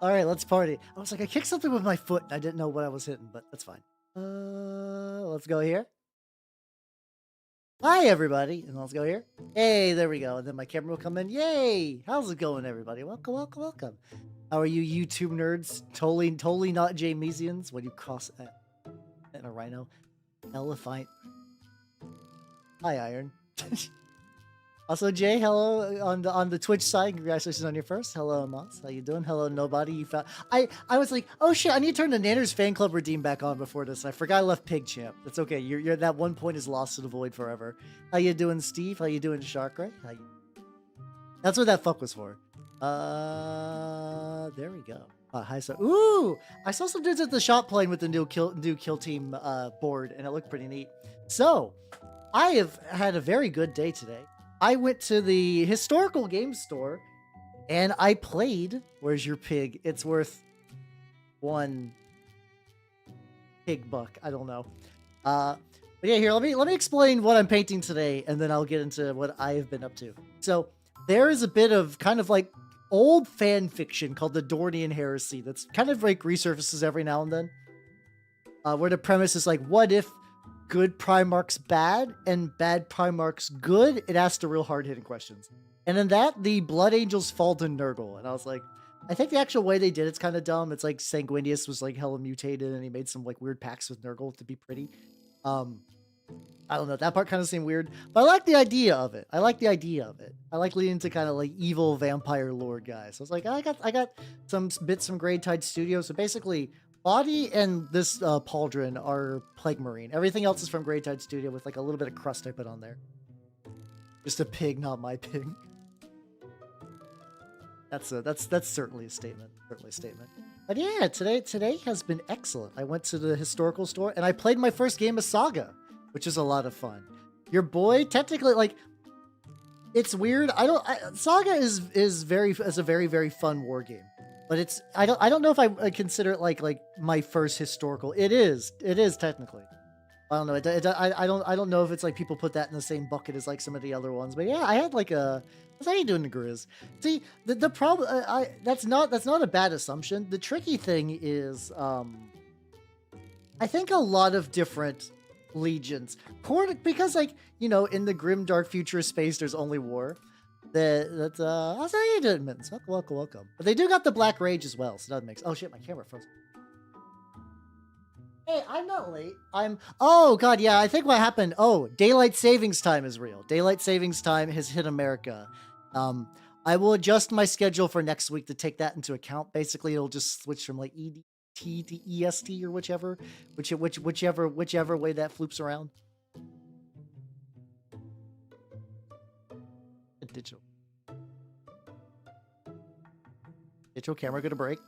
All right, let's party. I was like, I kicked something with my foot. And I didn't know what I was hitting, but that's fine. Let's go here. Hi, everybody. And let's go here. Hey, there we go. And then my camera will come in. Yay. How's it going, everybody? Welcome, welcome, welcome. How are you YouTube nerds? Totally not Jamesians. When you cross and a rhino. Elephant. Hi, Iron. Also, Jay, hello on the Twitch side. Congratulations on your first. Hello, Moss. How you doing? Hello, nobody. You found I was like, oh shit, I need to turn the Nanners fan club redeem back on before this. I forgot I left Pig Champ. That's okay. You're that one point is lost to the void forever. How you doing, Steve? How you doing, Shark Ray? That's what that fuck was for. There we go. Hi, so ooh, I saw some dudes at the shop playing with the new kill team board, and it looked pretty neat. So, I have had a very good day today. I went to the historical game store and I played. Where's your pig? It's worth 1 pig buck. I don't know. But yeah, here, let me explain what I'm painting today, and then I'll get into what I have been up to. So there is a bit of kind of like old fan fiction called the Dornian Heresy that's kind of like resurfaces every now and then. Where the premise is like, what if good Primarch's bad and bad Primarch's good? It asks the real hard-hitting questions. And in that, the Blood Angels fall to Nurgle. And I was like, I think the actual way they did it's kind of dumb. It's like Sanguinius was like hella mutated and he made some like weird pacts with Nurgle to be pretty. I don't know. That part kind of seemed weird. But I like the idea of it. I like leading to kind of like evil vampire lord guys. So I was like, I got some bits from Greytide Studios. So basically, Body and this pauldron are Plague Marine. Everything else is from Greytide Studio with like a little bit of crust I put on there. Just a pig, not my pig. That's certainly a statement. But yeah, today has been excellent. I went to the historical store and I played my first game of Saga, which is a lot of fun. Your boy, technically, like, it's weird. Saga is a very very fun war game. But it's I don't know if I consider it like my first historical. It is technically. I don't know. I don't know if it's like people put that in the same bucket as like some of the other ones. But yeah, I had like a. How you doing, Grizz? See, the problem. That's not a bad assumption. The tricky thing is, I think a lot of different legions, because like in the grim dark future space, there's only war. I'll say you did, Mittens. Welcome. But they do got the Black Rage as well, so that makes. Oh shit, my camera froze. Hey, I'm not late. Oh god, yeah. I think what happened. Oh, daylight savings time is real. Daylight savings time has hit America. I will adjust my schedule for next week to take that into account. Basically, it'll just switch from like EDT to EST or whichever way that floops around. Digital camera gonna break?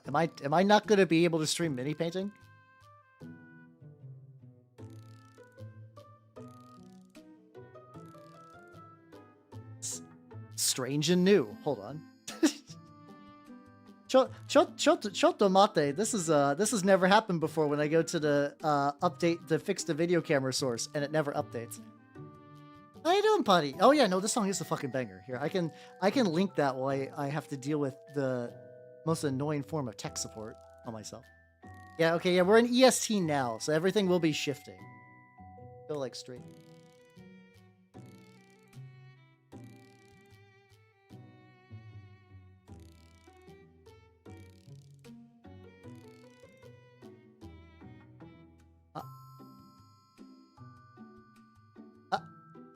Am I not gonna be able to stream mini painting? Strange and new. Hold on. Choto mate. This has never happened before when I go to the update to fix the video camera source and it never updates. How you doing, Putty? Oh yeah, no, this song is a fucking banger. Here, I can link that while I have to deal with the most annoying form of tech support on myself. Yeah, okay, yeah, we're in EST now, so everything will be shifting. Go like straight.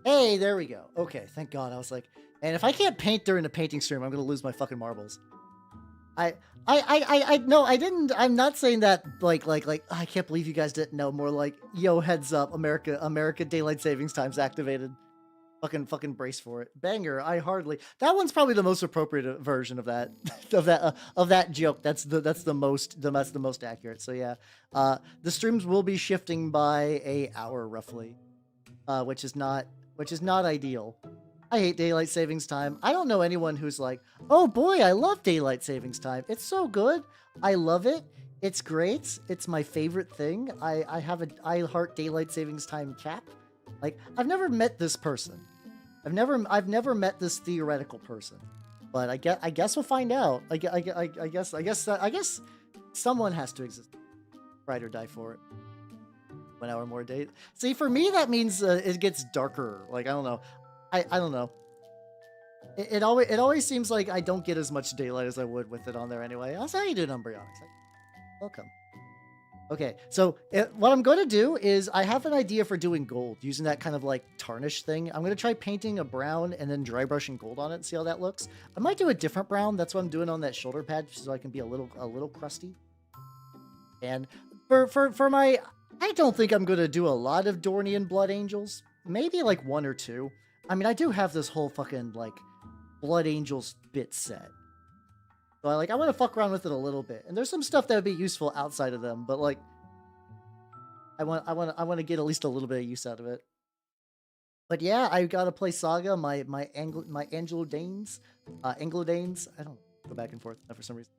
Hey, there we go. Okay, thank God. I was like, and if I can't paint during the painting stream, I'm gonna lose my fucking marbles. No, I didn't. I'm not saying that like I can't believe you guys didn't know. More like, yo, heads up, America, daylight savings time's activated. Fucking brace for it. Banger. That one's probably the most appropriate version of that of that joke. That's the most accurate. So yeah, the streams will be shifting by an hour roughly, which is not ideal. I hate daylight savings time. I don't know anyone who's like, oh boy, I love daylight savings time. It's so good. I love it. It's great. It's my favorite thing. I heart daylight savings time cap. Like, I've never met this person. I've never met this theoretical person. But I guess we'll find out. I guess someone has to exist. Ride or die for it. 1 hour more day. See, for me, that means it gets darker. Like, I don't know. I don't know. It always seems like I don't get as much daylight as I would with it on there anyway. Also, how you doing, Embryonics? Welcome. Okay, so what I'm going to do is I have an idea for doing gold using that kind of like tarnish thing. I'm going to try painting a brown and then dry brushing gold on it and see how that looks. I might do a different brown. That's what I'm doing on that shoulder pad so I can be a little crusty. And for my, I don't think I'm going to do a lot of Dornian Blood Angels. Maybe like 1 or 2. I mean, I do have this whole fucking like Blood Angels bit set. So I want to fuck around with it a little bit. And there's some stuff that would be useful outside of them, but like I want to get at least a little bit of use out of it. But yeah, I got to play Saga, my Anglo Danes. I don't go back and forth for some reason.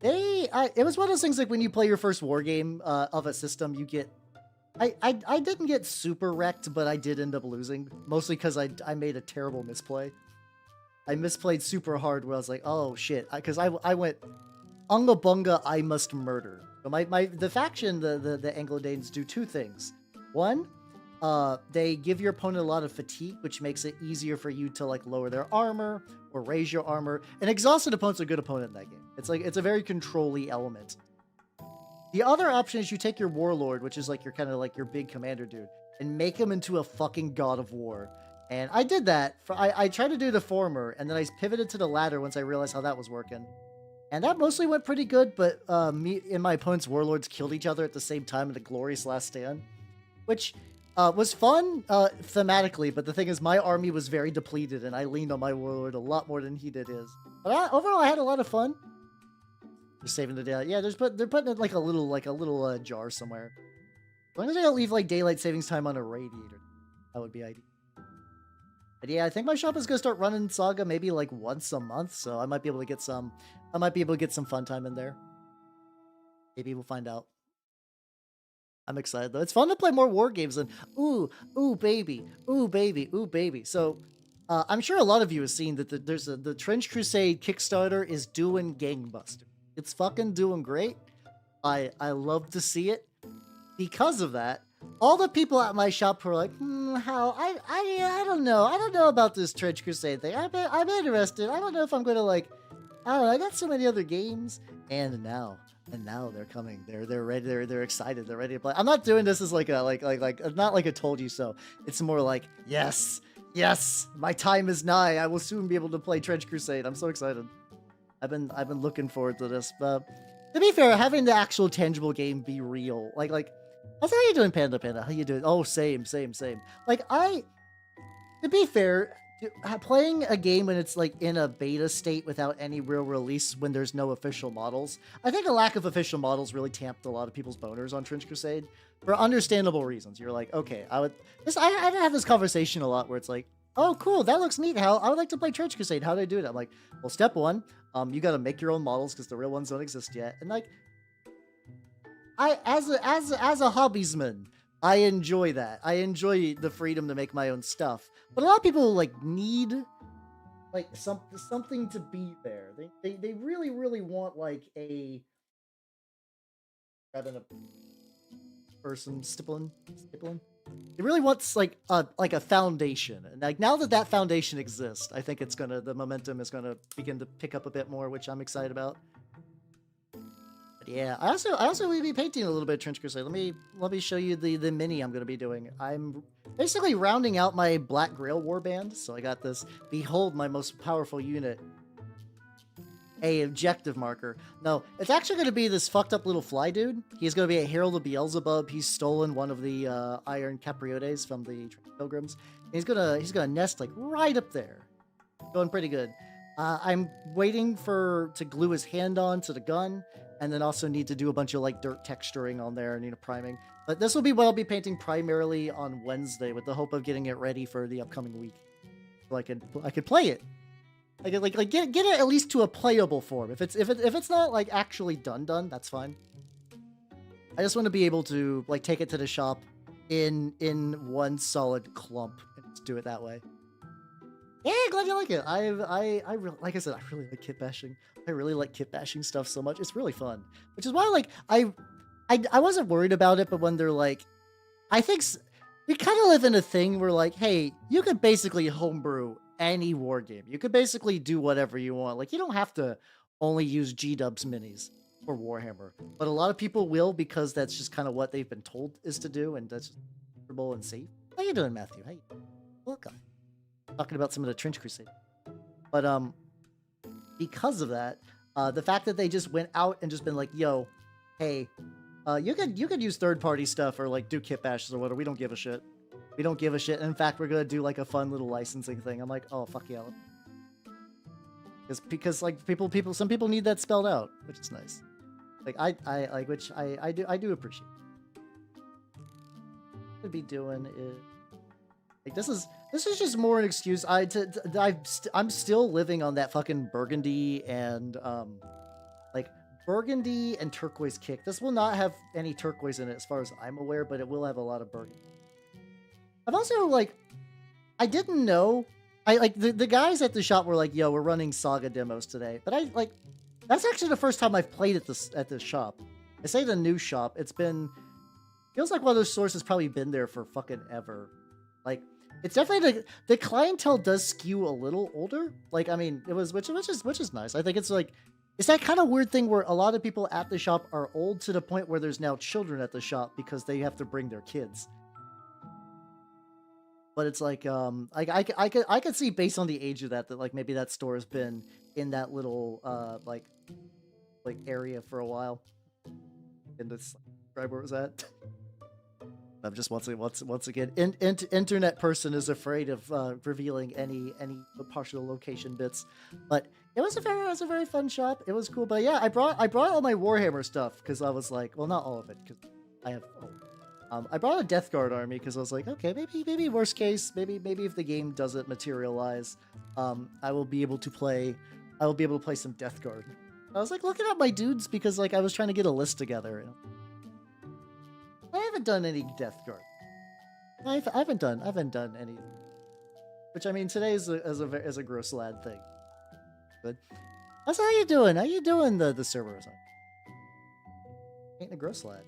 It was one of those things like when you play your first war game of a system, you get I didn't get super wrecked, but I did end up losing, mostly because I made a terrible misplay. I misplayed super hard where I was like, oh shit, because I went Unga Bunga, I must murder. So the faction, the Anglo-Danes do 2 things. One, they give your opponent a lot of fatigue, which makes it easier for you to like lower their armor or raise your armor. An exhausted opponent's a good opponent in that game. It's a very control-y element. The other option is you take your warlord, which is like your kind of like your big commander dude, and make him into a fucking god of war. And I did that. I tried to do the former, and then I pivoted to the latter once I realized how that was working. And that mostly went pretty good, but me and my opponent's warlords killed each other at the same time in a glorious last stand, which was fun thematically, but the thing is my army was very depleted, and I leaned on my warlord a lot more than he did his. But overall, I had a lot of fun. Just saving the day. Yeah, they're putting it like a little jar somewhere. As long as I don't leave like daylight savings time on a radiator, that would be ideal. But yeah, I think my shop is gonna start running Saga maybe like once a month, so I might be able to get some. I might be able to get some fun time in there. Maybe we'll find out. I'm excited though. It's fun to play more war games and ooh baby, ooh baby, ooh baby. So I'm sure a lot of you have seen that the Trench Crusade Kickstarter is doing gangbusters. It's fucking doing great. I love to see it. Because of that, all the people at my shop were like, how I don't know. I don't know about this Trench Crusade thing. I'm interested. I don't know if I'm gonna like, I don't know. I got so many other games. And now they're coming. They're ready. They're excited. They're ready to play. I'm not doing this as like not like a told you so. It's more like, yes, my time is nigh. I will soon be able to play Trench Crusade. I'm so excited. I've been looking forward to this. But to be fair, having the actual tangible game be real, like how you doing, Panda? How you doing? Oh, same. Like to be fair, playing a game when it's like in a beta state without any real release, when there's no official models, I think a lack of official models really tamped a lot of people's boners on Trench Crusade for understandable reasons. You're like, okay, I have this conversation a lot where it's like, oh, cool, that looks neat. I would like to play Trench Crusade. How do I do it? I'm like, well, step 1, you got to make your own models because the real ones don't exist yet. And like, as a hobbiesman, I enjoy that. I enjoy the freedom to make my own stuff. But a lot of people like need like something to be there. They really want like a grabbing a person stippling. It really wants like a foundation, and like now that foundation exists, I think the momentum is gonna begin to pick up a bit more, which I'm excited about. But yeah, I also will be painting a little bit of Trench Crusade. Let me show you the mini I'm gonna be doing. I'm basically rounding out my Black Grail warband, so I got this. Behold my most powerful unit. A objective marker. No, it's actually going to be this fucked up little fly dude. He's going to be a Herald of Beelzebub. He's stolen one of the iron capriotes from the pilgrims. And he's gonna nest like right up there. Going pretty good. I'm waiting to glue his hand on to the gun, and then also need to do a bunch of like dirt texturing on there and priming. But this will be what I'll be painting primarily on Wednesday, with the hope of getting it ready for the upcoming week, so I could play it. Get it at least to a playable form. If it's not like actually done, that's fine. I just want to be able to like take it to the shop in one solid clump and just do it that way. Yeah, glad you like it. I really, like I said, I really like kit bashing. I really like kit bashing stuff so much. It's really fun, which is why like I wasn't worried about it, but when they're like, I think we kind of live in a thing where like, hey, you could basically homebrew any war game. You could basically do whatever you want. Like you don't have to only use G-dubs minis for Warhammer, but a lot of people will because that's just kind of what they've been told is to do, and that's comfortable and safe. How you doing, Matthew? How you doing? Welcome. Talking about some of the Trench Crusade, but because of that, the fact that they just went out and just been like, yo, hey, you could use third-party stuff or like do kit bashes or whatever. We don't give a shit. We don't give a shit. In fact, we're gonna do like a fun little licensing thing. I'm like, oh fuck yeah, because like some people need that spelled out, which is nice. Like I like, which I do appreciate. What I'd be doing is like this is just more an excuse. I'm still living on that fucking burgundy and like burgundy and turquoise kick. This will not have any turquoise in it as far as I'm aware, but it will have a lot of burgundy. I've also like, I didn't know. I like the guys at the shop were like, yo, we're running Saga demos today. But I like, that's actually the first time I've played at this shop. I say the new shop. It's been, feels like one of those stores has probably been there for fucking ever. Like, it's definitely the clientele does skew a little older. Like, I mean, it was, which is nice. I think it's like, it's that kind of weird thing where a lot of people at the shop are old to the point where there's now children at the shop because they have to bring their kids. But it's like, I could see based on the age of that like maybe that store has been in that little like area for a while. And this, describe where it was at. I'm just once again, internet person is afraid of revealing any partial location bits. But it was a very fun shop. It was cool. But yeah, I brought all my Warhammer stuff because I was like, well, not all of it because I have. I brought a Death Guard army because I was like, okay, maybe worst case, maybe if the game doesn't materialize, I will be able to play some Death Guard. I was like looking at my dudes because like I was trying to get a list together. I haven't done any Death Guard. I haven't done any. Which I mean, today is a gross lad thing. But that's how you doing. How you doing the servers? Ain't a gross lad.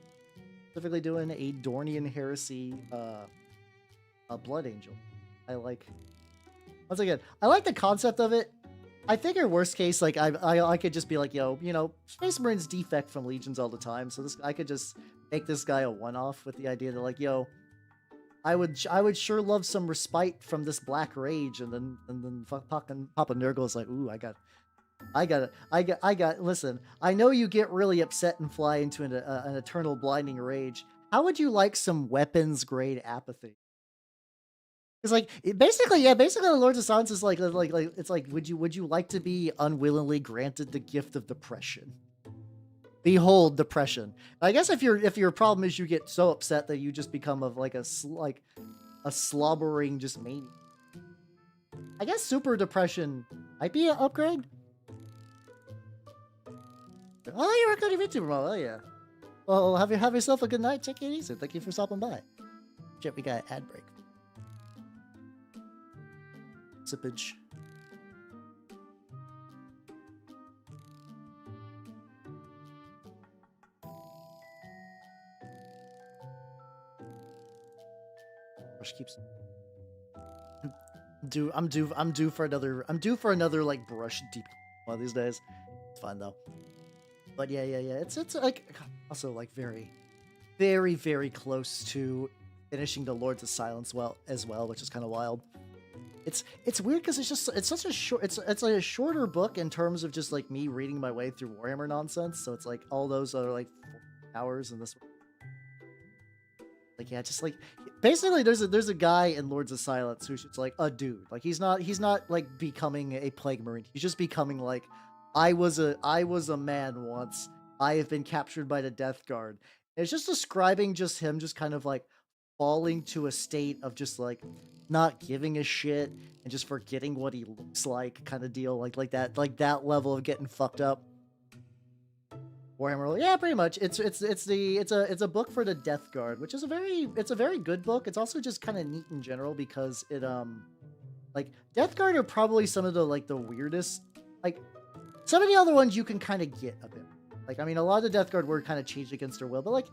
Specifically doing a Dornian Heresy a Blood Angel. I like, once again, I like the concept of it. I figure worst case, like I could just be like, yo, you know, Space Marines defect from Legions all the time, so I could just make this guy a one-off with the idea that like, yo, I would sure love some respite from this Black Rage, and then Papa Nurgle is like, ooh, I got. Listen, I know you get really upset and fly into an eternal blinding rage. How would you like some weapons grade apathy? Because like basically the Lords of Silence is like it's like would you like to be unwillingly granted the gift of depression? Behold depression. I guess if your problem is you get so upset that you just become a slobbering just maniac. I guess super depression might be an upgrade. Oh, you're a good Vtuber, Mo. Oh yeah. Well, have yourself a good night. Take it easy. Thank you for stopping by. Shit, we got an ad break. Sippage. Brush keeps. I'm due for another like brush deep one of these days. It's fine though. But yeah. It's like also like very, very, very close to finishing the Lords of Silence as well, which is kind of wild. It's weird because it's such a short it's like a shorter book in terms of just like me reading my way through Warhammer nonsense. So it's like all those are like 4 hours, and this like yeah, just like basically there's a guy in Lords of Silence who's just like a dude. Like he's not like becoming a Plague Marine. He's just becoming like I was a man once. I have been captured by the Death Guard. And it's just describing just him just kind of like falling to a state of just like not giving a shit and just forgetting what he looks like kind of deal. Like that level of getting fucked up. Warhammer, yeah, pretty much. It's a book for the Death Guard, which is a very good book. It's also just kind of neat in general because Like Death Guard are probably some of the like the weirdest. Like some of the other ones you can kind of get a bit. Like I mean, a lot of the Death Guard were kind of changed against their will, but like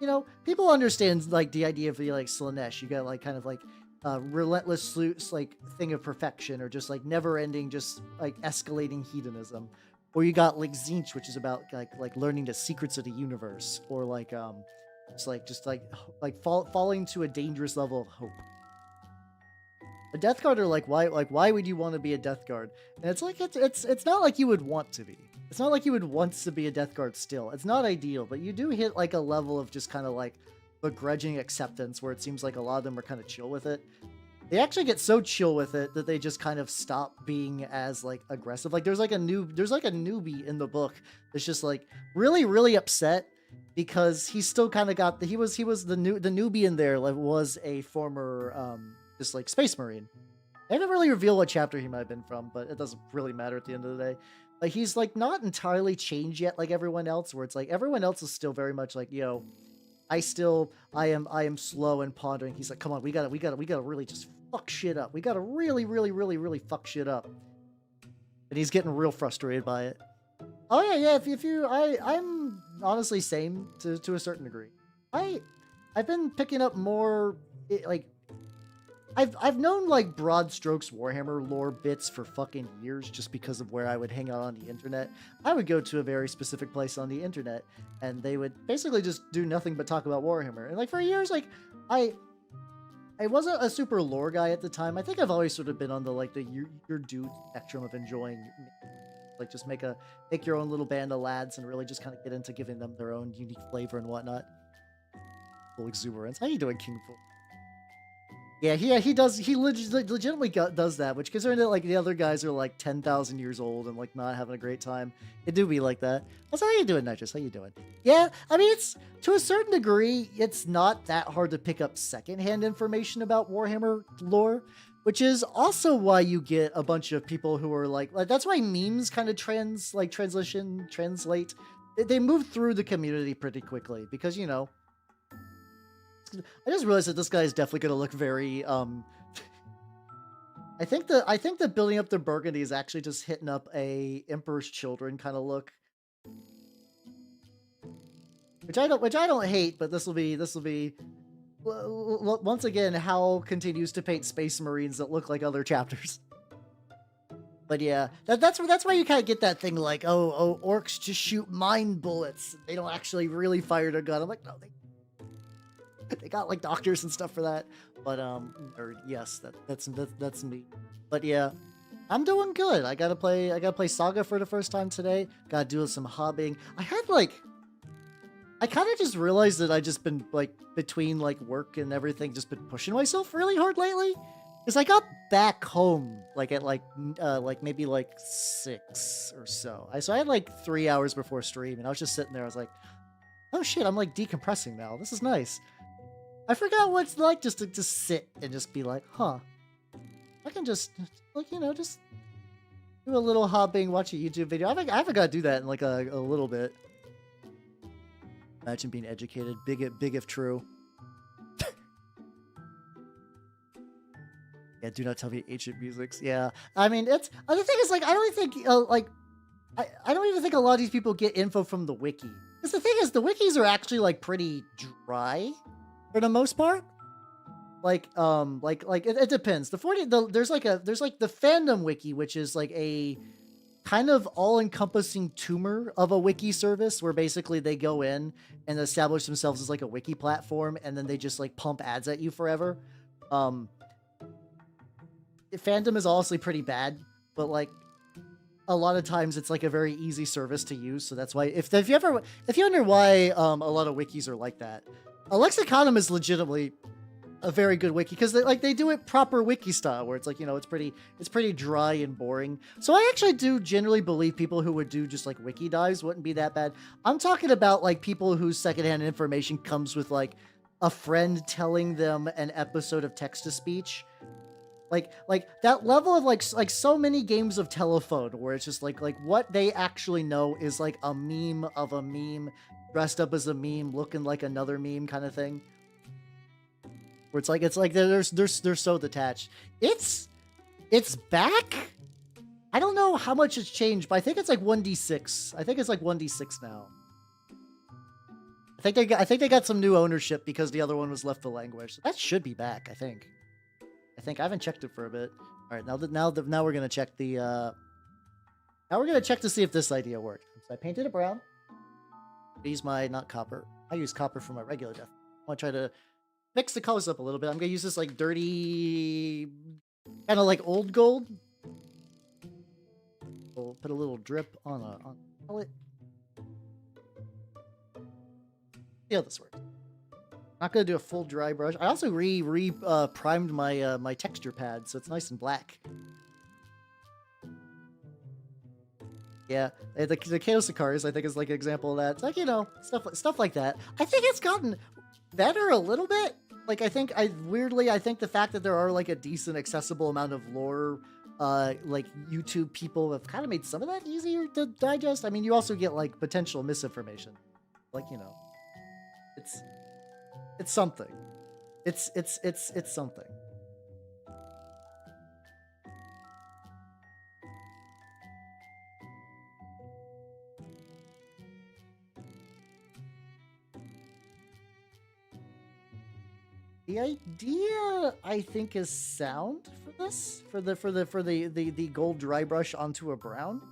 you know, people understand like the idea of the like Slanesh. You got like kind of like relentless like thing of perfection, or just like never ending, just like escalating hedonism. Or you got like Zinch, which is about like learning the secrets of the universe, or like falling to a dangerous level of hope. A Death Guard are like why would you want to be a Death Guard? And it's like it's not like you would want to be. It's not like you would want to be a Death Guard still. It's not ideal, but you do hit like a level of just kind of like begrudging acceptance where it seems like a lot of them are kind of chill with it. They actually get so chill with it that they just kind of stop being as like aggressive. Like there's like a newbie in the book that's just like really upset because he's still kind of got he was the newbie in there like was a former just like Space Marine. They didn't really reveal what chapter he might have been from, but it doesn't really matter at the end of the day. Like he's like not entirely changed yet like everyone else, where it's like everyone else is still very much like, yo, I am slow and pondering. He's like, come on, we gotta really just fuck shit up. We gotta really fuck shit up. And he's getting real frustrated by it. Oh yeah, if you I'm honestly same to a certain degree. I've been picking up more like I've known like broad strokes Warhammer lore bits for fucking years just because of where I would hang out on the internet. I would go to a very specific place on the internet and they would basically just do nothing but talk about Warhammer. And like for years, like I wasn't a super lore guy at the time. I think I've always sort of been on the like the your dude spectrum of enjoying like just make your own little band of lads and really just kind of get into giving them their own unique flavor and whatnot. Full exuberance. How you doing, King Full? Yeah, he does. He legitimately does that, which considering that like the other guys are like 10,000 years old and like not having a great time, it do be like that. Also, how you doing, Nitrous? How you doing? Yeah, I mean it's to a certain degree, it's not that hard to pick up secondhand information about Warhammer lore, which is also why you get a bunch of people who are like that's why memes kind of translate. They move through the community pretty quickly because you know. I just realized that this guy is definitely going to look very, I think the building up the Burgundy is actually just hitting up a Emperor's Children kind of look. Which I don't hate, but this will be once again, Hal continues to paint Space Marines that look like other chapters. But yeah, that's why you kind of get that thing like, oh, orcs just shoot mind bullets. They don't actually really fire their gun. I'm like, no, they got like doctors and stuff for that, but nerd, yes, that's me. But yeah, I'm doing good. I gotta play Saga for the first time today. Gotta do some hobbying. I kind of just realized that I just been like between like work and everything, just been pushing myself really hard lately. Because I got back home like at like maybe like 6 or so. So I had like 3 hours before stream, and I was just sitting there. I was like, oh shit, I'm like decompressing now. This is nice. I forgot what it's like just to just sit and just be like, huh, I can just, like, you know, just do a little hopping, watch a YouTube video. I haven't got to do that in like a little bit. Imagine being educated. Big if true. Yeah, do not tell me ancient musics. Yeah, I mean, it's, the thing is, like, I don't think, I don't even think a lot of these people get info from the wiki. Because the thing is, the wikis are actually, like, pretty dry. For the most part, it depends. There's like the fandom wiki, which is like a kind of all-encompassing tumor of a wiki service, where basically they go in and establish themselves as like a wiki platform, and then they just like pump ads at you forever. Fandom is honestly pretty bad, but like a lot of times it's like a very easy service to use. So that's why if you wonder why a lot of wikis are like that. Lexiconum is legitimately a very good wiki because they do it proper wiki style, where it's like, you know, it's pretty dry and boring. So I actually do generally believe people who would do just like wiki dives wouldn't be that bad. I'm talking about like people whose secondhand information comes with like a friend telling them an episode of text to speech. Like that level of like so many games of telephone where it's just like what they actually know is like a meme of a meme dressed up as a meme looking like another meme kind of thing. Where it's like they're so detached. It's It's back? I don't know how much it's changed, but I think it's like 1d6. I think it's like 1d6 now. I think they got some new ownership because the other one was left to languish. That should be back, I think. I haven't checked it for a bit. All right, now we're gonna check the. Now we're gonna check to see if this idea worked. So I painted it brown. Use my not copper. I use copper for my regular death. I want to try to mix the colors up a little bit. I'm gonna use this like dirty, kind of like old gold. We'll put a little drip on a palette. See how this works. Not gonna do a full dry brush. I also primed my my texture pad, so it's nice and black. Yeah, the Chaos Icars, I think, is like an example of that. It's like, you know, stuff like that. I think it's gotten better a little bit. Like, I think the fact that there are like a decent accessible amount of lore, like YouTube people have kind of made some of that easier to digest. I mean, you also get like potential misinformation. Like, you know, it's something. It's something. The idea, I think, is sound for this, for the gold dry brush onto a brown.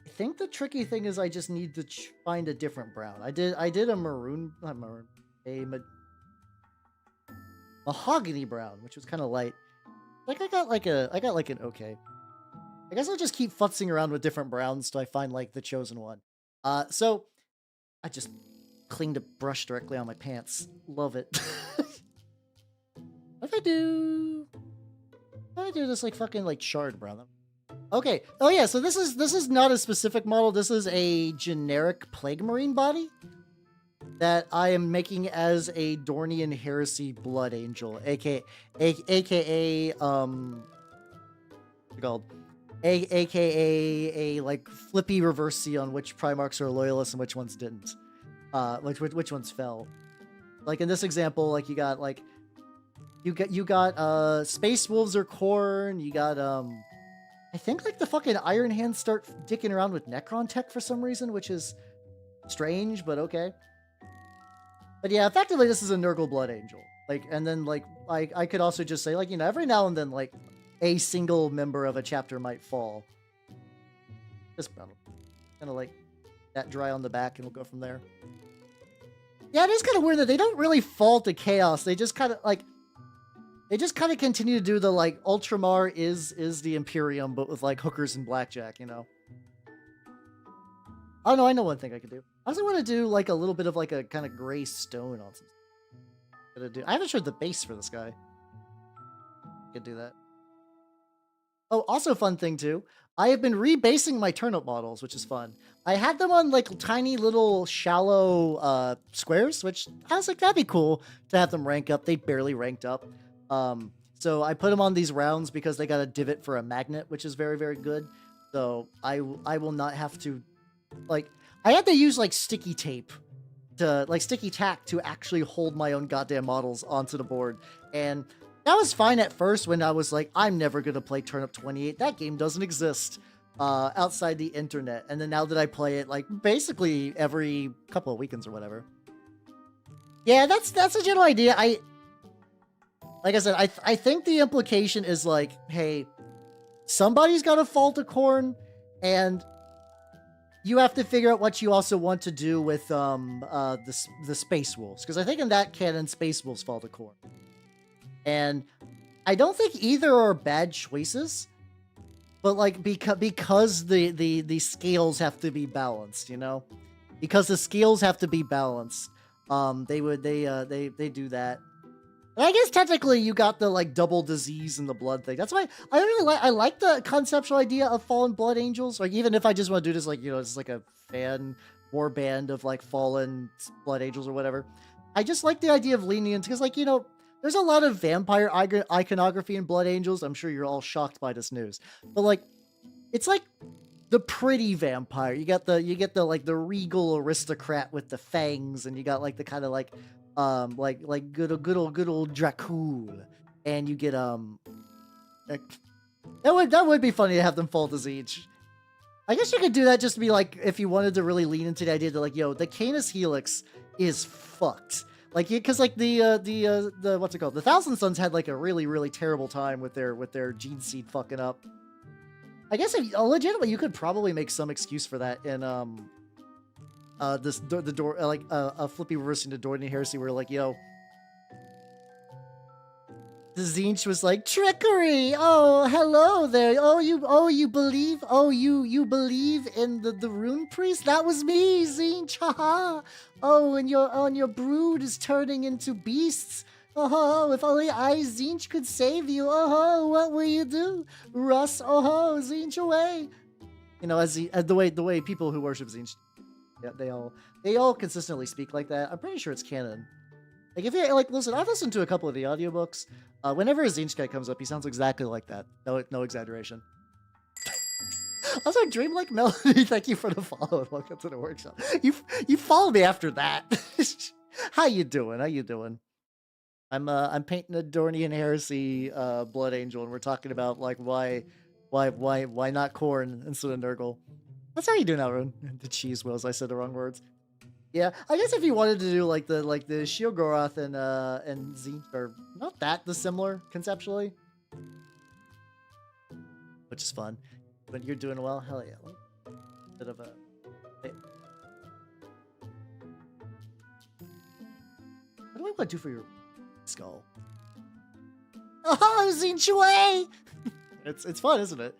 I think the tricky thing is I just need to find a different brown. I did a mahogany brown, which was kind of light. Like I got like an okay. I guess I'll just keep futzing around with different browns till I find like the chosen one. So I just cleaned a brush directly on my pants. Love it. What if I do this like fucking like shard brown? Okay. Oh yeah, so this is not a specific model. This is a generic Plague Marine body that I am making as a Dornian Heresy Blood Angel, aka aka a like flippy reverse on which Primarchs are loyalists and which ones didn't. Which ones fell. Like in this example, like you got Space Wolves or Khorne, you got I think like the fucking Iron Hands start dicking around with Necron tech for some reason, which is strange, but okay. But yeah, effectively this is a Nurgle Blood Angel. Like, and then like I could also just say like, you know, every now and then like a single member of a chapter might fall. Just kind of like that dry on the back, and we'll go from there. Yeah, it is kind of weird that they don't really fall to chaos. They just kind of continue to do the like Ultramar is the Imperium, but with like hookers and blackjack, you know. Oh no, I know one thing I could do. I also want to do like a little bit of like a kind of gray stone on some. I haven't showed the base for this guy. Could do that. Oh, also fun thing too. I have been rebasing my turnip models, which is fun. I had them on like tiny little shallow squares, which I was like, that'd be cool to have them rank up. They barely ranked up. So I put them on these rounds because they got a divot for a magnet, which is very, very good. So I will not have to, like, I had to use like sticky tape sticky tack to actually hold my own goddamn models onto the board. And that was fine at first when I was like, I'm never going to play Turnip 28. That game doesn't exist outside the internet. And then now that I play it, like, basically every couple of weekends or whatever. Yeah, that's a general idea. Like I said, I think the implication is like, hey, somebody's got to fall to Khorne, and you have to figure out what you also want to do with the Space Wolves. Because I think in that canon, Space Wolves fall to Khorne. And I don't think either are bad choices, but like because the scales have to be balanced, you know, because the scales have to be balanced. They do that. And I guess technically you got the like double disease and the blood thing. That's why I like the conceptual idea of fallen blood angels. Like even if I just want to do this like, you know, it's like a fan war band of like fallen blood angels or whatever. I just like the idea of leaning into, because like, you know, there's a lot of vampire iconography in Blood Angels. I'm sure you're all shocked by this news, but like, it's like the pretty vampire. You get the like the regal aristocrat with the fangs, and you got like the kind of like like good old Dracul, and you get like, that would be funny to have them fall to Tzeentch. I guess you could do that just to be like, if you wanted to really lean into the idea that like, yo, the Canis Helix is fucked. Like, because like the what's it called? The Thousand Sons had like a really terrible time with their gene seed fucking up. I guess if legitimately you could probably make some excuse for that in the door like a flippy reversing the Dornian Heresy where like, yo, the Tzeentch was like, trickery! Oh, hello there! Oh, you believe? Oh, you believe in the rune priest? That was me, Tzeentch! Haha! Oh, and your brood is turning into beasts! Oh, if only I, Tzeentch, could save you! Oh, what will you do? Russ, oh, Tzeentch away! You know, as the way people who worship Tzeentch, yeah, they all consistently speak like that. I'm pretty sure it's canon. Like, if you, like, listen, I've listened to a couple of the audiobooks. Whenever a Tzeentch guy comes up, he sounds exactly like that. No exaggeration. Also, Dreamlike Melody, thank you for the follow and welcome to the workshop. You followed me after that. How you doing? How you doing? I'm painting a Dornian Heresy Blood Angel, and we're talking about like why not Khorne instead of Nurgle. That's how you doing, Aaron. The cheese wheels. I said the wrong words. Yeah, I guess if you wanted to do like the Sheogorath and Tzeentch are not that dissimilar conceptually, which is fun. But you're doing well, hell yeah. Bit of a. Hey. What do I want to do for your skull? Oh, Tzeentch away! It's fun, isn't it?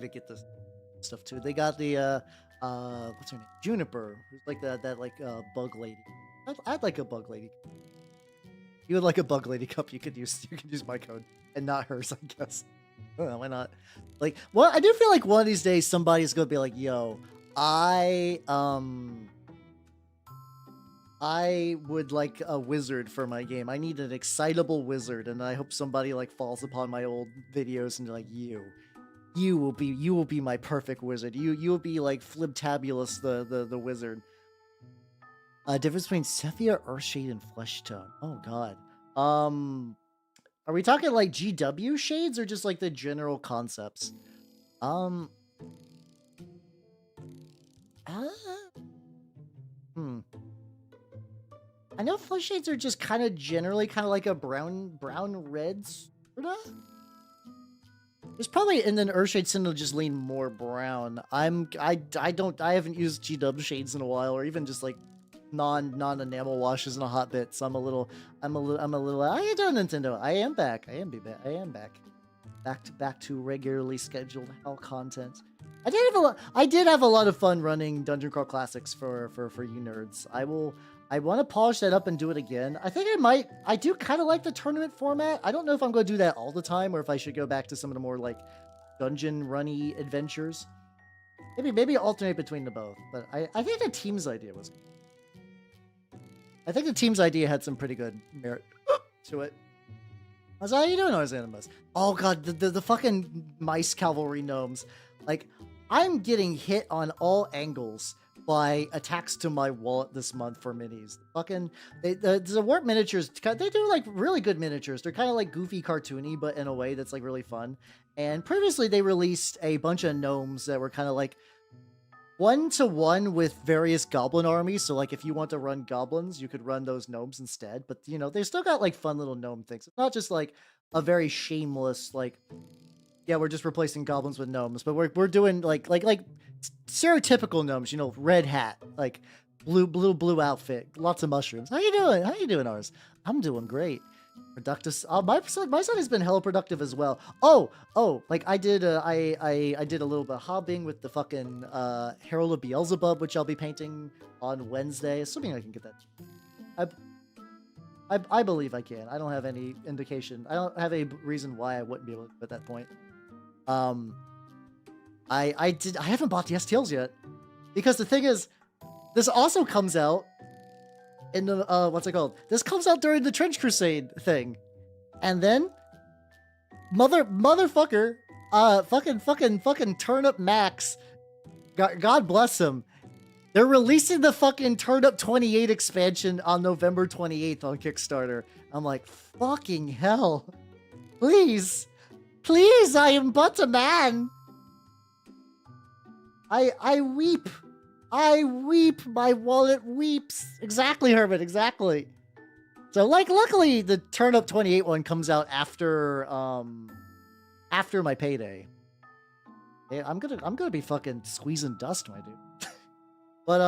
To get this stuff too. They got the what's her name? Juniper, who's like that bug lady. I'd like a bug lady. You would like a bug lady cup, you could use my code and not hers, I guess. I don't know, why not? Like, well, I do feel like one of these days somebody's gonna be like, yo, I would like a wizard for my game. I need an excitable wizard, and I hope somebody like falls upon my old videos and like, you will be my perfect wizard. You will be like Flibtabulous the wizard. Difference between Sepia, Earthshade, and Flesh Tone. Oh god. Are we talking like GW shades or just like the general concepts? I know Flesh Shades are just kind of generally kind of like a brown red sort of. There's probably, and then Earthshade Sin will just lean more brown. I haven't used GW shades in a while, or even just like non enamel washes in a hot bit. So I'm a little. How you doing, Nintendo? I am back. I am back. Back to regularly scheduled hell content. I did have a lot of fun running Dungeon Crawl Classics for you nerds. I want to polish that up and do it again. I think I do kind of like the tournament format. I don't know if I'm going to do that all the time or if I should go back to some of the more like dungeon runny adventures. Maybe alternate between the both. But I think the team's idea was. I think the team's idea had some pretty good merit to it. How's how you doing, Animus? Oh god, the fucking mice cavalry gnomes. Like, I'm getting hit on all angles by attacks to my wallet this month for minis. Fucking the warp miniatures, they do like really good miniatures. They're kind of like goofy cartoony, but in a way that's like really fun. And previously they released a bunch of gnomes that were kind of like 1-to-1 with various goblin armies. So like if you want to run goblins, you could run those gnomes instead. But you know, they still got like fun little gnome things. It's not just like a very shameless like, yeah, we're just replacing goblins with gnomes, but we're doing like stereotypical gnomes, you know, red hat, like blue outfit, lots of mushrooms. How you doing, ours? I'm doing great. Productive. My son has been hella productive as well. Oh, like I did I did a little bit of hobbing with the fucking Herald of Beelzebub, which I'll be painting on Wednesday, assuming I can get that. I believe I can. I don't have any indication. I don't have a reason why I wouldn't be able to at that point. I haven't bought the STLs yet, because the thing is, this also comes out in the what's it called? This comes out during the Trench Crusade thing, and then motherfucker, fucking Turnip Max. God bless him. They're releasing the fucking Turnip 28 expansion on November 28th on Kickstarter. I'm like, fucking hell. Please. Please, I am but a man. I weep. I weep. My wallet weeps. Exactly, Herbert. Exactly. So, like, luckily, the Turnip 28 one comes out after my payday. Yeah, I'm gonna be fucking squeezing dust, my dude. But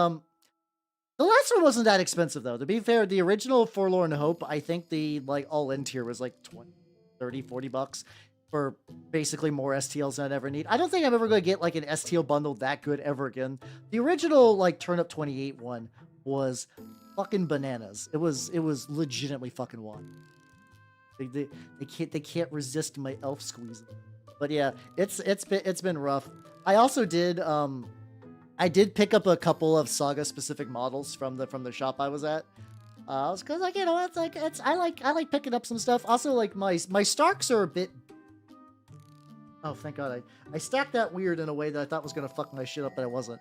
the last one wasn't that expensive though. To be fair, the original Forlorn Hope, I think the like all-in tier was like 20, 30, 40 bucks for basically more STLs than I'd ever need. I don't think I'm ever gonna get like an STL bundle that good ever again. The original like Turnip 28 one was fucking bananas. It was legitimately fucking wild. They can't resist my elf squeezing. But yeah, it's been rough. I also did I did pick up a couple of Saga specific models from the shop I was at. Cause like, you know, I like picking up some stuff. Also, like my Starks are a bit. Oh, thank God! I stacked that weird in a way that I thought was gonna fuck my shit up, but it wasn't.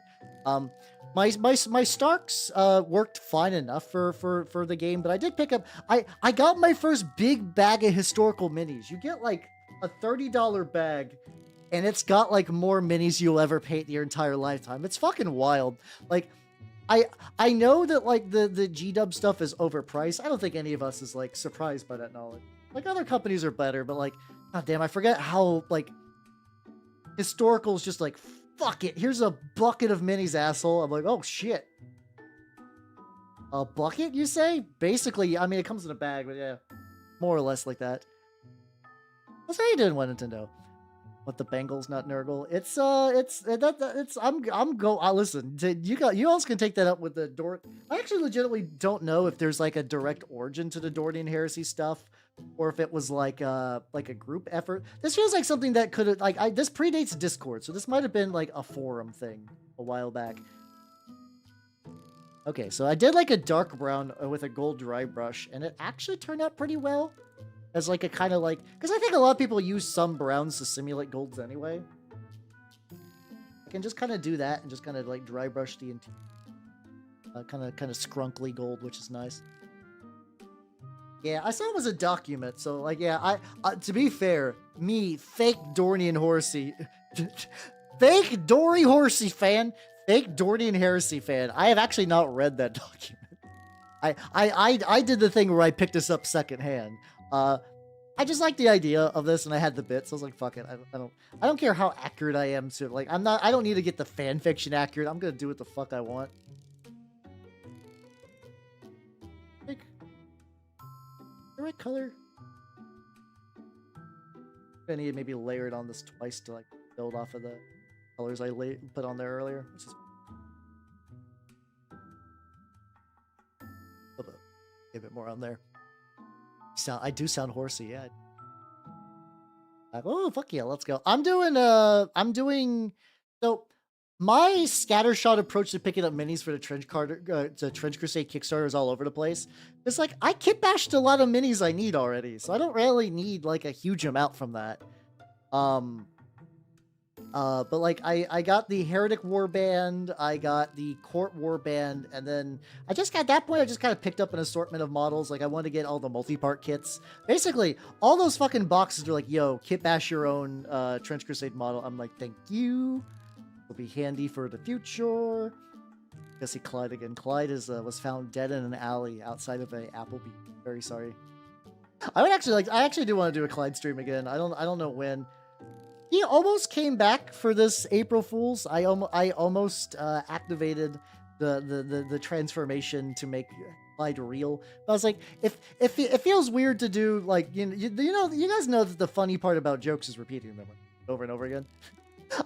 My Starks worked fine enough for the game, but I did pick up. I got my first big bag of historical minis. You get like a $30 bag, and it's got like more minis you'll ever paint your entire lifetime. It's fucking wild. Like, I know that like the G-Dub stuff is overpriced. I don't think any of us is like surprised by that knowledge. Like, other companies are better, but like, god damn, I forget how like historical's just like, fuck it, here's a bucket of minis, asshole. I'm like, oh shit. A bucket, you say? Basically, I mean, it comes in a bag, but yeah, more or less like that. What's how you doing, One Nintendo? What, the Bengals, not Nurgle? Listen, you all can take that up with the Dor. I actually legitimately don't know if there's like a direct origin to the Dornian Heresy stuff, or if it was like a group effort. This feels like something that could have this predates Discord, so this might have been like a forum thing a while back. Okay, so I did like a dark brown with a gold dry brush, and it actually turned out pretty well. As like a kind of like, because I think a lot of people use some browns to simulate golds anyway. I can just kind of do that and just kind of like dry brush the kind of scrunkly gold, which is nice. Yeah, I saw it was a document, so like, yeah, to be fair, me, fake Dornian Heresy, fake Dory Horsey fan, fake Dornian Heresy fan. I have actually not read that document. I did the thing where I picked this up secondhand. I just like the idea of this, and I had the bits. So I was like, "Fuck it, I don't care how accurate I am to like. I don't need to get the fan fiction accurate. I'm gonna do what the fuck I want." Like, the right color. I need to maybe layer it on this twice to like build off of the colors I put on there earlier. Which is a bit more on there. I do sound horsey, yeah. Oh fuck yeah, let's go. I'm doing so my scattershot approach to picking up minis for the Trench Crusade Kickstarter is all over the place. It's like I kit bashed a lot of minis I need already, so I don't really need like a huge amount from that. But like I got the Heretic Warband, I got the Court Warband, and then at that point I just kind of picked up an assortment of models. Like I wanted to get all the multi-part kits. Basically, all those fucking boxes are like, yo, kit bash your own Trench Crusade model. I'm like, thank you. It'll be handy for the future. I see Clyde again. Clyde was found dead in an alley outside of a Applebee. Very sorry. I actually do want to do a Clyde stream again. I don't know when. He almost came back for this April Fool's. I almost activated the transformation to make Clyde real. But I was like, if it feels weird to do like you guys know that the funny part about jokes is repeating them over and over again.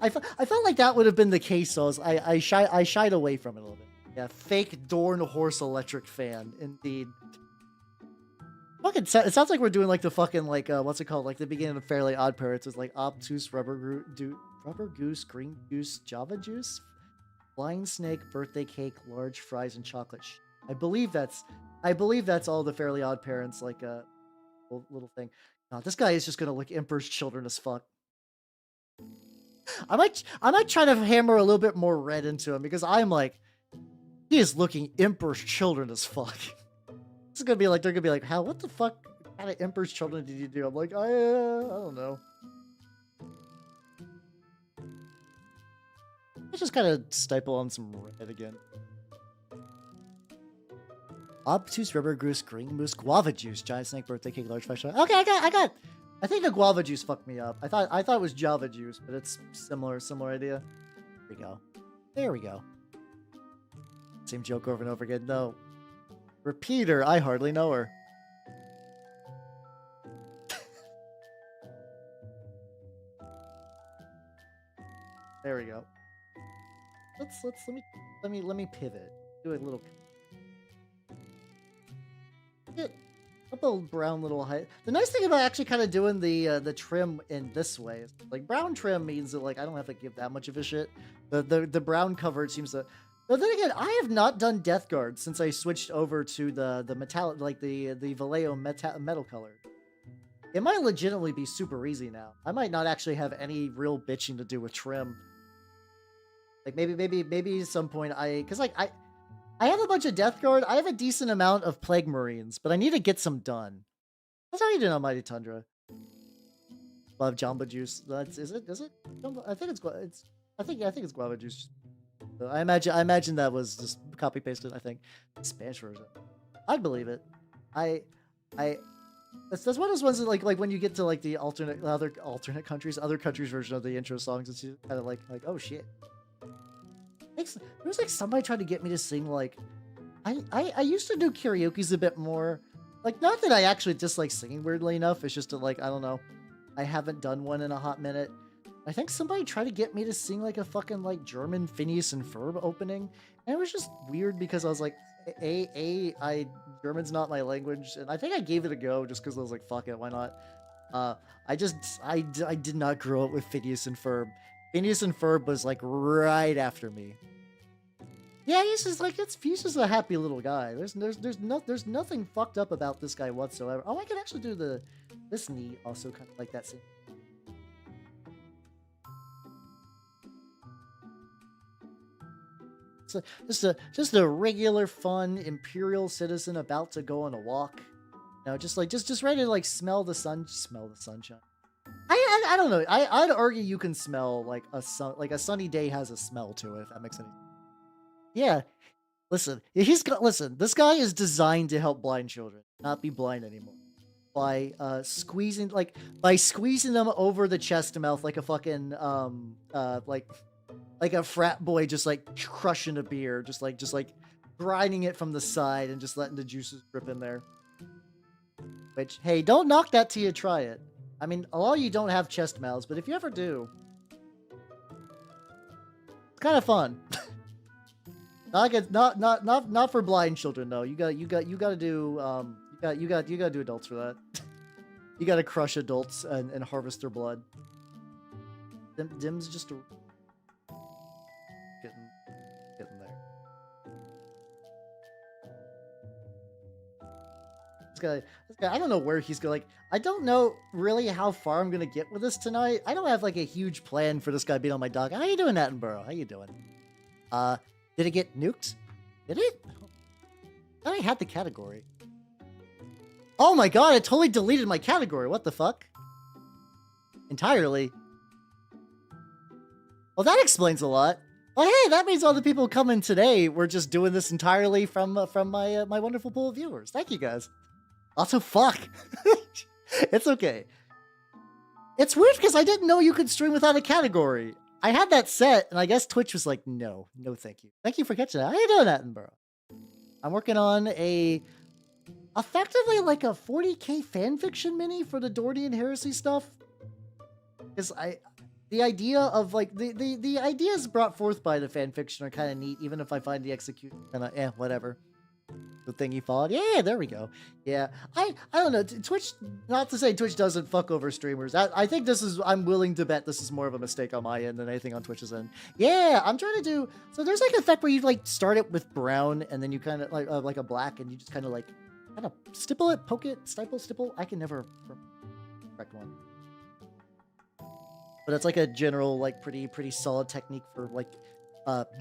I felt like that would have been the case, so I shied away from it a little bit. Yeah, fake Dorn Horse Electric fan, indeed. Fucking, it sounds like we're doing like the fucking like what's it called? Like the beginning of Fairly Odd Parents is like obtuse rubber goose, green goose, Java juice, flying snake, birthday cake, large fries, and chocolate. I believe that's all the Fairly Odd Parents like little thing. No, this guy is just gonna look Emperor's Children as fuck. I might try to hammer a little bit more red into him because I'm like, he is looking Emperor's Children as fuck. It's gonna be like, they're gonna be like, how, what the fuck kind of Emperor's Children did you do? I'm like, I don't know. Let's just kind of staple on some red again. Obtuse rubber goose, green moose, guava juice, giant snake, birthday cake, large fish. Okay, I got. I think the guava juice fucked me up. I thought it was Java juice, but it's similar idea. There we go. There we go. Same joke over and over again. No. Repeater, I hardly know her. There we go. Let me pivot. Do a little. Get a couple brown little height. The nice thing about actually kind of doing the trim in this way is like brown trim means that like I don't have to give that much of a shit. The brown cover seems to. But then again, I have not done Death Guard since I switched over to the metallic, like the Vallejo metal color. It might legitimately be super easy now. I might not actually have any real bitching to do with trim. Like maybe at some point because like I have a bunch of Death Guard. I have a decent amount of Plague Marines, but I need to get some done. That's how you doing, Almighty Tundra. Love Jamba Juice. Is it? I think it's Guava Juice. I imagine that was just copy pasted. I think Spanish version. I'd believe it. That's one of those ones that like when you get to like the other countries version of the intro songs, it's kind of like oh shit. There was like somebody trying to get me to sing like I used to do karaoke's a bit more. Like not that I actually dislike singing weirdly enough. It's just like I don't know. I haven't done one in a hot minute. I think somebody tried to get me to sing like a fucking like German Phineas and Ferb opening, and it was just weird because I was like, German's not my language, and I think I gave it a go just because I was like, fuck it, why not? I did not grow up with Phineas and Ferb. Phineas and Ferb was like right after me. Yeah, he's just a happy little guy. There's nothing fucked up about this guy whatsoever. Oh, I can actually do this knee also kind of like that scene. So just a regular fun Imperial citizen about to go on a walk. You know, just ready to like smell the sunshine. I don't know. I'd argue you can smell like a sunny day has a smell to it, if that makes any sense. Yeah. Listen, this guy is designed to help blind children not be blind anymore. By squeezing them over the chest to mouth like a fucking like a frat boy just like crushing a beer, just like grinding it from the side and just letting the juices drip in there. Which, hey, don't knock that till you try it. I mean, a lot of you don't have chest mouths, but if you ever do, it's kind of fun. Not for blind children though. You gotta do adults for that. You gotta crush adults and harvest their blood. Dim's just getting there. This guy, I don't know where he's going. Like, I don't know really how far I'm gonna get with this tonight. I don't have like a huge plan for this guy being on my dock. How you doing, Attenborough? How you doing? Did it get nuked? Did it? I thought I had the category. Oh my god, it totally deleted my category. What the fuck? Entirely. Well, that explains a lot. Well, hey, that means all the people coming today were just doing this entirely from my my wonderful pool of viewers. Thank you, guys. Also, fuck. It's okay. It's weird because I didn't know you could stream without a category. I had that set, and I guess Twitch was like, no, thank you. Thank you for catching that. How you doing, Attenborough? I'm working on effectively like a 40k fanfiction mini for the Dornian Heresy stuff. Because the idea of like the ideas brought forth by the fanfiction are kind of neat, even if I find the execution kind of whatever. The thing you followed, yeah, there we go. Yeah, I don't know. Twitch, not to say Twitch doesn't fuck over streamers. I think I'm willing to bet this is more of a mistake on my end than anything on Twitch's end. Yeah, I'm trying to do. So there's like an effect where you like start it with brown and then you kind of like a black and you just kind of stipple it, poke it, stipple. I can never correct one. but it's like a general, like pretty solid technique for like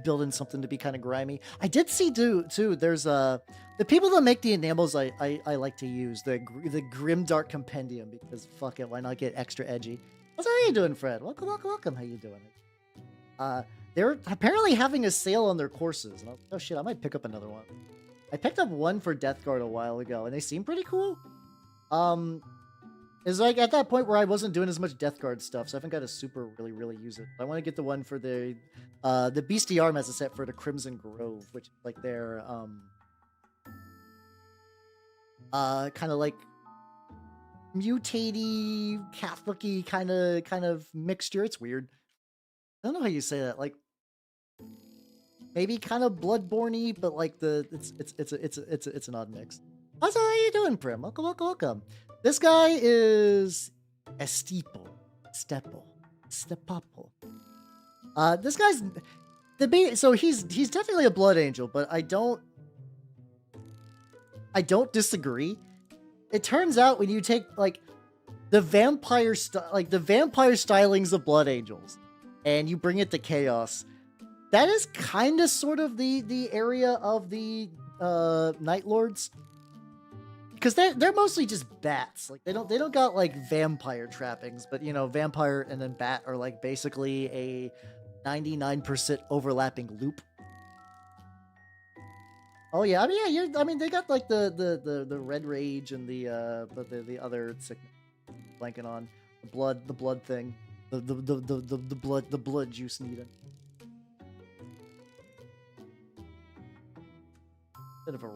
building something to be kind of grimy. I did see too. There's the people that make the enamels I like to use the Grimdark Compendium, because fuck it, why not get extra edgy? How you doing, Fred? Welcome. How you doing? They're apparently having a sale on their courses. And oh shit, I might pick up another one. I picked up one for Death Guard a while ago, and they seem pretty cool. It's like at that point where I wasn't doing as much Death Guard stuff, so I haven't got to super really use it. I want to get the one for the Bestiarm as a set for the Crimson Grove, which is like their kind of like mutatey, Catholic-y kind of mixture. It's weird. I don't know how you say that. Like maybe kind of Bloodborne-y, but like it's an odd mix. How you doing, Prim? Welcome. This guy is Estepo. This guy's so he's definitely a blood angel, but I don't disagree. It turns out when you take like the vampire stylings of blood angels and you bring it to chaos, that is kind of sort of the area of the Night Lords. Because they're mostly just bats. Like they don't got like vampire trappings, but you know, vampire and then bat are like basically a 99% overlapping loop. Oh yeah, I mean they got like the red rage and the other sickness blanking on the blood thing, the blood juice needed. Bit of a.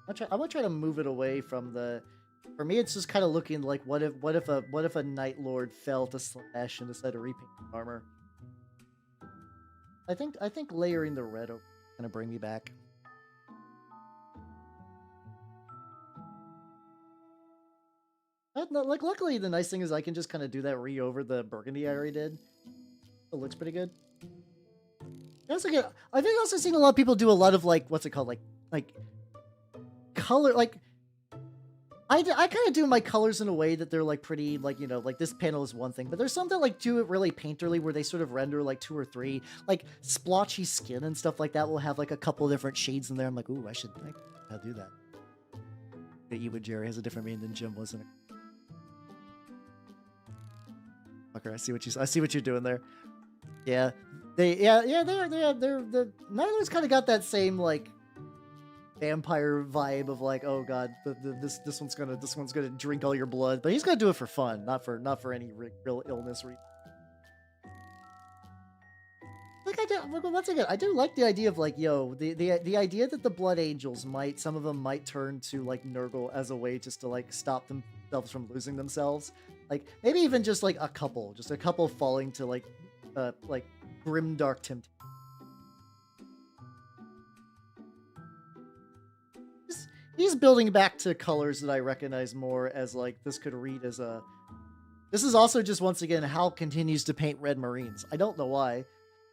I'm gonna try to move it away from the. For me, it's just kind of looking like what if a Night Lord fell to slash and decided to repaint armor. I think layering the red will kind of bring me back. Like luckily, the nice thing is I can just kind of do that over the burgundy I already did. It looks pretty good. I've also seen a lot of people do a lot of like what's it called like color, like I kind of do my colors in a way that they're like pretty, like, you know, like this panel is one thing, but there's some that like do it really painterly where they sort of render like 2 or 3 like splotchy skin and stuff like that will have like a couple different shades in there. I'm like, ooh, I should I'll do that. The Ewa Jerry has a different meaning than Jim wasn't it? Okay, I see what you're doing there. Yeah, they're the Night Lords kind of got that same like vampire vibe of like, oh god, this one's gonna drink all your blood, but he's gonna do it for fun, not for any real illness reason. Like once again, I do like the idea of like, yo, the idea that the Blood Angels some of them might turn to like Nurgle as a way just to like stop themselves from losing themselves. Like maybe even just like a couple falling to like grimdark temptation. He's building back to colors that I recognize more as like this could read as a. This is also just once again Hal continues to paint red Marines. I don't know why.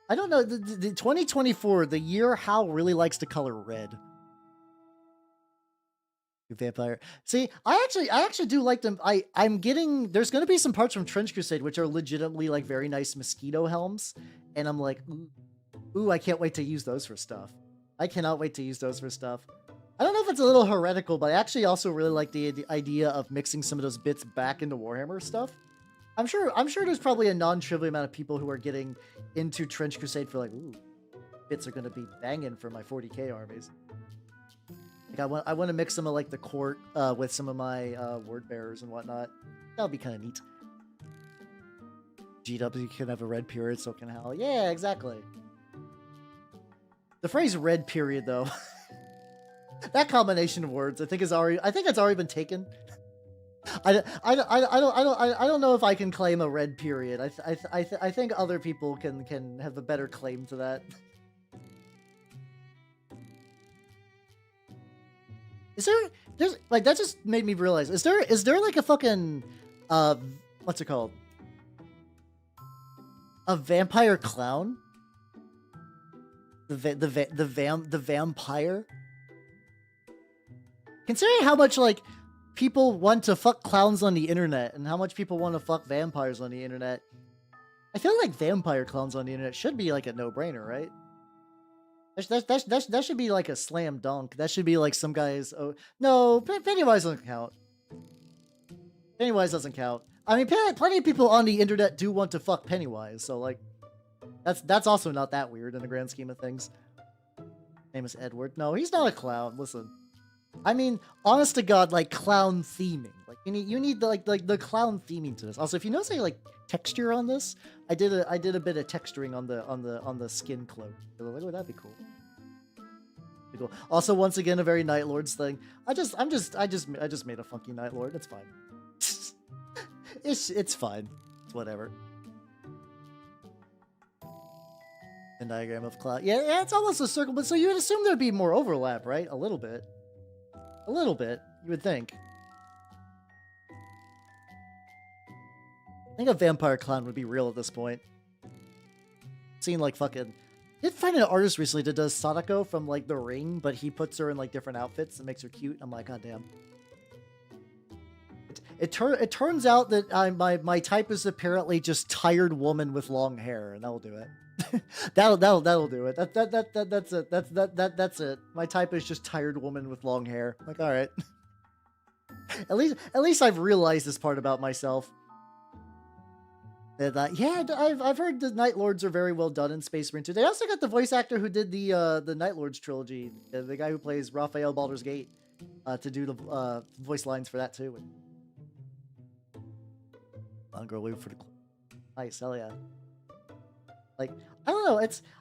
I don't know. The 2024, the year Hal really likes to color red. Vampire. See, I actually do like them. I'm getting. There's going to be some parts from Trench Crusade which are legitimately like very nice mosquito helms, and I'm like, ooh, I can't wait to use those for stuff. I cannot wait to use those for stuff. I don't know if it's a little heretical, but I actually also really like the idea of mixing some of those bits back into Warhammer stuff. I'm sure there's probably a non-trivial amount of people who are getting into Trench Crusade for like, ooh, bits are going to be banging for my 40k armies. Like I want to mix some of like the court with some of my word bearers and whatnot. That would be kind of neat. GW can have a red period, so can Hal. Yeah, exactly. The phrase "red period" though, that combination of words, I think it's already been taken. I don't know if I can claim a red period. I think other people can have a better claim to that. There's like that just made me realize, is there like a fucking what's it called? A vampire clown? The vampire? Considering how much like people want to fuck clowns on the internet and how much people want to fuck vampires on the internet, I feel like vampire clowns on the internet should be like a no-brainer, right? That should be like a slam dunk. That should be like some guys. Oh no, Pennywise doesn't count. Pennywise doesn't count. I mean, plenty of people on the internet do want to fuck Pennywise, so like, that's also not that weird in the grand scheme of things. Name is Edward. No, he's not a clown. Listen, I mean, honest to God, like clown theming. Like you need the clown theming to this. Also, if you notice any like texture on this, I did a bit of texturing on the skin cloak. So, like, would that be cool? Be cool. Also, once again, a very Night Lords thing. I just made a funky Night Lord. It's fine. It's fine. It's whatever. The diagram of cloud. Yeah, it's almost a circle, but so you would assume there'd be more overlap, right? A little bit. A little bit, you would think. I think a vampire clown would be real at this point. Seen like fucking... I did find an artist recently that does Sadako from like The Ring, but he puts her in like different outfits and makes her cute. I'm like, god damn. It turns out that my type is apparently just tired woman with long hair, and that'll do it. that'll do it. That's it. My type is just tired woman with long hair. Like, all right. at least I've realized this part about myself. That yeah, I've heard the Night Lords are very well done in Space Marine 2. They also got the voice actor who did the Night Lords trilogy, the guy who plays Raphael Baldur's Gate, to do the voice lines for that too. Girl, wait for the nice, hell yeah. Like, I don't know,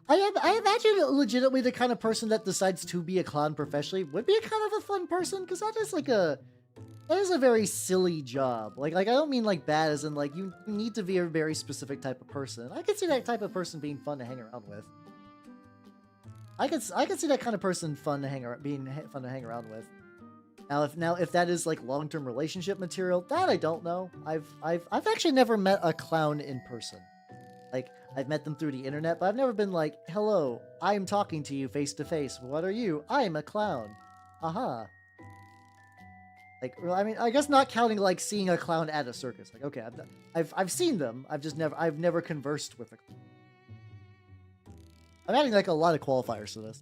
I imagine legitimately the kind of person that decides to be a clown professionally would be a kind of a fun person, because that is a very silly job. Like I don't mean like bad as in like you need to be a very specific type of person. I could see that type of person being fun to hang around with. I could see that kind of person fun to hang around with. Now if that is like long-term relationship material, that I don't know. I've actually never met a clown in person. Like, I've met them through the internet, but I've never been like, hello, I'm talking to you face to face. What are you? I'm a clown. Aha. Like, I mean, I guess not counting like seeing a clown at a circus. Like, okay, I've seen them. I've never conversed with a clown. I'm adding like a lot of qualifiers to this.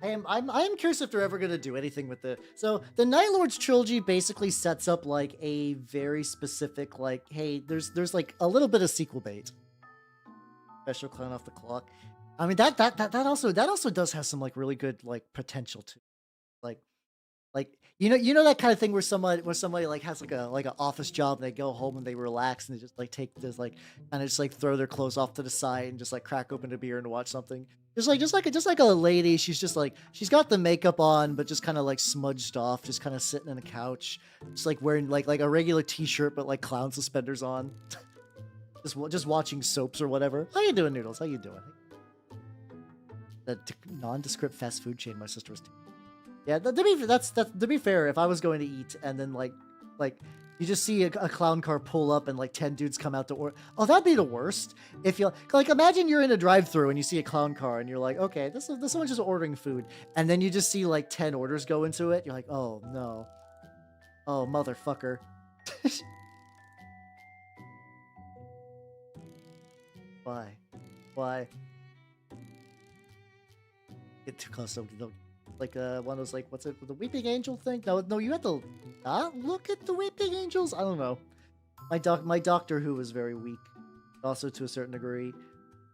I am curious if they're ever going to do anything with the... So, the Night Lords trilogy basically sets up, like, a very specific, like, hey, there's like, a little bit of sequel bait. Special clown off the clock. I mean, that also does have some, like, really good, like, potential, too. Like, you know that kind of thing where somebody like has like an office job and they go home and they relax and they just like kind of just like throw their clothes off to the side and just like crack open a beer and watch something. Just like a lady. She's just like, she's got the makeup on but just kind of like smudged off, just kind of sitting on a couch, just like wearing like a regular t-shirt but like clown suspenders on. just watching soaps or whatever. How you doing, Noodles? How you doing? The nondescript fast food chain my sister was. Yeah, to be fair, if I was going to eat and then like you just see a clown car pull up and like 10 dudes come out to order. Oh, that'd be the worst. If you like, imagine you're in a drive-thru and you see a clown car and you're like, okay, this someone's just ordering food, and then you just see like 10 orders go into it. You're like, oh no, oh motherfucker. Why? Get too close to the. Like one of those, like, what's it, the Weeping Angel thing? No, you have to not look at the Weeping Angels. I don't know. My Doctor Who is very weak, also to a certain degree.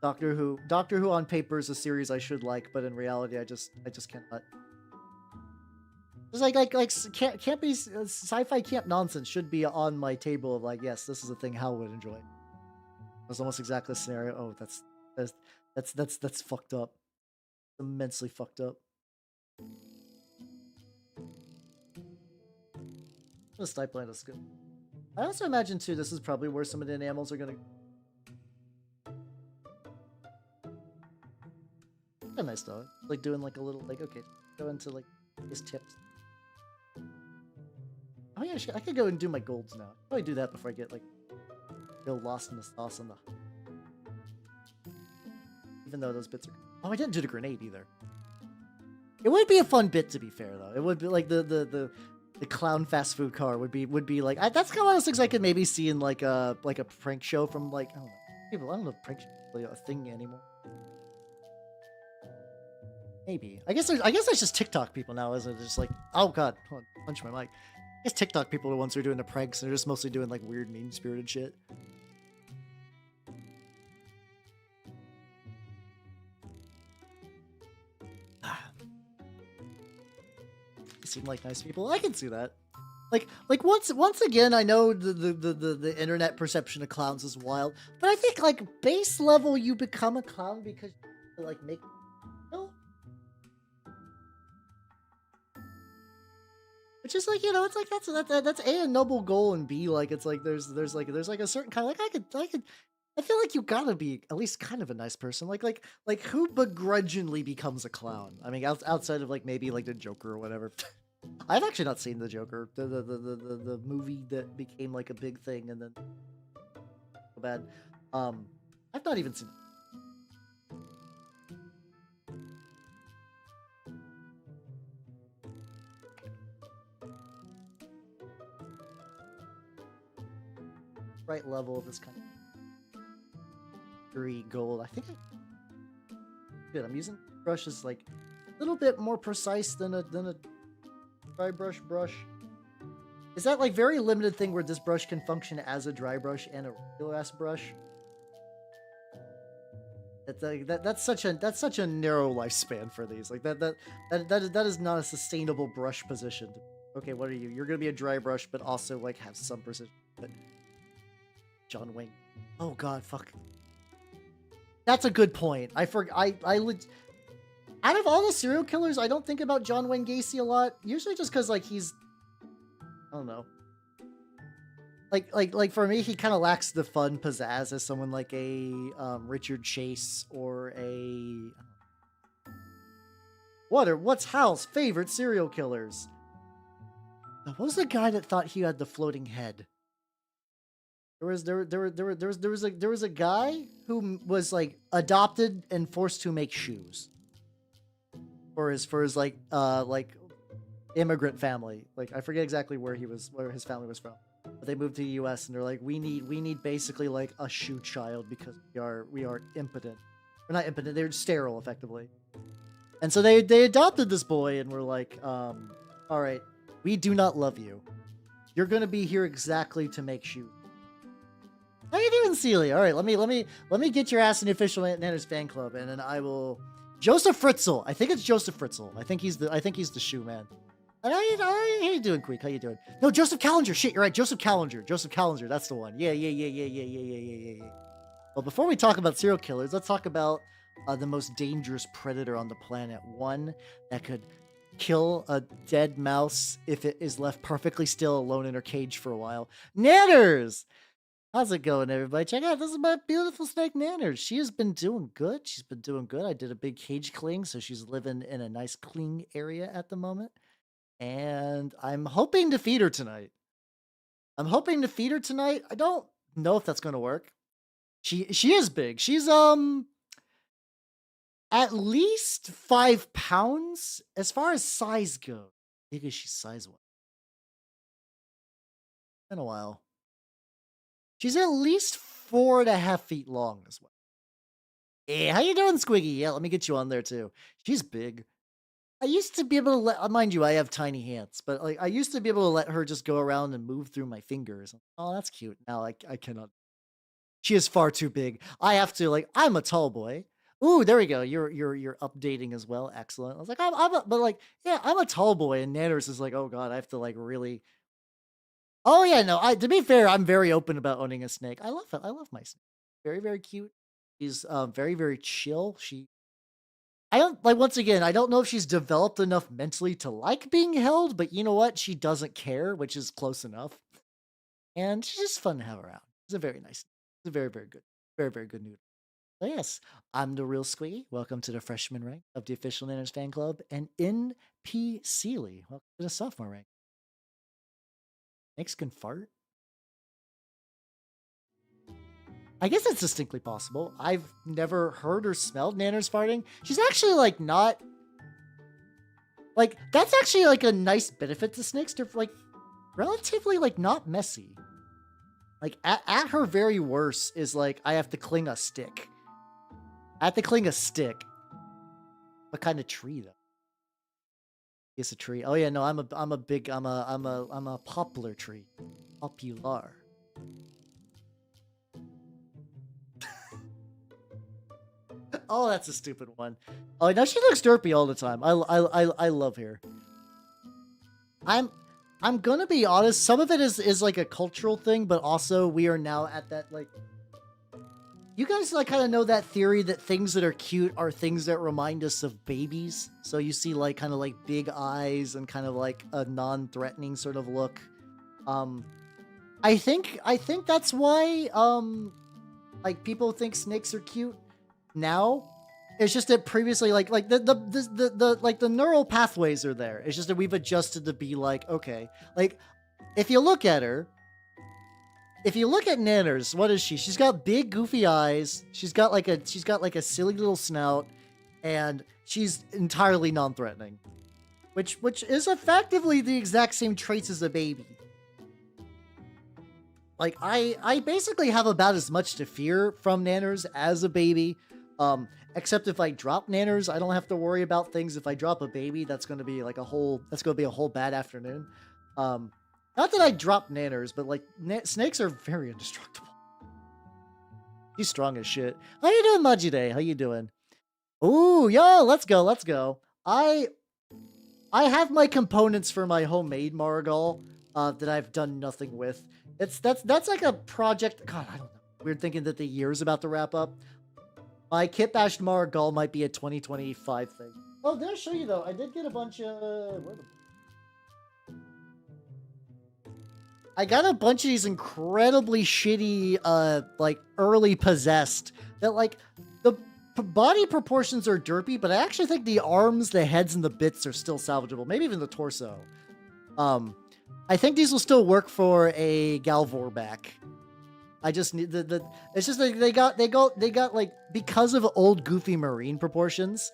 Doctor Who on paper is a series I should like, but in reality, I just cannot. Just like can't be sci-fi camp nonsense should be on my table of like, yes, this is a thing Hal would enjoy. That's almost exactly the scenario. Oh, that's fucked up. Immensely fucked up. The Stipeland is good. I also imagine too, this is probably where some of the enamels are gonna. Kind of nice though. Like doing like a little like, okay, go into like his tips. Oh yeah, I could go and do my golds now. I'll probably do that before I get like feel lost in the sauce on the. even though those bits are... Oh, I didn't do the grenade either. It would be a fun bit, to be fair, though. It would be like the clown fast food car would be like... that's kind of one of those things I could maybe see in like a prank show from like... I don't know. People, I don't know if prank show is really a thing anymore. Maybe. I guess there's just TikTok people now, isn't it? Just like, oh god, hold on, punch my mic. I guess TikTok people are the ones who are doing the pranks, and they're just mostly doing like weird, mean-spirited shit. They seem like nice people. I can see that. Like once again, I know the internet perception of clowns is wild, but I think like base level, you become a clown because you like make. Which is like, you know, it's like that's A noble goal, and B like it's like there's like a certain kind of like I feel like you gotta be at least kind of a nice person. Like who begrudgingly becomes a clown? I mean, outside of like maybe like the Joker or whatever. I've actually not seen the Joker, the movie that became like a big thing and then so bad. I've not even seen. Right level of this kind of green gold. I think good. I'm using brushes like a little bit more precise than a dry brush. Is that like very limited thing where this brush can function as a dry brush and a regular ass brush? That's such a narrow lifespan for these. Like that is not a sustainable brush position. Okay, what are you? You're gonna be a dry brush, but also like have some precision. But John Wayne. Oh god, fuck. That's a good point. Out of all the serial killers, I don't think about John Wayne Gacy a lot. Usually just because like he's, I don't know. Like for me, he kind of lacks the fun pizzazz as someone like a Richard Chase or a what's Hal's favorite serial killers? What was the guy that thought he had the floating head? There was a guy who was like adopted and forced to make shoes for his like immigrant family. Like I forget exactly where his family was from. But they moved to the US and they're like, we need basically like a shoe child because we are impotent. We're not impotent, they're sterile effectively. And so they adopted this boy and were like, all right, we do not love you. You're gonna be here exactly to make shoes. How you doing, Celia? All right, let me get your ass in the official Nanners fan club, and then I will. Joseph Fritzl. I think it's Joseph Fritzl. I think he's the shoe man. And how you doing, Queek? How you doing? No, Joseph Callinger. Shit, you're right. Joseph Callinger. That's the one. Yeah. Well, before we talk about serial killers, let's talk about the most dangerous predator on the planet. One that could kill a dead mouse if it is left perfectly still alone in her cage for a while. Nanners! How's it going, everybody? Check out, this is my beautiful snake Nanners. She has been doing good. She's been doing good. I did a big cage clean, so she's living in a nice clean area at the moment. And I'm hoping to feed her tonight. I don't know if that's going to work. She is big. She's at least 5 pounds as far as size goes. Big as she's size-wise. Been a while. She's at least 4.5 feet long as well. Hey, how you doing, Squiggy? Yeah, let me get you on there too. She's big. I used to be able to let, mind you, I have tiny hands, but like I used to be able to let her just go around and move through my fingers. Oh, that's cute. Now I cannot. She is far too big. I have to I'm a tall boy. Ooh, there we go. You're updating as well. Excellent. I was like, I'm a tall boy, and Nanners is like, oh god, I have to like really. Oh yeah, no. To be fair, I'm very open about owning a snake. I love it. I love my snake. Very, very cute. She's very, very chill. I don't once again, I don't know if she's developed enough mentally to like being held, but you know what? She doesn't care, which is close enough. And she's just fun to have around. She's a very nice. It's a very, very good noodle. So yes, I'm the real Squiggy. Welcome to the freshman rank of the official Nanners fan club, and NP Sealy. Welcome to the sophomore rank. Snakes can fart. I guess it's distinctly possible. I've never heard or smelled Nanners farting. She's actually like not like that's actually like a nice benefit to snakes. They're like relatively like not messy. Like at her very worst is like I have to cling a stick. I have to cling a stick. What kind of tree though? It's a tree. Oh yeah, no, I'm a poplar tree. Popular. Oh, that's a stupid one. Oh, now she looks derpy all the time. I love her. I'm gonna be honest. Some of it is like a cultural thing, but also we are now at that like. You guys like kind of know that theory that things that are cute are things that remind us of babies. So you see like kind of like big eyes and kind of like a non-threatening sort of look. I think that's why like people think snakes are cute now. It's just that previously like the like the neural pathways are there. It's just that we've adjusted to be like, okay, like if you look at her, if you look at Nanners, what is she? She's got big goofy eyes. She's got like a silly little snout, and she's entirely non-threatening. Which is effectively the exact same traits as a baby. Like I basically have about as much to fear from Nanners as a baby. Except if I drop Nanners, I don't have to worry about things. If I drop a baby, that's gonna be like a whole bad afternoon. Not that I drop Nanners, but like snakes are very indestructible. He's strong as shit. How you doing, Majide? How you doing? Ooh, yo, let's go. I have my components for my homemade Margal that I've done nothing with. That's like a project. God, I don't know. We're thinking that the year's about to wrap up. My kit bashed Margal might be a 2025 thing. Oh, did I show you though? I did get a bunch of. I got a bunch of these incredibly shitty, like, early possessed that, like, the body proportions are derpy, but I actually think the arms, the heads, and the bits are still salvageable. Maybe even the torso. I think these will still work for a Galvor back. I just need it's just like they got like, because of old goofy marine proportions,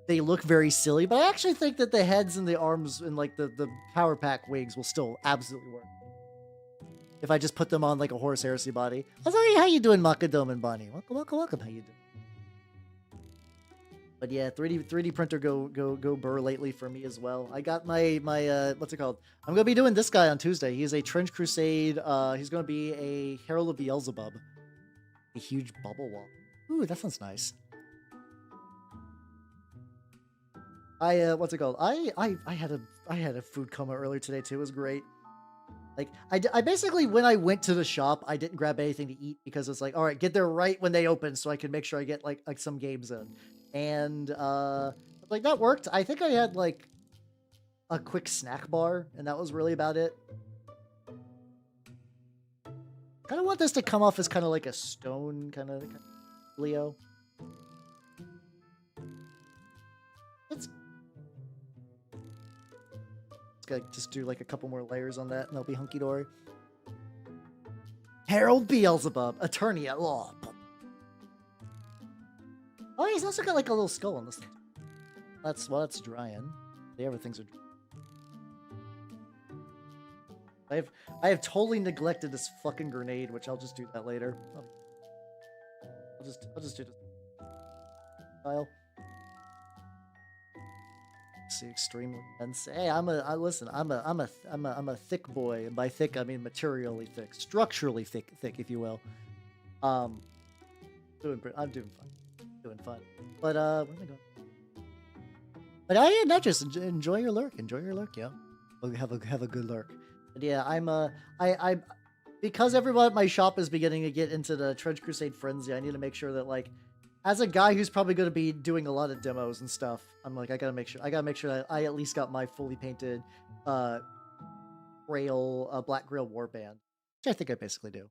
they look very silly, but I actually think that the heads and the arms and like the power pack wings will still absolutely work. If I just put them on like a Horus Heresy body. How you doing, Macadome and Bonnie? Welcome. How you doing? But yeah, 3D printer go burr lately for me as well. I got my what's it called? I'm gonna be doing this guy on Tuesday. He's a Trench Crusade. He's gonna be a Herald of Beelzebub. A huge bubble wall. Ooh, that sounds nice. What's it called? I had a food coma earlier today too. It was great. Like I basically, when I went to the shop, I didn't grab anything to eat because it's like, all right, get there right when they open so I can make sure I get like some games in. And like that worked. I think I had like a quick snack bar, and that was really about it. Kind of want this to come off as kind of like a stone kind of Leo. It's gotta just do like a couple more layers on that, and they'll be hunky dory. Harold Beelzebub, attorney at law. Oh, he's also got like a little skull on this thing. That's drying. The other things are dry. I have totally neglected this fucking grenade, which I'll just do that later. I'll just do this. File. See, extremely dense. Hey, I'm a thick boy, and by thick I mean materially thick, structurally thick, if you will. I'm doing fine. But where am I going? But yeah, not just enjoy your lurk, yo. Have a good lurk. But yeah, I because everyone at my shop is beginning to get into the Trench Crusade frenzy. I need to make sure that, like, as a guy who's probably going to be doing a lot of demos and stuff, I'm like, I gotta make sure that I at least got my fully painted Black Grail warband, which I think I basically do.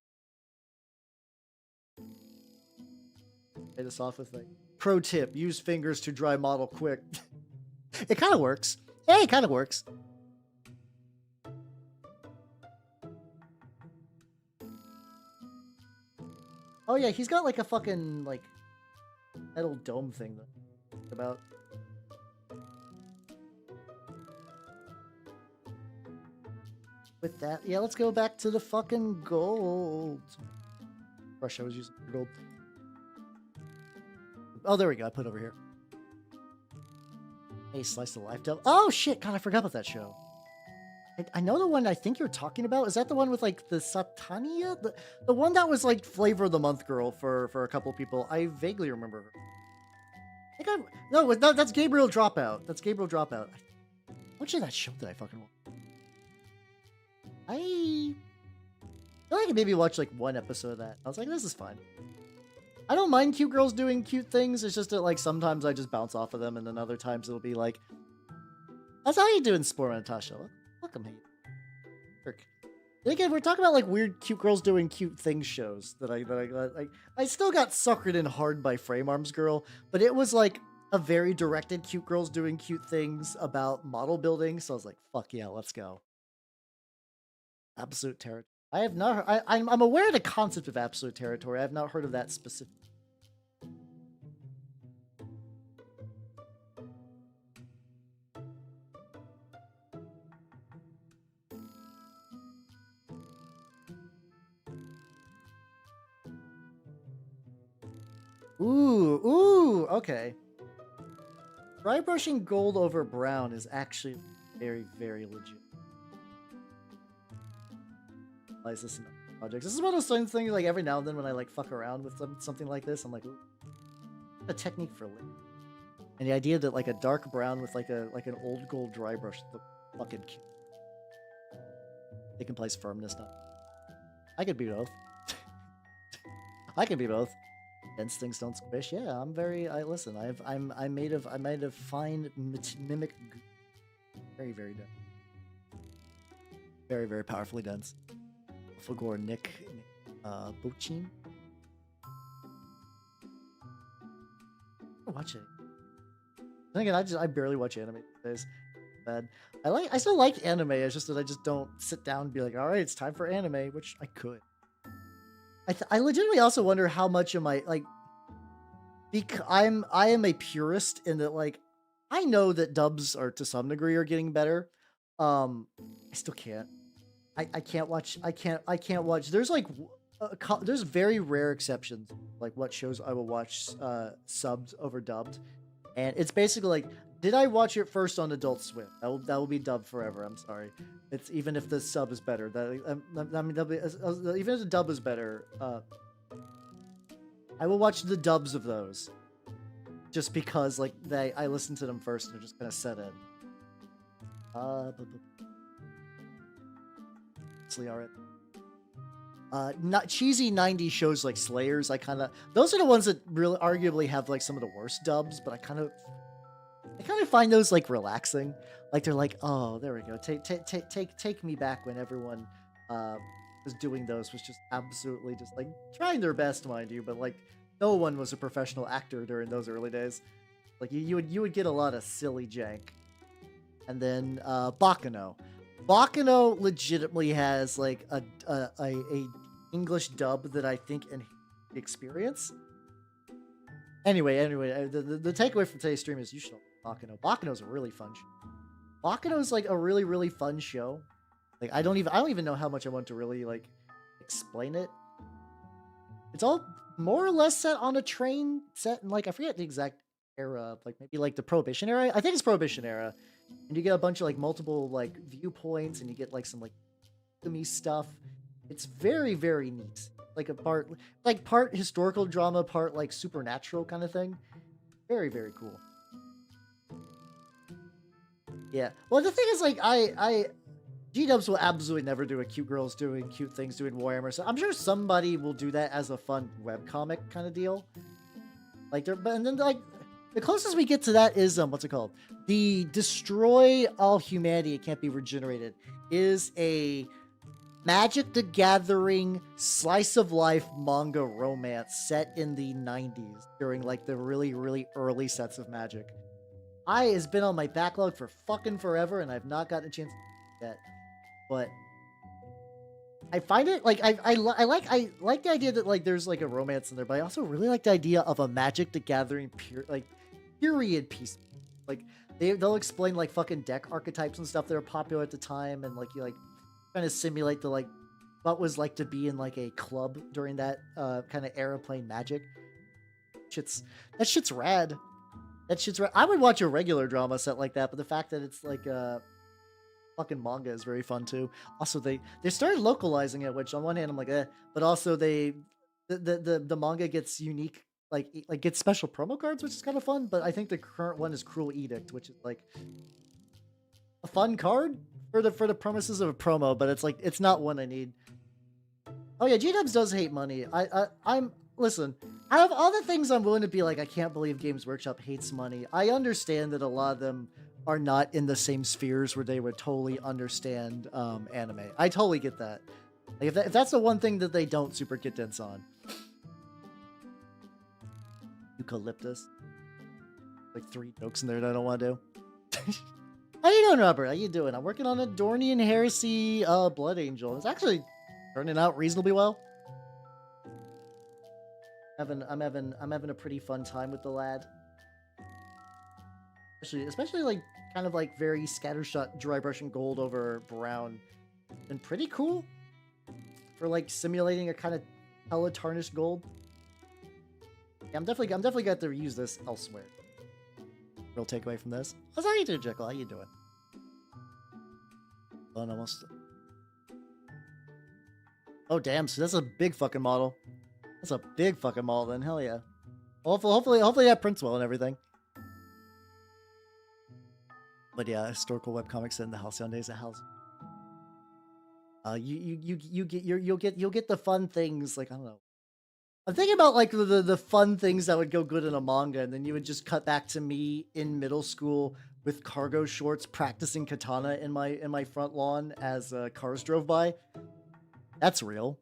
Pay this off with like, pro tip: use fingers to dry model quick. It kind of works. Yeah, it kind of works. Oh yeah, he's got like a fucking like metal dome thing about. With that, yeah, let's go back to the fucking gold. Brush I was using for gold. Oh, there we go. I put it over here. Hey, Slice of Life Devil. Oh shit! God, I forgot about that show. I know the one I think you're talking about. Is that the one with like the Satania? The one that was like Flavor of the Month girl for a couple people. I vaguely remember her. I think no, that's Gabriel Dropout. That's Gabriel Dropout. How much of that show did I fucking watch? I feel like I maybe watched like one episode of that. I was like, this is fine. I don't mind cute girls doing cute things. It's just that like sometimes I just bounce off of them, and then other times it'll be like, "That's how you doing, Spore Natasha? Welcome here." Again, we're talking about like weird cute girls doing cute things shows that I still got suckered in hard by Frame Arms Girl, but it was like a very directed cute girls doing cute things about model building. So I was like, fuck yeah, let's go. Absolute Territory. I have not. I'm aware of the concept of Absolute Territory. I have not heard of that specific. Ooh, okay. Dry brushing gold over brown is actually very, very legit. This in projects. This is one of those things like every now and then when I like fuck around with something like this, I'm like, ooh, a technique for layering. And the idea that like a dark brown with like an old gold dry brush, the fucking cute. They can place firmness now. I could be both. I can be both. Dense things don't squish. Yeah, I'm very. Listen. I'm made of fine mimic. Very, very dense. Very, very powerfully dense. Fulgore Nick Bochin. Watch it. Again, I barely watch anime these days. Bad. I still like anime. It's just that I just don't sit down and be like, all right, it's time for anime, which I could. I legitimately also wonder how much of my like. I am a purist in that like I know that dubs are to some degree are getting better. I still can't. I can't watch. I can't watch. There's like there's very rare exceptions like what shows I will watch subbed over dubbed, and it's basically like, did I watch it first on Adult Swim? That will be dubbed forever. I'm sorry. It's even if the sub is better. I mean, even if the dub is better, I will watch the dubs of those, just because like I listened to them first and they're just kind of set in. Not cheesy 90s shows like Slayers. Those are the ones that really arguably have like some of the worst dubs, but I kind of find those like relaxing. Like they're like, oh, there we go. Take me back when everyone was doing those, was just absolutely just like trying their best, mind you, but like no one was a professional actor during those early days. Like you would get a lot of silly jank. And then Bakano. Bakano legitimately has like a English dub that I think in experience. Anyway, the takeaway from today's stream is you should watch Bakano. Bakano's a really fun show. Bakano's like a really, really fun show. Like I don't even know how much I want to really like explain it. It's all more or less set on a train set in like, I forget the exact era, like maybe like the Prohibition era. I think it's Prohibition era. And you get a bunch of like multiple like viewpoints, and you get like some like stuff. It's very, very neat. Like a part historical drama, part like supernatural kind of thing. Very, very cool. Yeah. Well, the thing is, like, G-dubs will absolutely never do a cute girls doing cute things doing Warhammer. So I'm sure somebody will do that as a fun webcomic kind of deal. Like, and then like the closest we get to that is what's it called? The Destroy All Humanity, It Can't Be Regenerated, is a Magic the Gathering slice of life manga romance set in the 90s during like the really, really early sets of Magic. Has been on my backlog for fucking forever, and I've not gotten a chance to yet. But I find it like I like the idea that like there's like a romance in there, but I also really like the idea of a Magic the Gathering period piece. Like they'll explain like fucking deck archetypes and stuff that are popular at the time, and like you like kind of simulate the like what was like to be in like a club during that kind of era playing Magic. Shit's that shit's rad. That shit's rad. I would watch a regular drama set like that, but the fact that it's like fucking manga is very fun too. Also, they started localizing it, which on one hand I'm like, but also the manga gets unique like gets special promo cards, which is kind of fun. But I think the current one is Cruel Edict, which is like a fun card for the promises of a promo, but it's like it's not one I need. Oh yeah, G-Dubs does hate money. I'm listen. Out of all the things I'm willing to be like, I can't believe Games Workshop hates money. I understand that a lot of them are not in the same spheres where they would totally understand anime. I totally get that. Like if that's the one thing that they don't super get dense on. Eucalyptus. Like 3 jokes in there that I don't want to do. How you doing, Robert? How you doing? I'm working on a Dornian Heresy Blood Angel. It's actually turning out reasonably well. I'm having a pretty fun time with the lad. Especially like kind of like very scattershot dry brushing gold over brown. And pretty cool for like simulating a kind of hella tarnished gold. Yeah, I'm definitely got to use this elsewhere. Real takeaway from this. How you doing, Jekyll? How you doing? Oh, almost. Oh damn! So that's a big fucking model. That's a big fucking model. Then hell yeah. Hopefully that prints well and everything. But yeah, historical webcomics in the Halcyon Days of House. You'll get the fun things like I don't know. I'm thinking about like the fun things that would go good in a manga, and then you would just cut back to me in middle school with cargo shorts practicing katana in my front lawn as cars drove by. That's real.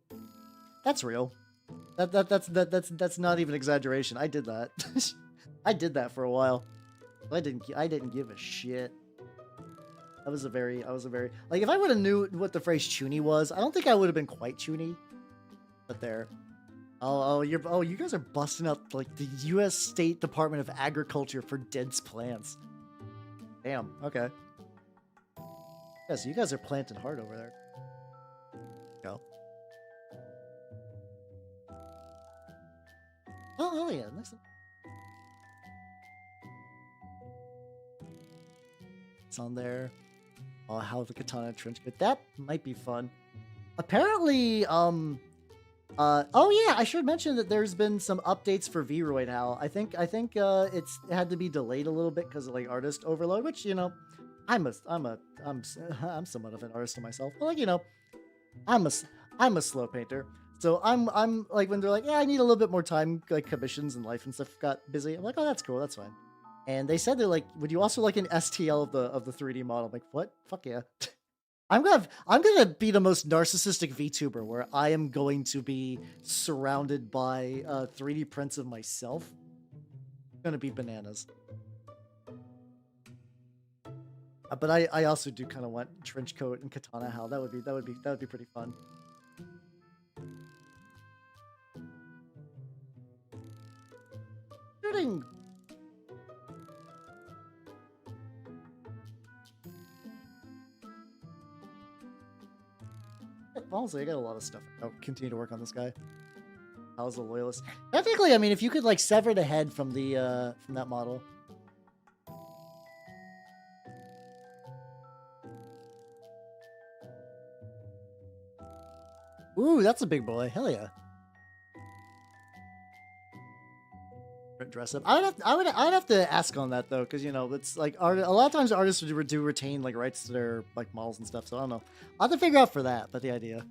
That's real. That's not even exaggeration. I did that. I did that for a while. I didn't give a shit. I was a very like if I would have knew what the phrase chuny was, I don't think I would have been quite chuny. But there. You guys are busting out like the U.S. State Department of Agriculture for dense plants. Damn. Okay. Yes, you guys are planting hard over there. Go. Oh yeah, nice. It's on there. Oh, how the katana trench coat. That might be fun. Apparently, oh yeah, I should mention that there's been some updates for V-Roy now. I think it had to be delayed a little bit because of like artist overload, which you know, I'm somewhat of an artist myself. But like you know, I'm a slow painter. So I'm like when they're like, yeah, I need a little bit more time, like commissions and life and stuff got busy. I'm like, oh, that's cool, that's fine. And they said they're like, would you also like an STL of the 3D model? I'm like, what? Fuck yeah. I'm gonna be the most narcissistic VTuber where I am going to be surrounded by 3D prints of myself. It's gonna be bananas. But I also do kind of want trench coat and katana howl. That would be pretty fun. Shooting. Honestly, I got a lot of stuff. I'll continue to work on this guy. How's a loyalist? Technically, I mean, if you could like sever the head from the from that model. Ooh, that's a big boy. Hell yeah. Dress up. I'd have to ask on that though, because you know it's like a lot of times artists do retain like rights to their like models and stuff. So I don't know. I'll have to figure out for that. But the idea.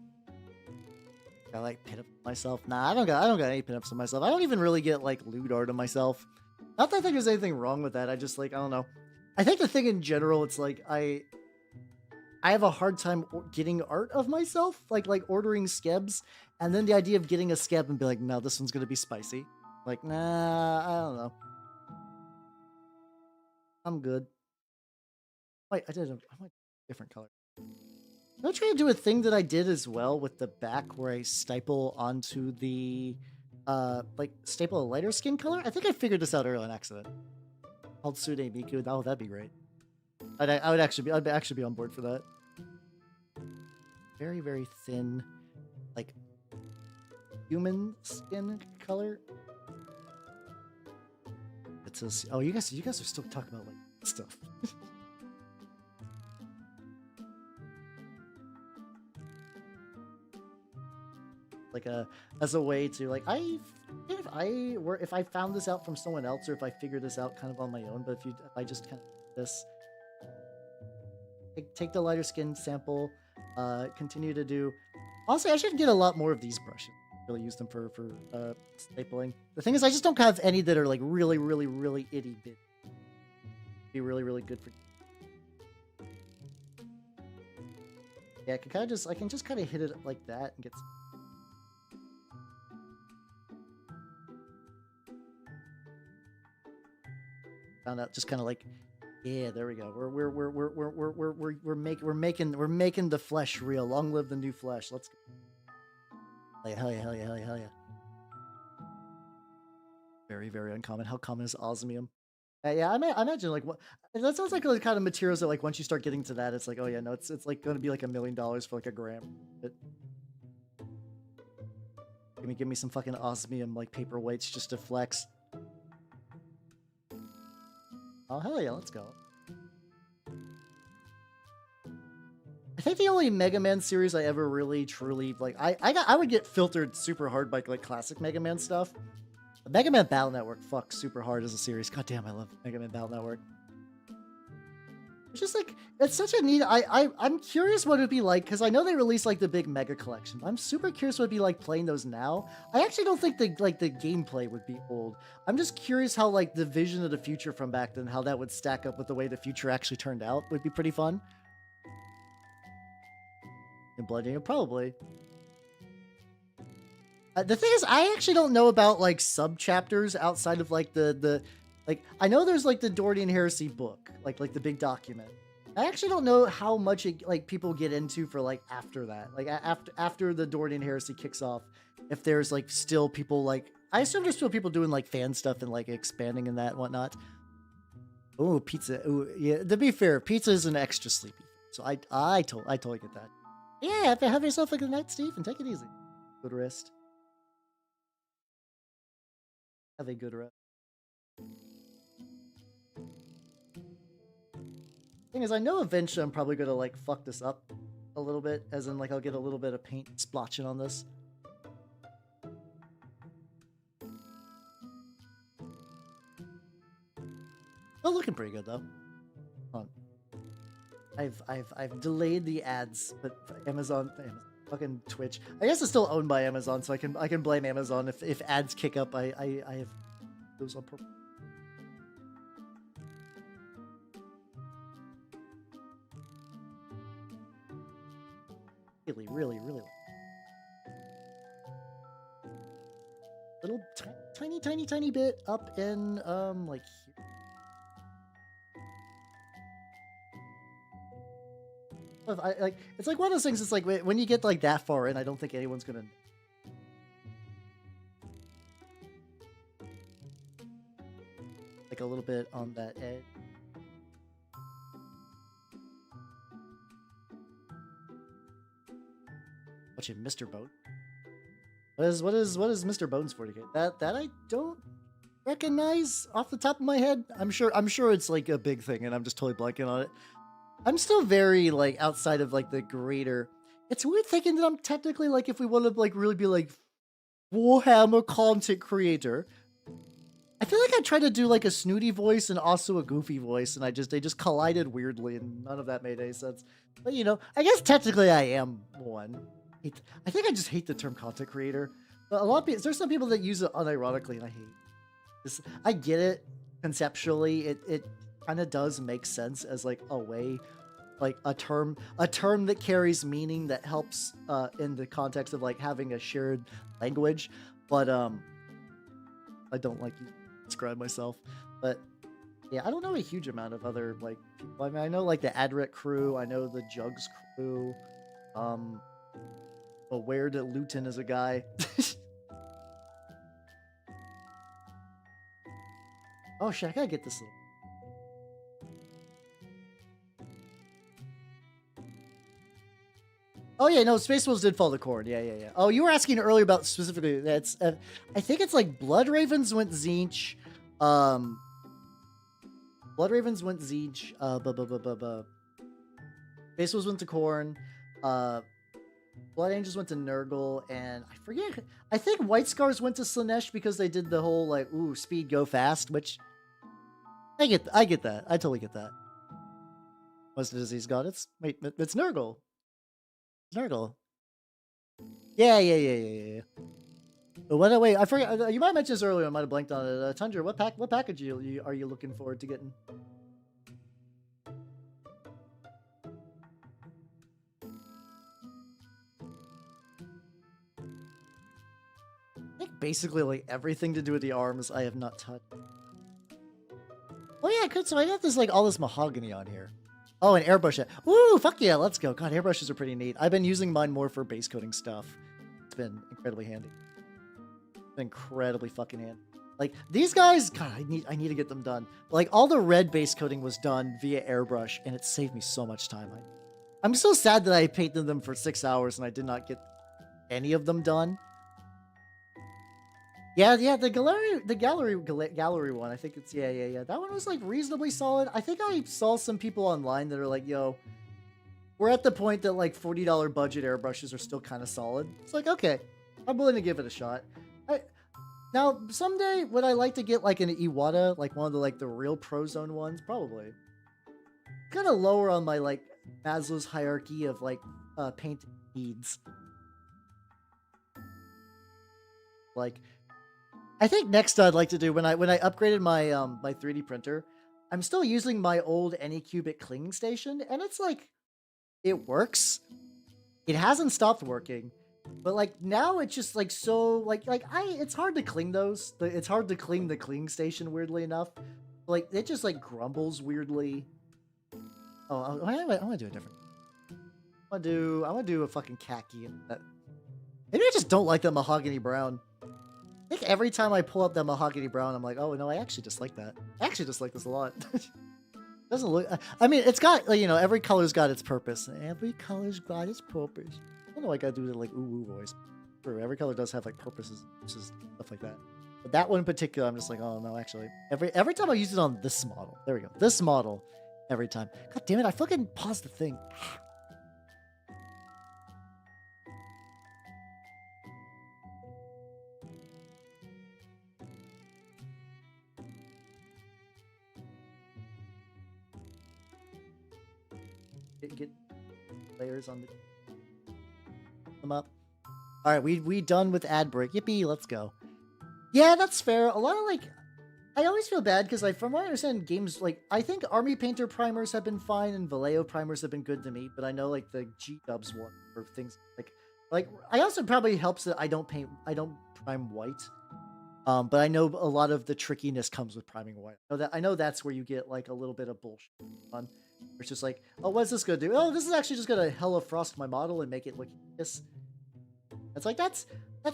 I like pin up myself. Nah, I don't got any pin ups of myself. I don't even really get like lewd art of myself. Not that I think there's anything wrong with that. I just like I don't know. I think the thing in general, it's like I have a hard time getting art of myself, like ordering skebs, and then the idea of getting a skeb and be like, no, this one's gonna be spicy. Like, nah, I don't know. I'm good. Wait, I want a different color. I'm trying to do a thing that I did as well with the back where I staple onto the, like staple a lighter skin color. I think I figured this out early on accident. Called Sude Miku. Oh, that'd be great. I'd actually be on board for that. Very, very thin, like human skin color. It says, oh, you guys are still talking about like stuff. Like as a way to like if I found this out from someone else or if I figured this out kind of on my own, but if I just kind of this take the lighter skin sample, continue to do. Honestly, I should get a lot more of these brushes. Really use them for stapling. The thing is, I just don't have any that are like really itty bitty. Be really good for. Yeah, I can just kind of hit it like that and get. Found out just kind of like, yeah, there we go. We're making the flesh real. Long live the new flesh. Let's go. Hell yeah. Very uncommon. How common is osmium? Yeah, I imagine like what that sounds like the kind of materials that like once you start getting to that, it's like, oh yeah, no, it's like going to be like $1 million for like a gram. But give me some fucking osmium like paperweights just to flex. Oh hell yeah, let's go. I think the only Mega Man series I ever really truly like I would get filtered super hard by like classic Mega Man stuff. The Mega Man Battle Network fucks super hard as a series. God damn, I love Mega Man Battle Network. It's just like it's such a neat. I'm curious what it'd be like because I know they released like the big Mega Collection. I'm super curious what it'd be like playing those now. I actually don't think the gameplay would be old. I'm just curious how like the vision of the future from back then, how that would stack up with the way the future actually turned out. Would be pretty fun. And Blood, probably. The thing is, I actually don't know about like sub chapters outside of like the like I know there's like the Dornian Heresy book, like the big document. I actually don't know how much like people get into for like after that, like after the Dornian Heresy kicks off. If there's like still people like I assume there's still people doing like fan stuff and like expanding and that and whatnot. Oh, pizza. Oh, yeah. To be fair, pizza is an extra sleepy, so I totally get that. Yeah, have yourself a good night, Steve, and take it easy. Good rest. Have a good rest. Thing is, I know eventually I'm probably gonna like fuck this up a little bit, as in like I'll get a little bit of paint splotching on this. Still looking pretty good though. Hold on. I've delayed the ads, but Amazon fucking Twitch. I guess it's still owned by Amazon, so I can blame Amazon if ads kick up. I have those on purpose. Really little tiny bit up in like here. Like it's like one of those things. It's like when you get like that far in, I don't think anyone's gonna. Like a little bit on that edge. Watch it, Mr. Bone. What is Mr. Bones 40K? That I don't recognize off the top of my head. I'm sure it's like a big thing, and I'm just totally blanking on it. I'm still very like outside of like the greater. It's weird thinking that I'm technically like if we want to like really be like Warhammer content creator. I feel like I tried to do like a snooty voice and also a goofy voice, and they just collided weirdly, and none of that made any sense. But you know, I guess technically I am one. I think I just hate the term content creator. But a lot of people, there's some people that use it unironically, and I hate this. I get it conceptually. It kind of does make sense as like a way, like a term that carries meaning that helps in the context of like having a shared language. But I don't like to describe myself. But yeah, I don't know a huge amount of other like people. I mean, I know like the Adret crew. I know the Jugs crew. Aware that Luton is a guy. Oh shit, I gotta get this little. Oh yeah, no, Space Wolves did fall the cord. Yeah. Oh, you were asking earlier about specifically that's I think it's like Blood Ravens went Zinch. Blood Ravens went Zinch. Space Wolves went to Korn. Blood Angels went to Nurgle, and I forget. I think White Scars went to Slanesh because they did the whole like speed go fast, which I get that. I totally get that. What's the disease god? It's Nurgle. Nurgle. Yeah. But wait, I forgot. You might have mentioned this earlier. I might have blanked on it. Tundra, what package are you looking forward to getting? I think basically like everything to do with the arms I have not touched. Oh yeah, I could. So I got this like all this mahogany on here. Oh, and airbrush it. Woo, fuck yeah, let's go. God, airbrushes are pretty neat. I've been using mine more for base coating stuff. It's been incredibly handy. It's been incredibly fucking handy. Like, these guys, God, I need to get them done. Like, all the red base coating was done via airbrush, and it saved me so much time. I'm so sad that I painted them for 6 hours and I did not get any of them done. Yeah, the gallery one. I think it's yeah. That one was like reasonably solid. I think I saw some people online that are like, "Yo, we're at the point that like $40 budget airbrushes are still kind of solid." It's like, okay, I'm willing to give it a shot. Now someday would I like to get like an Iwata, like one of the real pro zone ones? Probably. Kind of lower on my like Maslow's hierarchy of like paint needs. Like. I think next I'd like to do when I upgraded my my 3D printer, I'm still using my old Anycubic cleaning station, and it's like it works. It hasn't stopped working, but like now it's just like so it's hard to clean those. It's hard to clean the cleaning station weirdly enough. Like it just like grumbles weirdly. Oh, I want to do a different. I want to do a fucking khaki. Maybe I just don't like that mahogany brown. I think every time I pull up that mahogany brown, I'm like, oh no, I actually just like that. I actually just like this a lot. Doesn't look. I mean, it's got every color's got its purpose. Every color's got its purpose. I don't know. I gotta do the like ooh voice. True, every color does have like purposes, stuff like that. But that one in particular, I'm just like, oh no, actually, every time I use it on this model, there we go, this model, every time. God damn it, I fucking paused the thing. Get layers on them up. All right, we done with ad break. Yippee, let's go. Yeah, that's fair. A lot of I always feel bad because from what I understand, games I think Army Painter primers have been fine and Vallejo primers have been good to me, but I know the G Dubs one or things like I also probably helps that I don't prime white. But I know a lot of the trickiness comes with priming white. I know that's where you get a little bit of bullshit on. It's just like, oh, what's this gonna do? Oh, this is actually just gonna hella frost my model and make it look this. It's like that's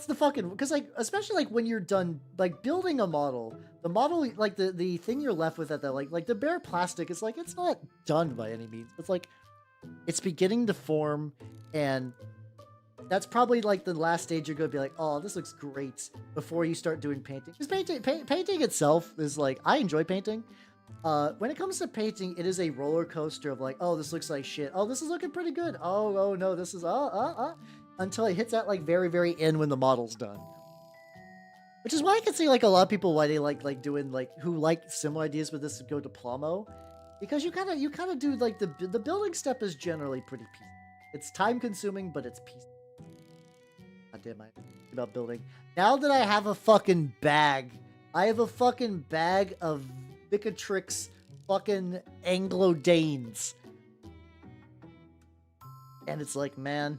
the fucking because especially when you're done building a model, the model the thing you're left with at that the bare plastic is it's not done by any means. It's it's beginning to form, and that's probably the last stage you're gonna be like, oh, this looks great before you start doing painting. Because painting itself is I enjoy painting. When it comes to painting, it is a roller coaster of oh, this looks like shit. Oh, this is looking pretty good. Oh no, this is until it hits that very, very end when the model's done. Which is why I can see a lot of people why they like doing who like similar ideas with this go to Plomo, because you kind of do the building step is generally pretty peaceful. It's time consuming, but it's peaceful. God damn, I about building. Now that I have a fucking bag, I have a fucking bag of Vicatrix fucking Anglo-Danes. And it's man,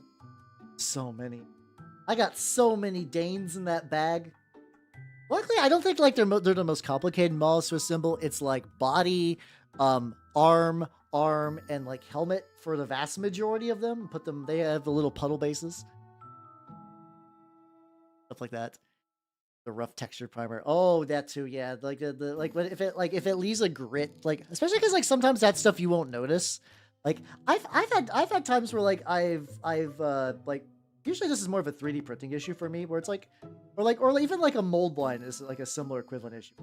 so many. I got so many Danes in that bag. Luckily, I don't think they're the most complicated models to assemble. It's body, arm, arm, and like helmet for the vast majority of them. They have the little puddle bases. Stuff like that. The rough textured primer. Oh, that too. Yeah, like if it leaves a grit, like especially because like sometimes that stuff you won't notice. Like I've had times where like I've like usually this is more of a 3D printing issue for me, where it's like or even like a mold blind is like a similar equivalent issue.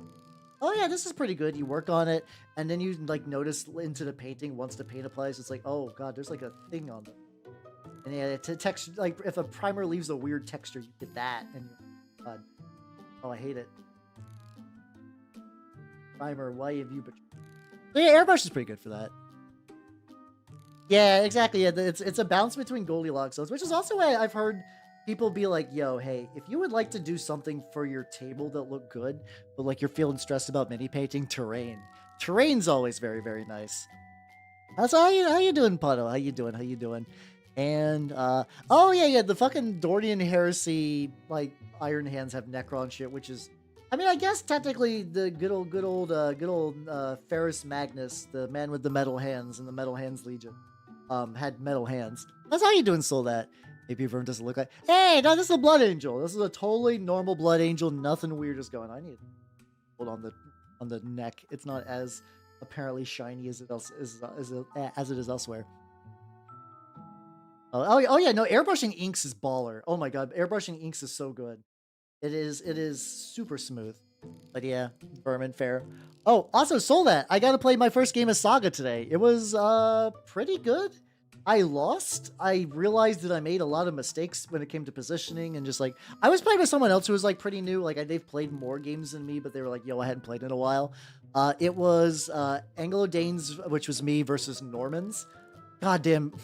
Oh yeah, this is pretty good. You work on it, and then you like notice into the painting once the paint applies. It's like, oh god, there's like a thing on them. And yeah, texture, like if a primer leaves a weird texture, you get that, and god. Oh, I hate it. Primer, why have you... So yeah, airbrush is pretty good for that. Yeah, exactly. Yeah, it's a balance between Goldilocks zones, which is also why I've heard people be like, yo, hey, if you would like to do something for your table that look good, but like you're feeling stressed about mini painting, terrain. Terrain's always very, very nice. So how you doing, Pato? How you doing? And oh yeah, the fucking Dornian Heresy like Iron Hands have Necron shit, which is, I mean, I guess technically the good old Ferrus Magnus, the man with the metal hands and the Metal Hands Legion, had metal hands. That's how you doing, Soldat. Maybe everyone doesn't look like. Hey, no, this is a blood angel. This is a totally normal blood angel. Nothing weird is going on. I need to hold on the neck. It's not as apparently shiny as it is elsewhere. Oh yeah, no, airbrushing inks is baller. Oh my god, airbrushing inks is so good. It is super smooth. But yeah, Vermin fair. Oh, also Soldat, I got to play my first game of Saga today. It was pretty good. I lost. I realized that I made a lot of mistakes when it came to positioning and just like I was playing with someone else who was like pretty new. Like they've played more games than me, but they were like, "Yo, I hadn't played in a while." It was Anglo-Danes, which was me, versus Normans. Goddamn.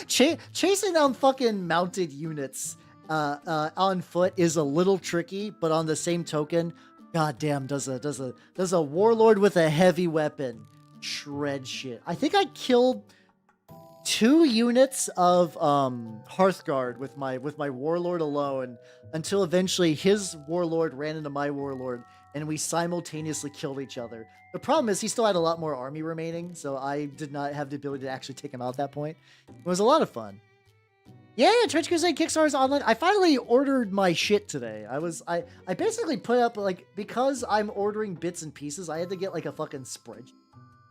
Chasing down fucking mounted units on foot is a little tricky, but on the same token, goddamn, does a warlord with a heavy weapon shred shit. I think I killed 2 units of Hearthguard with my warlord alone until eventually his warlord ran into my warlord and we simultaneously killed each other. The problem is he still had a lot more army remaining, so I did not have the ability to actually take him out at that point. It was a lot of fun. Yeah, Trench Crusade Kickstarter's online. I finally ordered my shit today. I basically put up, like, because I'm ordering bits and pieces, I had to get like a fucking spreadsheet.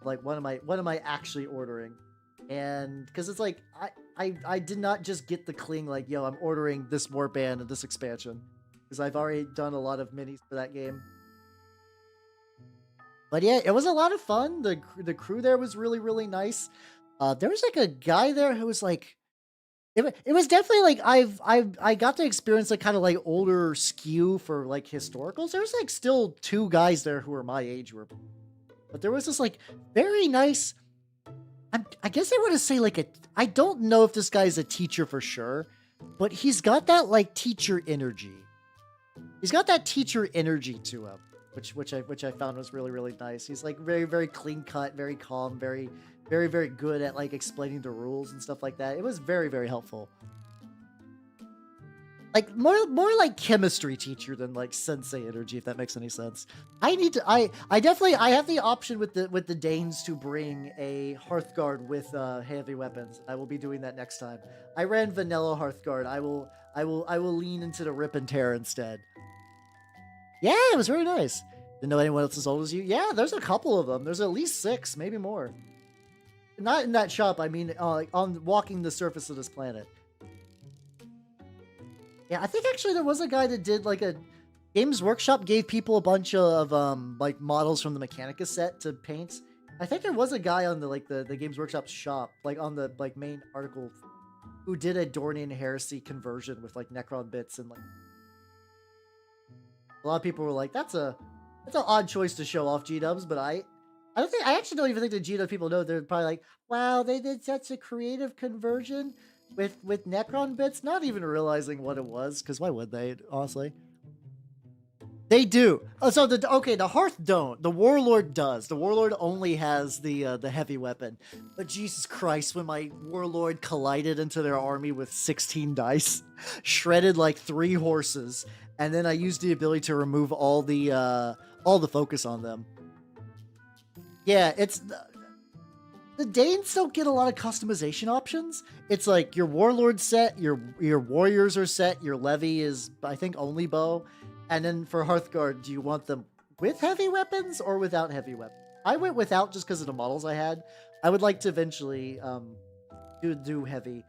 Like what am I actually ordering? And because it's like I did not just get the cling like, yo, I'm ordering this warband and this expansion. Because I've already done a lot of minis for that game. But yeah, it was a lot of fun. The crew there was really, really nice. There was like a guy there who was like, it was definitely like I got to experience like kind of like older skew for like historicals. There's like still 2 guys there who were my age group, but there was this like very nice. I guess I want to say like I don't know if this guy's a teacher for sure, but he's got that like teacher energy. He's got that teacher energy to him. Which I found was really, really nice. He's like very, very clean cut, very calm, very, very, very good at like explaining the rules and stuff like that. It was very, very helpful. Like more like chemistry teacher than like sensei energy, if that makes any sense. I have the option with the Danes to bring a Hearthguard with heavy weapons. I will be doing that next time. I ran vanilla Hearthguard. I will lean into the rip and tear instead. Yeah, it was very nice. Didn't know anyone else as old as you. Yeah, there's a couple of them. There's at least 6, maybe more. Not in that shop. I mean, on walking the surface of this planet. Yeah, I think actually there was a guy that did like a Games Workshop gave people a bunch of like models from the Mechanica set to paint. I think there was a guy on the Games Workshop shop, like on the like main article, who did a Dornian Heresy conversion with like Necron bits and like. A lot of people were like, that's an odd choice to show off G-dubs, but I actually don't even think the G-dub people know. They're probably like, wow, they did such a creative conversion with Necron bits, not even realizing what it was, because why would they, honestly? They do. Oh, so the Hearth don't. The Warlord does. The Warlord only has the heavy weapon. But Jesus Christ, when my Warlord collided into their army with 16 dice, shredded like 3 horses, and then I used the ability to remove all the focus on them. Yeah, the Danes don't get a lot of customization options. It's like your warlord set, your warriors are set, your levy is, I think, only bow. And then for Hearthguard, do you want them with heavy weapons or without heavy weapons? I went without just because of the models I had. I would like to eventually do heavy.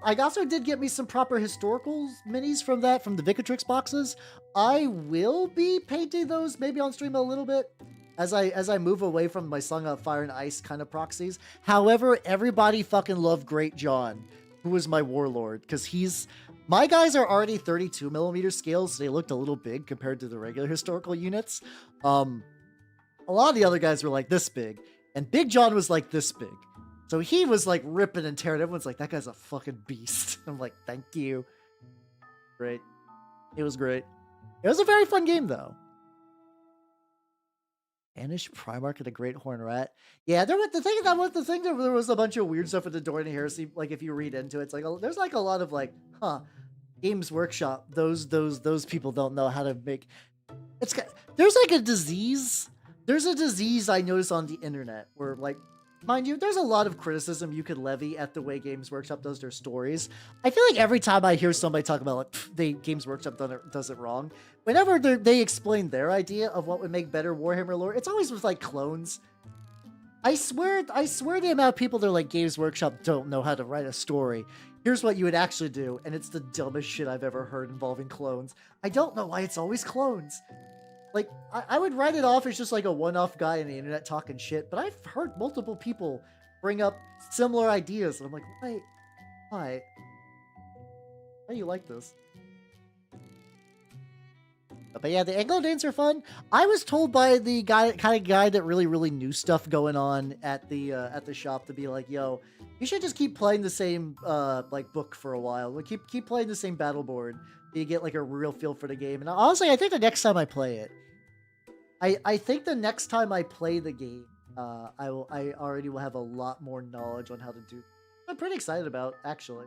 I also did get me some proper historical minis from the Vicatrix boxes. I will be painting those maybe on stream a little bit as I move away from my Song of Fire and Ice kind of proxies. However, everybody fucking loved Great John, who was my warlord, because my guys are already 32mm scales, so they looked a little big compared to the regular historical units. A lot of the other guys were like this big, and Big John was like this big. So he was like ripping and tearing. Everyone's like, that guy's a fucking beast. I'm like, thank you. Great. It was great. It was a very fun game, though. Banish Primarch and a Great Horn Rat. Yeah, there was a bunch of weird stuff with the Dornian Heresy. Like, if you read into it, it's like there's like a lot of like, Games Workshop. Those people don't know how to make. There's like a disease. There's a disease I noticed on the internet where, like, mind you, there's a lot of criticism you could levy at the way Games Workshop does their stories. I feel like every time I hear somebody talk about like Games Workshop does it wrong, whenever they explain their idea of what would make better Warhammer lore, it's always with like clones. I swear the amount of people that are like, Games Workshop don't know how to write a story. Here's what you would actually do, and it's the dumbest shit I've ever heard involving clones. I don't know why it's always clones. Like, I would write it off as just like a one-off guy on the internet talking shit, but I've heard multiple people bring up similar ideas, and I'm like, why do you like this? But yeah, the Anglo-Danes are fun. I was told by the guy that really knew stuff going on at the shop to be like, yo, you should just keep playing the same like book for a while. Like, keep playing the same battle board. You get like a real feel for the game. And honestly, I think the next time I play it, I think the next time I play the game, I already will have a lot more knowledge on how to do. I'm pretty excited about, actually.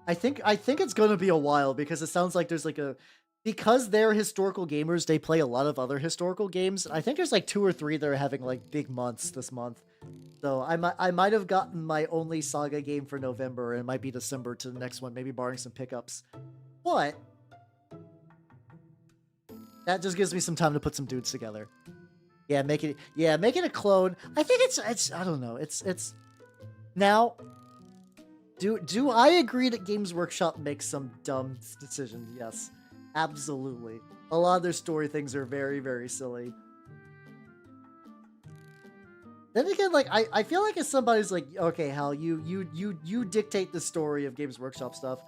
I think it's gonna be a while because it sounds like there's like because they're historical gamers, they play a lot of other historical games. I think there's like 2 or 3 that are having like big months this month. So I might have gotten my only Saga game for November, and it might be December to the next one, maybe barring some pickups. But that just gives me some time to put some dudes together. Yeah, make it a clone. I think it's I don't know. It's now. Do I agree that Games Workshop makes some dumb decisions? Yes, absolutely. A lot of their story things are very, very silly. Then again, like I feel like if somebody's like, okay, Hal, you dictate the story of Games Workshop stuff,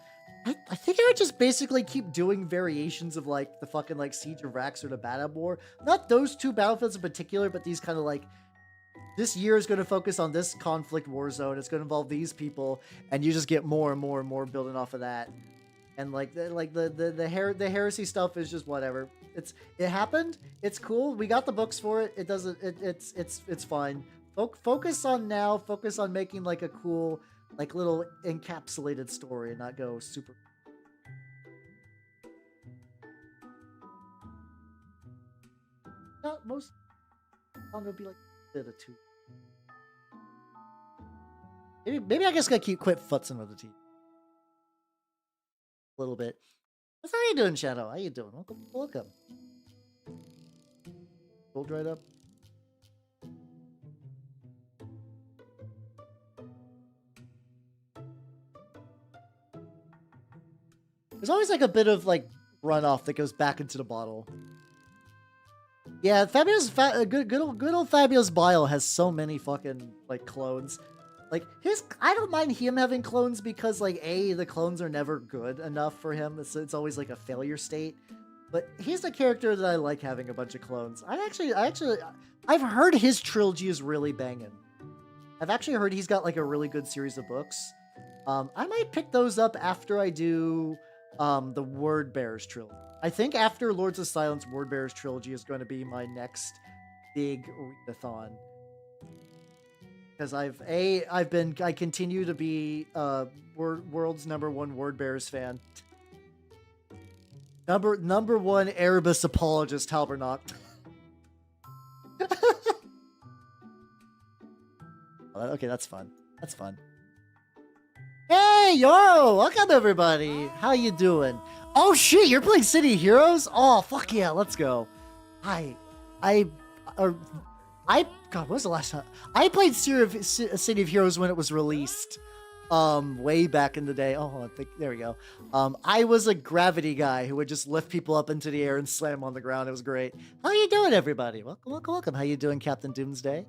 I think I would just basically keep doing variations of like the fucking like Siege of Rax or the Bad Ab War. Not those 2 battlefields in particular, but these kind of like, this year is going to focus on this conflict war zone. It's going to involve these people, and you just get more and more and more building off of that. And like the heresy stuff is just whatever. It happened. It's cool. We got the books for it. It doesn't. It's fine. Focus on making like a cool, like little encapsulated story, and not go super. Not most. It'll be like a bit of 2. Maybe I just gotta quit futzing with the team a little bit. How you doing, Shadow? How you doing? Welcome. Gold right up. There's always like a bit of like runoff that goes back into the bottle. Yeah, good old Fabulous Bile has so many fucking like clones. Like I don't mind him having clones because like the clones are never good enough for him. It's always like a failure state. But he's the character that I like having a bunch of clones. I've heard his trilogy is really banging. I've actually heard he's got like a really good series of books. I might pick those up after I do the Word Bearers trilogy. I think after Lords of Silence, Word Bearers trilogy is going to be my next big readathon. Because I continue to be world's #1 Word Bearers fan. Number 1 Erebus apologist, Halbernacht. Okay, that's fun. That's fun. Hey, yo! Welcome, everybody. How you doing? Oh, shit, you're playing City of Heroes? Oh, fuck yeah, let's go. God, what was the last time? I played City of Heroes when it was released. Way back in the day. Oh, there we go. I was a gravity guy who would just lift people up into the air and slam them on the ground. It was great. How you doing, everybody? Welcome, welcome, welcome. How you doing, Captain Doomsday?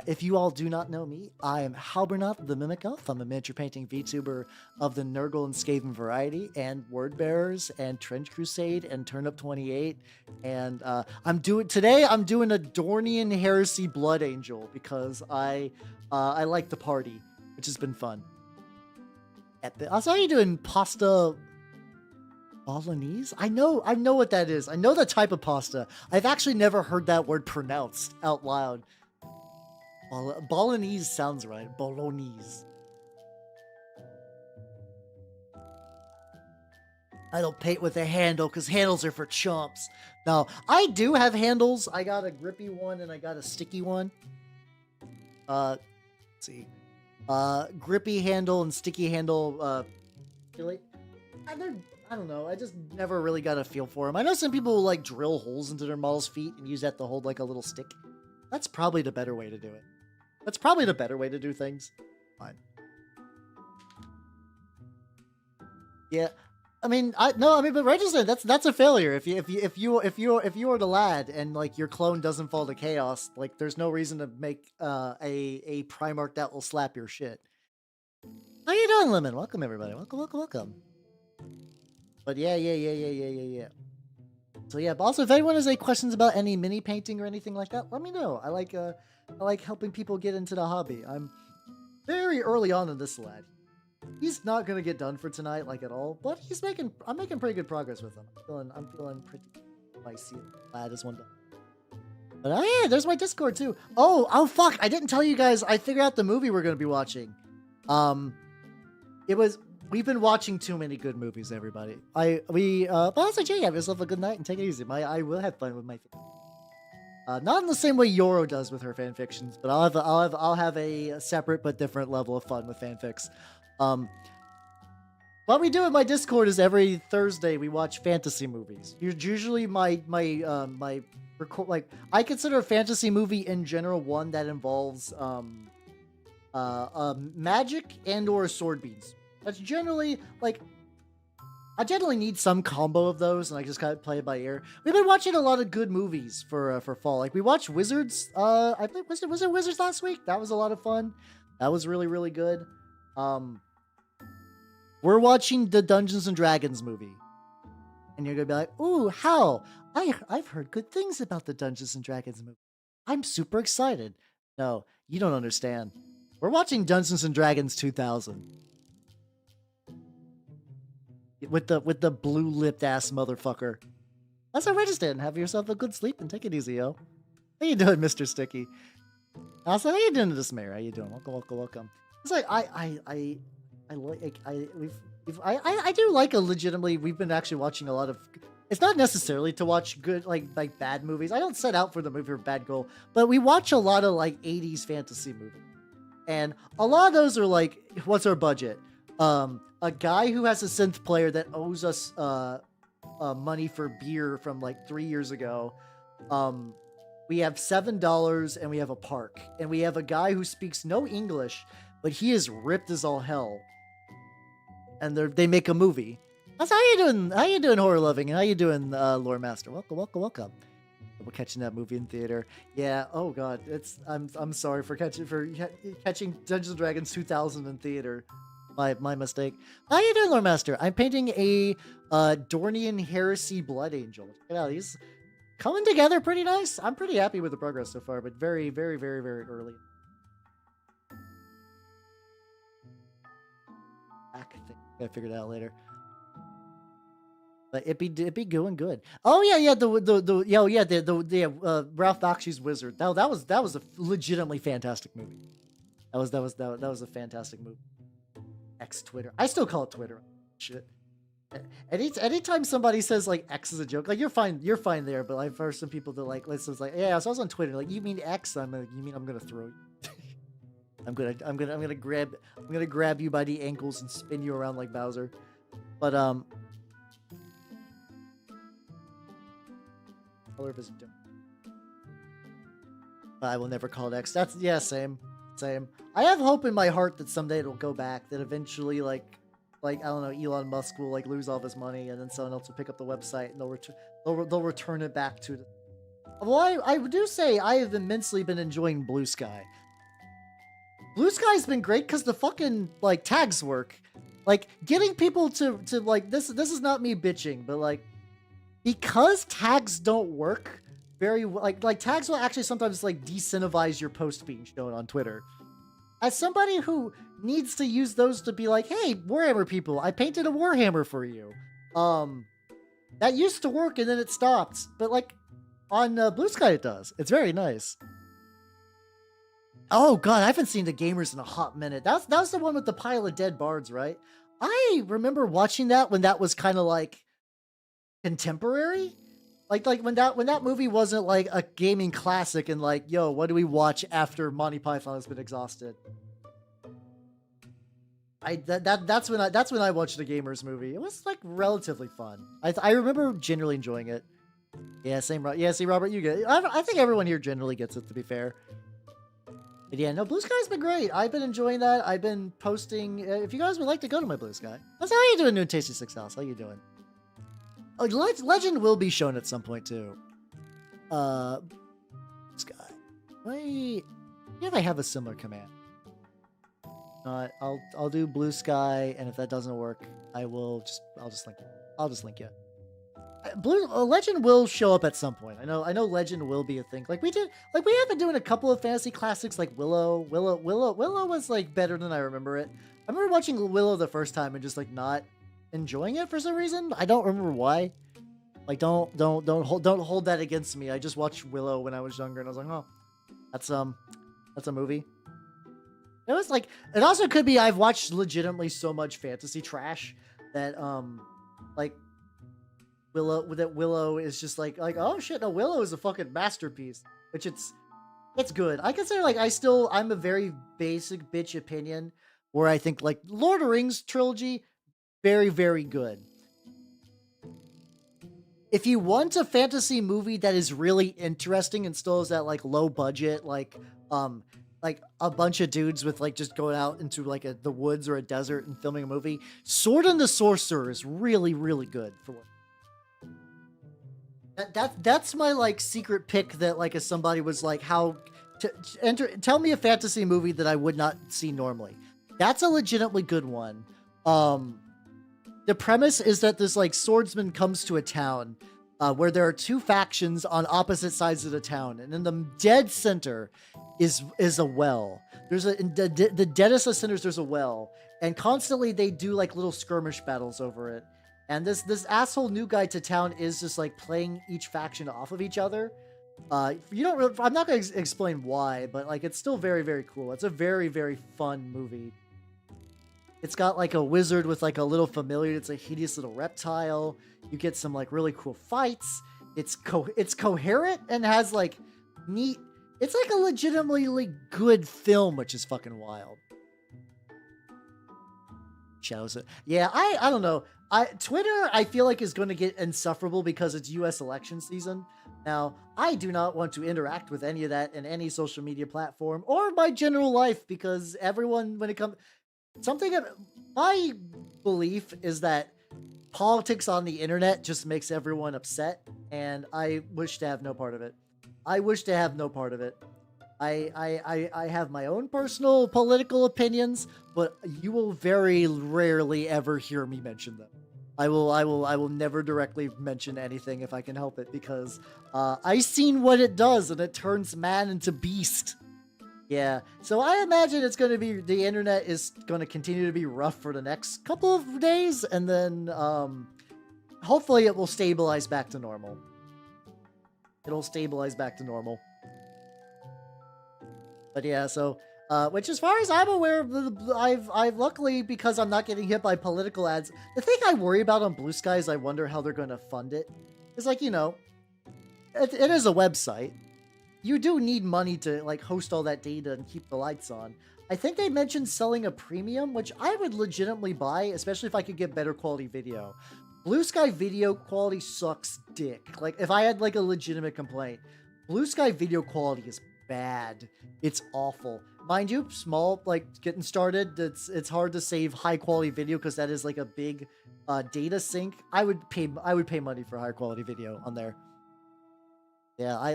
If you all do not know me, I am Halbernath the Mimic Elf. I'm a miniature painting VTuber of the Nurgle and Skaven variety, and Word Bearers, and Trench Crusade, and Turnip 28. And I'm doing a Dornian Heresy Blood Angel because I like the party, which has been fun. Also, how you doing, pasta bolognese? I know what that is. I know the type of pasta. I've actually never heard that word pronounced out loud. Bolognese sounds right. Bolognese. I don't paint with a handle because handles are for chumps. No, I do have handles. I got a grippy one and I got a sticky one. Let's see. Grippy handle and sticky handle. Really? I don't know. I just never really got a feel for them. I know some people will like drill holes into their models' feet and use that to hold like a little stick. That's probably the better way to do it. That's probably the better way to do things. Fine. Yeah, but register. That's a failure. If you're the lad and like your clone doesn't fall to chaos, like there's no reason to make a Primarch that will slap your shit. How you doing, Lemon? Welcome, everybody. Welcome. But yeah. So yeah, but also if anyone has any questions about any mini painting or anything like that, let me know. I like helping people get into the hobby. I'm very early on in this lad. He's not gonna get done for tonight, like at all, but I'm making pretty good progress with him. I'm feeling pretty spicy. Lad is one day. But oh yeah, there's my Discord too. Oh fuck! I didn't tell you guys. I figured out the movie we're gonna be watching. We've been watching too many good movies, everybody. But also, Jay, have yourself a good night and take it easy. I will have fun with my. Not in the same way Yoro does with her fanfictions, but I'll have a separate but different level of fun with fanfics. What we do in my Discord is every Thursday we watch fantasy movies. Usually my record, like, I consider a fantasy movie in general one that involves magic and or sword beads. That's generally like. I generally need some combo of those, and I just kind of play it by ear. We've been watching a lot of good movies for fall. Like we watched Wizards. I played Wizards last week. That was a lot of fun. That was really, really good. We're watching the Dungeons and Dragons movie, and you're gonna be like, "Ooh, how? I've heard good things about the Dungeons and Dragons movie. I'm super excited." No, you don't understand. We're watching Dungeons and Dragons 2000. With the blue-lipped ass motherfucker. That's how register and have yourself a good sleep and take it easy, yo. How you doing, Mr. Sticky? Also, how you doing, Dismayer? How you doing? Welcome. It's like I do like a legitimately. We've been actually watching a lot of. It's not necessarily to watch good like bad movies. I don't set out for the movie for bad goal, but we watch a lot of like 80s fantasy movies, and a lot of those are like, what's our budget? A guy who has a synth player that owes us money for beer from like 3 years ago. We have $7 and we have a park, and we have a guy who speaks no English, but he is ripped as all hell. And they make a movie. That's how you doing? How you doing, horror loving? And how you doing, Lore Master? Welcome. We're catching that movie in theater. Yeah. Oh God. I'm sorry for catching Dungeons and Dragons 2000 in theater. My mistake. How you doing, Lore Master? I'm painting a Dornian Heresy Blood Angel. Check it out. He's coming together pretty nice. I'm pretty happy with the progress so far, but very, very, very, very early. I figured it out later. But it'd be going good. Oh yeah, the Ralph Bakshi's Wizard. That was a legitimately fantastic movie. That was a fantastic movie. X Twitter. I still call it Twitter. Shit. Anytime somebody says like X is a joke, like you're fine there. But I've heard some people that like listens like, yeah, so I was on Twitter. Like, you mean X? I'm like, you mean I'm gonna throw you? I'm gonna grab you by the ankles and spin you around like Bowser. But color of his doom. I will never call it X. That's same. I have hope in my heart that someday it'll go back. That eventually, like I don't know, Elon Musk will like lose all of his money, and then someone else will pick up the website and they'll return it back to. Well, I do say I have immensely been enjoying Blue Sky. Blue Sky's been great because the fucking like tags work. Like getting people to like this is not me bitching, but like because tags don't work very like tags will actually sometimes like disincentivize your post being shown on Twitter. As somebody who needs to use those to be like, hey, Warhammer people, I painted a Warhammer for you. That used to work and then it stopped, but like on Blue Sky it does. It's very nice. Oh god, I haven't seen the gamers in a hot minute. That was the one with the pile of dead bards, right? I remember watching that when that was kind of like contemporary. Like when that movie wasn't like a gaming classic and like, yo, what do we watch after Monty Python has been exhausted? That's when I watched the Gamers movie. It was like relatively fun. I remember generally enjoying it. Yeah, same. Yeah, see, Robert, you get it. I think everyone here generally gets it, to be fair. But yeah, no, Blue Sky's been great. I've been enjoying that. I've been posting. If you guys would like to go to my Blue Sky, how you doing, New Tasty Six House? How you doing? Legend will be shown at some point too. Sky. Wait, if I have a similar command. I'll do Blue Sky, and if that doesn't work, I'll just link you. Legend will show up at some point. I know Legend will be a thing. Like we have been doing a couple of fantasy classics like Willow. Willow was like better than I remember it. I remember watching Willow the first time and just like not enjoying it for some reason. I don't remember why. Like don't hold that against me. I just watched Willow when I was younger and I was like, oh, that's a movie. It was like, it also could be I've watched legitimately so much fantasy trash that like Willow is just like oh shit, no, Willow is a fucking masterpiece, which it's good. I consider like I'm a very basic bitch opinion where I think like Lord of the Rings trilogy very, very good. If you want a fantasy movie that is really interesting and still has that like low budget like a bunch of dudes with like just going out into like the woods or a desert and filming a movie, Sword and the Sorcerer is really, really good for what. That's my like secret pick that like if somebody was like tell me a fantasy movie that I would not see normally. That's a legitimately good one. The premise is that this like swordsman comes to a town where there are two factions on opposite sides of the town, and in the dead center is a well. There's the deadest of centers. There's a well, and constantly they do like little skirmish battles over it. And this asshole new guy to town is just like playing each faction off of each other. I'm not going to explain why, but like it's still very, very cool. It's a very, very fun movie. It's got like a wizard with like a little familiar. It's a hideous little reptile. You get some like really cool fights. It's coherent and has like neat. It's like a legitimately good film, which is fucking wild. Shows it. Yeah, I don't know. Twitter, I feel like, is going to get insufferable because it's U.S. election season. Now, I do not want to interact with any of that in any social media platform or my general life because everyone, when it comes... My belief is that politics on the internet just makes everyone upset, and I wish to have no part of it. I have my own personal political opinions, but you will very rarely ever hear me mention them. I will never directly mention anything if I can help it, because I've seen what it does, and it turns man into beast. Yeah, so I imagine the internet is going to continue to be rough for the next couple of days, and then hopefully it will stabilize back to normal. But yeah, so, which as far as I'm aware, I've luckily, because I'm not getting hit by political ads, the thing I worry about on Blue Sky is I wonder how they're going to fund it. It's like, it is a website. you do need money to like host all that data and keep the lights on. I think they mentioned selling a premium, which I would legitimately buy, especially if I could get better quality video. Blue Sky video quality sucks dick. Like, if I had like a legitimate complaint, Blue Sky video quality is bad. It's awful. Mind you, small, like getting started, it's hard to save high quality video because that is like a big data sink. I would pay money for high quality video on there. Yeah,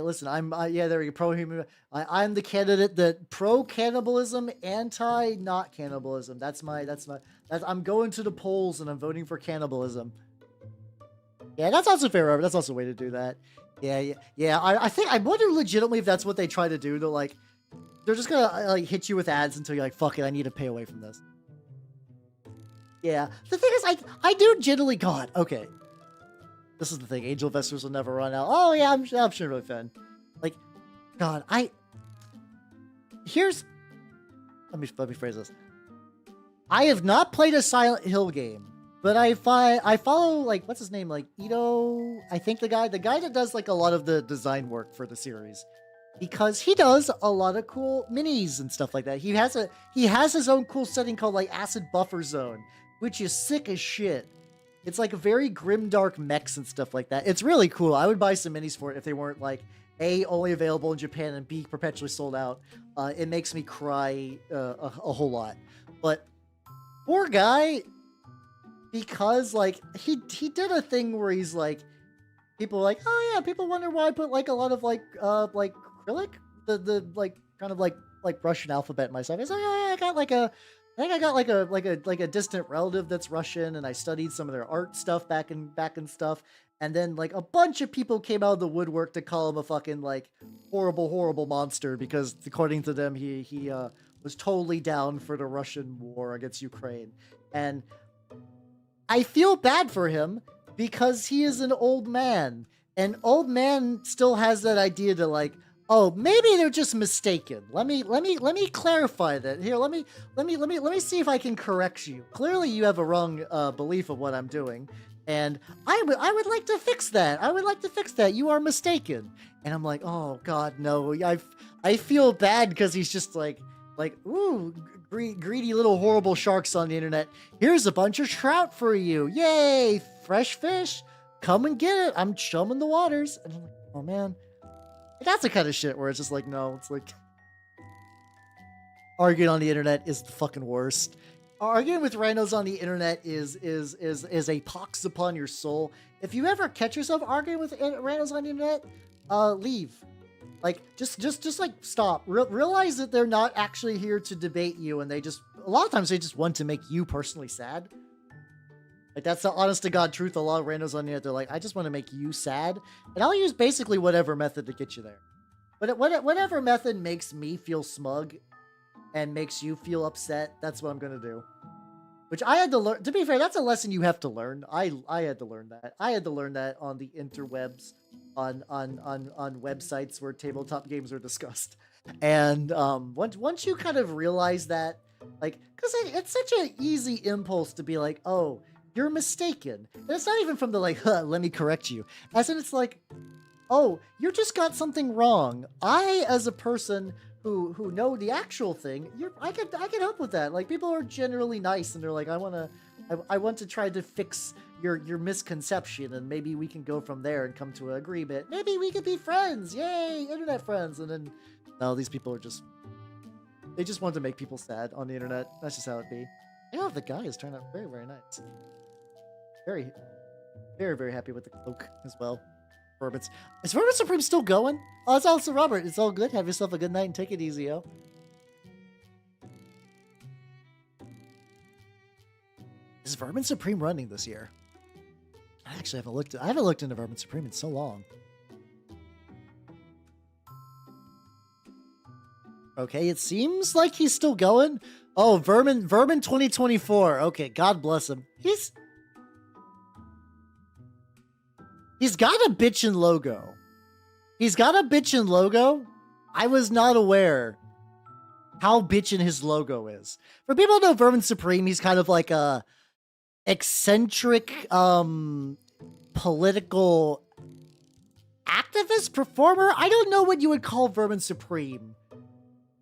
yeah, there we go. Pro-human. I'm the candidate that pro-cannibalism, anti-not cannibalism. I'm going to the polls and I'm voting for cannibalism. Yeah, that's also fair. That's also a way to do that. Yeah. I wonder legitimately if that's what they try to do. They're just gonna like hit you with ads until you're like, fuck it, I need to pay away from this. Yeah, the thing is, I do generally, God, okay. This is the thing. Angel investors will never run out. Oh yeah, I'm sure really fun. Like, God, let me phrase this. I have not played a Silent Hill game, but I follow like what's his name, like Ito. I think the guy that does like a lot of the design work for the series, because he does a lot of cool minis and stuff like that. He has his own cool setting called like Acid Buffer Zone, which is sick as shit. It's like a very grimdark mechs and stuff like that. It's really cool. I would buy some minis for it if they weren't like A, only available in Japan, and B, perpetually sold out. It makes me cry a whole lot. But poor guy, because like he did a thing where he's like, people are like, oh yeah, people wonder why I put like a lot of like acrylic, the like kind of like Russian alphabet in my stuff. He's like, oh yeah, I think I got like a distant relative that's Russian, and I studied some of their art stuff back and stuff. And then like a bunch of people came out of the woodwork to call him a fucking like horrible monster because according to them he was totally down for the Russian war against Ukraine. And I feel bad for him because he is an old man, and old man still has that idea to like, oh, maybe they're just mistaken. Let me clarify that. Here, let me see if I can correct you. Clearly, you have a wrong belief of what I'm doing, and I would like to fix that. I would like to fix that. You are mistaken. And I'm like, oh God, no. I feel bad because he's just like, ooh, greedy little horrible sharks on the internet. Here's a bunch of trout for you. Yay, fresh fish. Come and get it. I'm chumming the waters. And I'm like, oh man. That's the kind of shit where it's just like, no, it's like arguing on the internet is the fucking worst. Arguing with randos on the internet is a pox upon your soul. If you ever catch yourself arguing with randos on the internet, leave. Like, just like stop. Realize that they're not actually here to debate you, and a lot of times they just want to make you personally sad. Like, that's the honest to God truth. A lot of randos on the internet, they're like, I just want to make you sad. And I'll use basically whatever method to get you there. But whatever method makes me feel smug and makes you feel upset, that's what I'm going to do. Which I had to learn. To be fair, that's a lesson you have to learn. I had to learn that. I had to learn that on the interwebs, on websites where tabletop games are discussed. And once you kind of realize that, like, because it's such an easy impulse to be like, oh, you're mistaken. And it's not even from the like, let me correct you. As in, it's like, oh, you just got something wrong. I, as a person who know the actual thing, I can help with that. Like, people are generally nice, and they're like, I want to try to fix your misconception, and maybe we can go from there and come to an agreement. Maybe we could be friends. Yay, internet friends. And then, no, these people are they just want to make people sad on the internet. That's just how it be. Yeah, the guy is turned out very, very nice. Very, very, very happy with the cloak as well. Is Verbon Supreme still going? Oh, it's also Robert. It's all good. Have yourself a good night and take it easy, yo. Is Verbon Supreme running this year? I actually haven't looked. I haven't looked into Verbon Supreme in so long. Okay, it seems like he's still going. Oh, Verbon 2024. Okay, God bless him. He's got a bitchin' logo. I was not aware how bitchin' his logo is. For people who know Verbon Supreme, he's kind of like a eccentric, political activist performer. I don't know what you would call Verbon Supreme.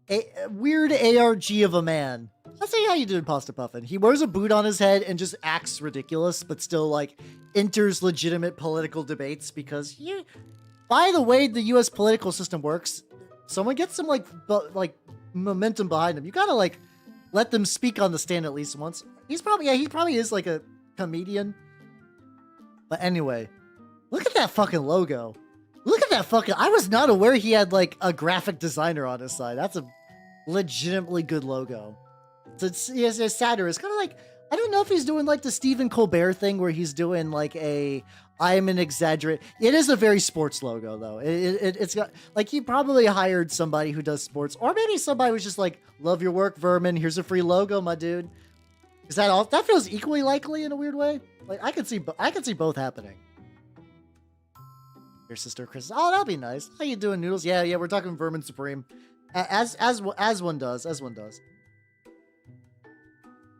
A weird ARG of a man. Let's see how you doing, Pasta Puffin. He wears a boot on his head and just acts ridiculous, but still like enters legitimate political debates because you. By the way, the U.S. political system works. Someone gets some like momentum behind him. You gotta like let them speak on the stand at least once. He probably is like a comedian. But anyway, look at that fucking logo. Look at that fucking. I was not aware he had like a graphic designer on his side. That's a legitimately good logo. So it's satirist. Kind of like, I don't know if he's doing like the Stephen Colbert thing where he's doing like I'm an exaggerate. It is a very sports logo though. It's got like he probably hired somebody who does sports, or maybe somebody was just like, love your work, Vermin. Here's a free logo, my dude. Is that all? That feels equally likely in a weird way. Like I could see both happening. Your sister Chris. Oh, that'll be nice. How you doing, Noodles? Yeah. We're talking Verbon Supreme, as one does.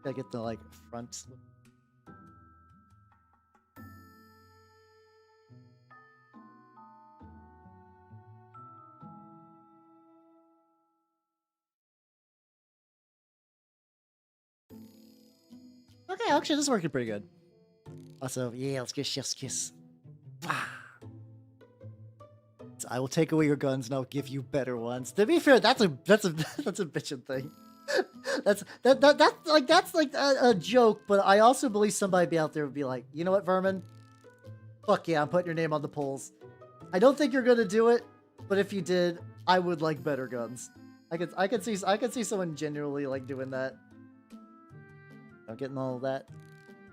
Gotta get the like front. Okay, actually, this is working pretty good. Also, yeah, let's get Chef's Kiss. I will take away your guns and I'll give you better ones. To be fair, that's a bitchin' thing. that's like a joke, but I also believe somebody be out there would be like, you know what, Vermin? Fuck yeah, I'm putting your name on the polls. I don't think you're gonna do it, but if you did, I would like better guns. I could see someone genuinely like doing that. I'm getting all of that.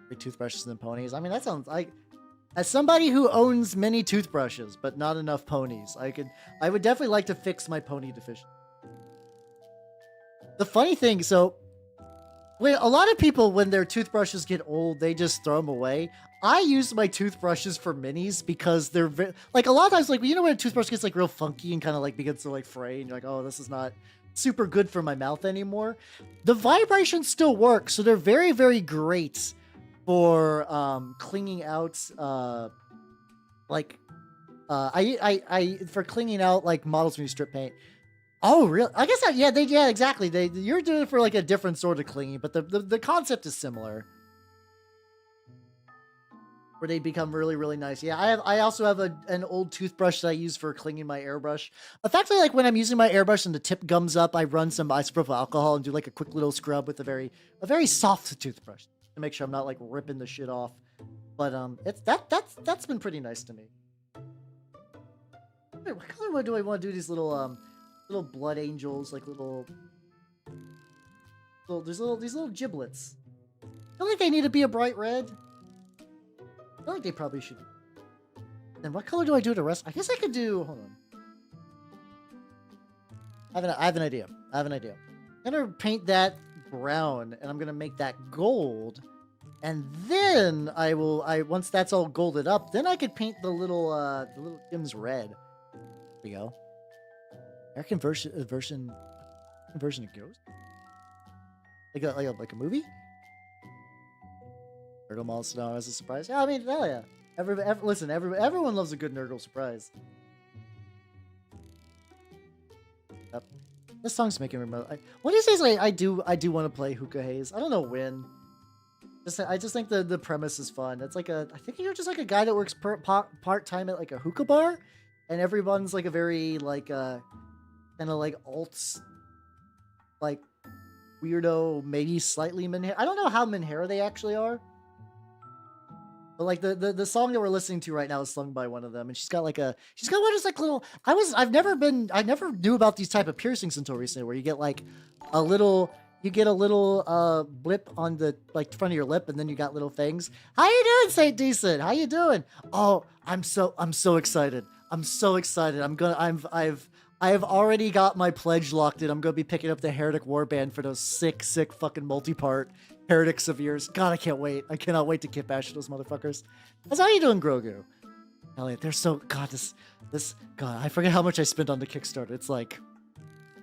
Free toothbrushes and ponies. I mean, that sounds like, as somebody who owns many toothbrushes but not enough ponies, I would definitely like to fix my pony deficiency. The funny thing, so when a lot of people, when their toothbrushes get old, they just throw them away. I use my toothbrushes for minis because they're like, a lot of times, like, you know, when a toothbrush gets like real funky and kind of like begins to like fray, and you're like, oh, this is not super good for my mouth anymore. The vibrations still work, so they're very, very great for cleaning out for cleaning out like models when you strip paint. Oh, really? I guess yeah, exactly. You're doing it for like a different sort of cleaning, but the concept is similar. Where they become really, really nice. Yeah, I also have an old toothbrush that I use for cleaning my airbrush. Effectively, like when I'm using my airbrush and the tip gums up, I run some isopropyl alcohol and do like a quick little scrub with a very soft toothbrush to make sure I'm not like ripping the shit off. But that's been pretty nice to me. Wait, what color do I want to do these little blood angels, like these little giblets? I don't think they need to be a bright red. I feel like they probably should. And what color do I do the rest? I guess I could do. Hold on. I have an idea. I'm gonna paint that brown, and I'm gonna make that gold. And then once that's all golded up, then I could paint the little gems red. There we go. American version of Ghost? Like a movie? Nurgle Mall now as a surprise. Yeah, I mean, hell yeah. Listen, everyone loves a good Nurgle surprise. Yep. This song's making me. One of these days, I do want to play Hookah Haze. I don't know when. I just think the premise is fun. It's like I think you're just like a guy that works part time at like a hookah bar, and everyone's like a very like kind of like alts, like weirdo, maybe slightly Minhara. I don't know how Minhara they actually are. But like the song that we're listening to right now is sung by one of them, and she's got one of those like little. I never knew about these type of piercings until recently, where you get like a little blip on the like front of your lip, and then you got little things. How you doing, Saint Decent? How you doing? Oh, I'm so excited. I've already got my pledge locked in. I'm gonna be picking up the Heretic Warband for those sick fucking multi-part Heretics of yours. God, I can't wait. I cannot wait to kit bash those motherfuckers. How's how you doing, Grogu? Elliot, they're so God. God, I forget how much I spent on the Kickstarter. It's like,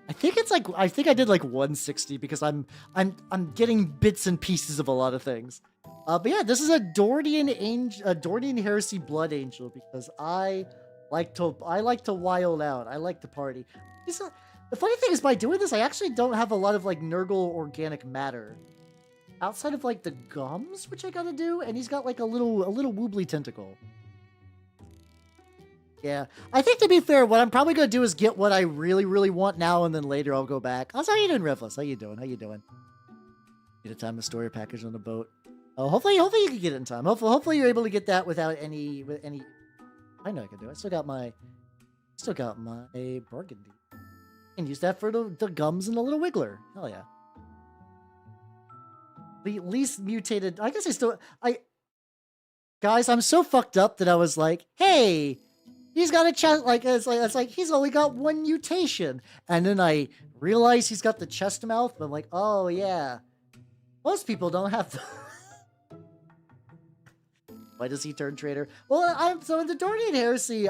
I think I did like 160 because I'm getting bits and pieces of a lot of things. But yeah, this is a Dornian Heresy Blood Angel because I I like to wild out. I like to party. The funny thing is, by doing this, I actually don't have a lot of like Nurgle organic matter. Outside of like the gums, which I gotta do, and he's got like a little woobly tentacle. Yeah, I think to be fair, what I'm probably gonna do is get what I really want now, and then later I'll go back. How's how you doing, Rivless? How you doing? How you doing? Get a time to store your package on the boat. Oh, hopefully you can get it in time. Hopefully you're able to get that without any. I know I can do it. I still got my burgundy. And use that for the gums and the little wiggler. Hell yeah. The least mutated. I guess guys, I'm so fucked up that I was like, hey, he's got a chest. It's like he's only got one mutation, and then I realized he's got the chest mouth. But I'm like, oh yeah, most people don't have. Why does he turn traitor? Well, so in the Dornian Heresy,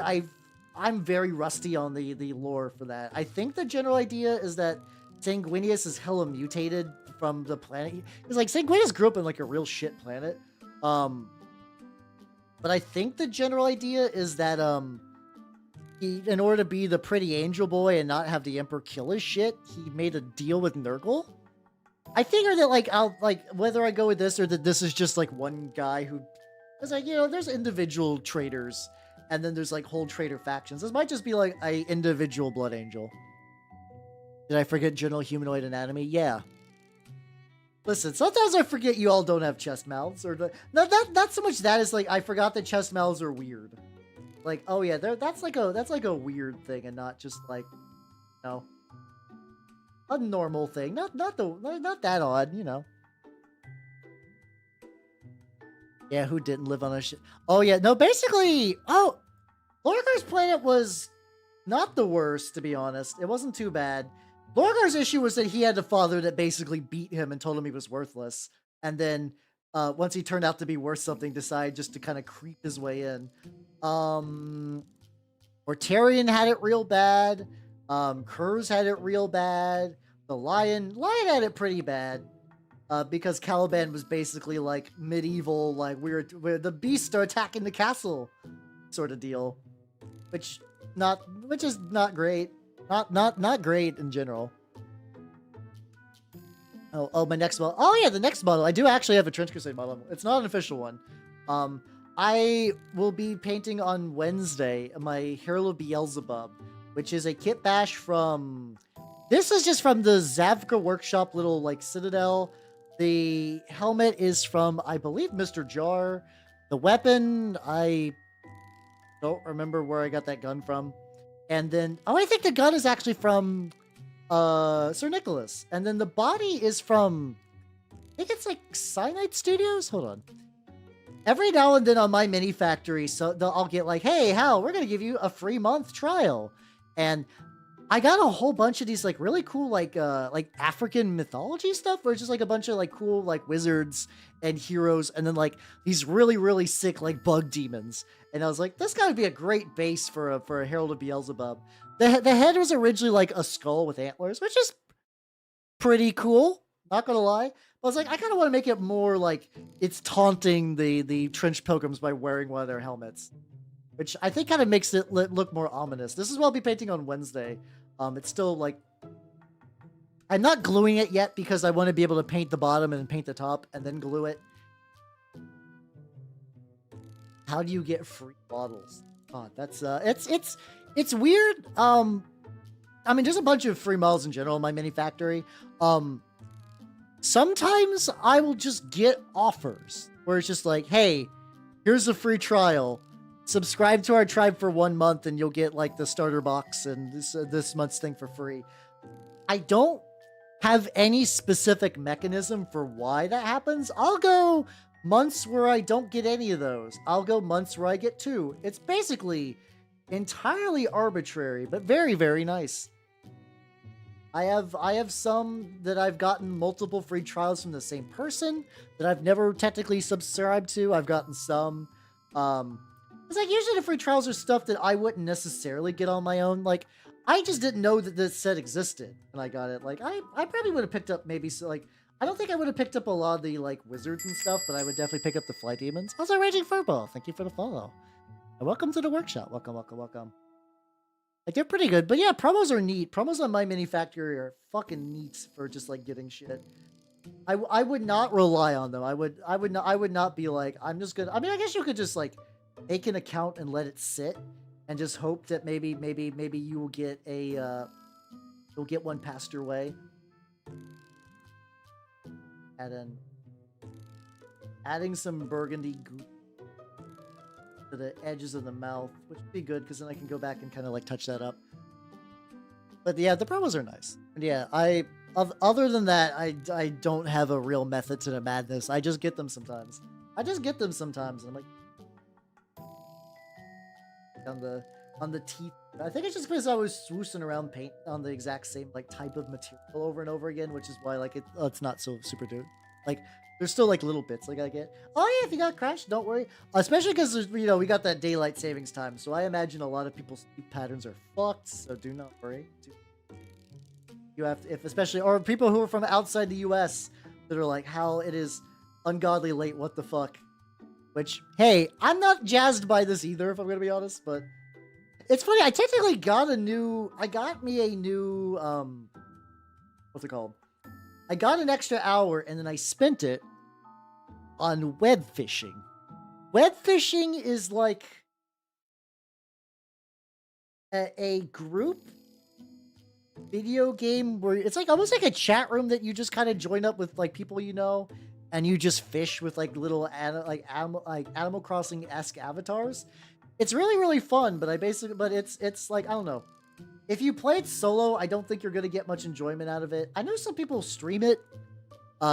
I'm very rusty on the lore for that. I think the general idea is that Sanguinius is hella mutated from the planet. Because like Sanguinius grew up in like a real shit planet. But I think the general idea is that he, in order to be the pretty angel boy and not have the Emperor kill his shit, he made a deal with Nurgle. I figure that like whether I go with this or that this is just like one guy who is like, there's individual traitors. And then there's like whole traitor factions. This might just be like a individual blood angel. Did I forget general humanoid anatomy? Yeah. Listen, sometimes I forget you all don't have chest mouths, or not so much that is like I forgot that chest mouths are weird. Like, oh yeah, that's like a weird thing, and not just like, a normal thing. Not that odd, Yeah, who didn't live on a ship? Oh, yeah. No, basically, Lorgar's planet was not the worst, to be honest. It wasn't too bad. Lorgar's issue was that he had a father that basically beat him and told him he was worthless. And then, once he turned out to be worth something, decided just to kind of creep his way in. Mortarion had it real bad. Kurz had it real bad. The Lion had it pretty bad. Because Caliban was basically like medieval, like where the beasts are attacking the castle, sort of deal, which is not great, not great in general. Oh, my next model. Oh yeah, the next model. I do actually have a Trench Crusade model. It's not an official one. I will be painting on Wednesday my Herald of Beelzebub, which is a kit bash from. This is just from the Zavka Workshop little like citadel. The helmet is from, I believe, Mr. Jar. The weapon, I don't remember where I got that gun from. And then, I think the gun is actually from Sir Nicholas. And then the body is from, I think it's like Cyanide Studios? Hold on. Every now and then on my mini factory, so I'll get like, hey, Hal, we're going to give you a free month trial. And I got a whole bunch of these like really cool like African mythology stuff where it's just like a bunch of like cool like wizards and heroes and then like these really sick like bug demons. And I was like, this gotta be a great base for a Herald of Beelzebub. The head was originally like a skull with antlers, which is pretty cool, not gonna lie. But I was like, I kind of want to make it more like it's taunting the trench pilgrims by wearing one of their helmets, which I think kind of makes it look more ominous. This is what I'll be painting on Wednesday. It's still like, I'm not gluing it yet because I want to be able to paint the bottom and paint the top and then glue it. How do you get free bottles? Oh, that's, it's weird. I mean, there's a bunch of free models in general in my mini factory. Sometimes I will just get offers where it's just like, hey, here's a free trial. Subscribe to our tribe for 1 month and you'll get like the starter box and this month's thing for free. I don't have any specific mechanism for why that happens. I'll go months where I don't get any of those. I'll go months where I get 2. It's basically entirely arbitrary, but very nice. I have some that I've gotten multiple free trials from the same person that I've never technically subscribed to. I've gotten some. It's like usually the free trials are stuff that I wouldn't necessarily get on my own. Like, I just didn't know that this set existed and I got it. Like, I probably would have picked up maybe, so like, I don't think I would have picked up a lot of the, like, wizards and stuff, but I would definitely pick up the fly demons. Also, Raging Furball, thank you for the follow. Welcome to the workshop. Welcome, welcome, welcome. Like, they're pretty good, but yeah, promos are neat. Promos on My Mini Factory are fucking neat for just like getting shit. I would not rely on them. I would not be like, I'm just gonna. I mean, I guess you could just like make an account and let it sit, and just hope that maybe you will get a you'll get one passed your way. And then adding some burgundy goop to the edges of the mouth, which would be good because then I can go back and kind of like touch that up. But yeah, the promos are nice. And yeah, other than that, I don't have a real method to the madness. I just get them sometimes. And I'm like on the teeth. I think it's just because I was swoosing around paint on the exact same like type of material over and over again, which is why like it's not so super dude. Like there's still like little bits like I get. Oh yeah, if you got crashed, don't worry. Especially because we got that daylight savings time, so I imagine a lot of people's sleep patterns are fucked. So do not worry. You have to, especially or people who are from outside the U.S. that are like, how it is ungodly late. What the fuck? Which hey, I'm not jazzed by this either, if I'm gonna be honest, but. It's funny, I technically got me a new, what's it called? I got an extra hour and then I spent it on web fishing. Web fishing is like a group video game where it's like almost like a chat room that you just kind of join up with like people you know, and you just fish with like little Animal Crossing-esque avatars. It's really, really fun, but it's like, I don't know. If you play it solo, I don't think you're going to get much enjoyment out of it. I know some people stream it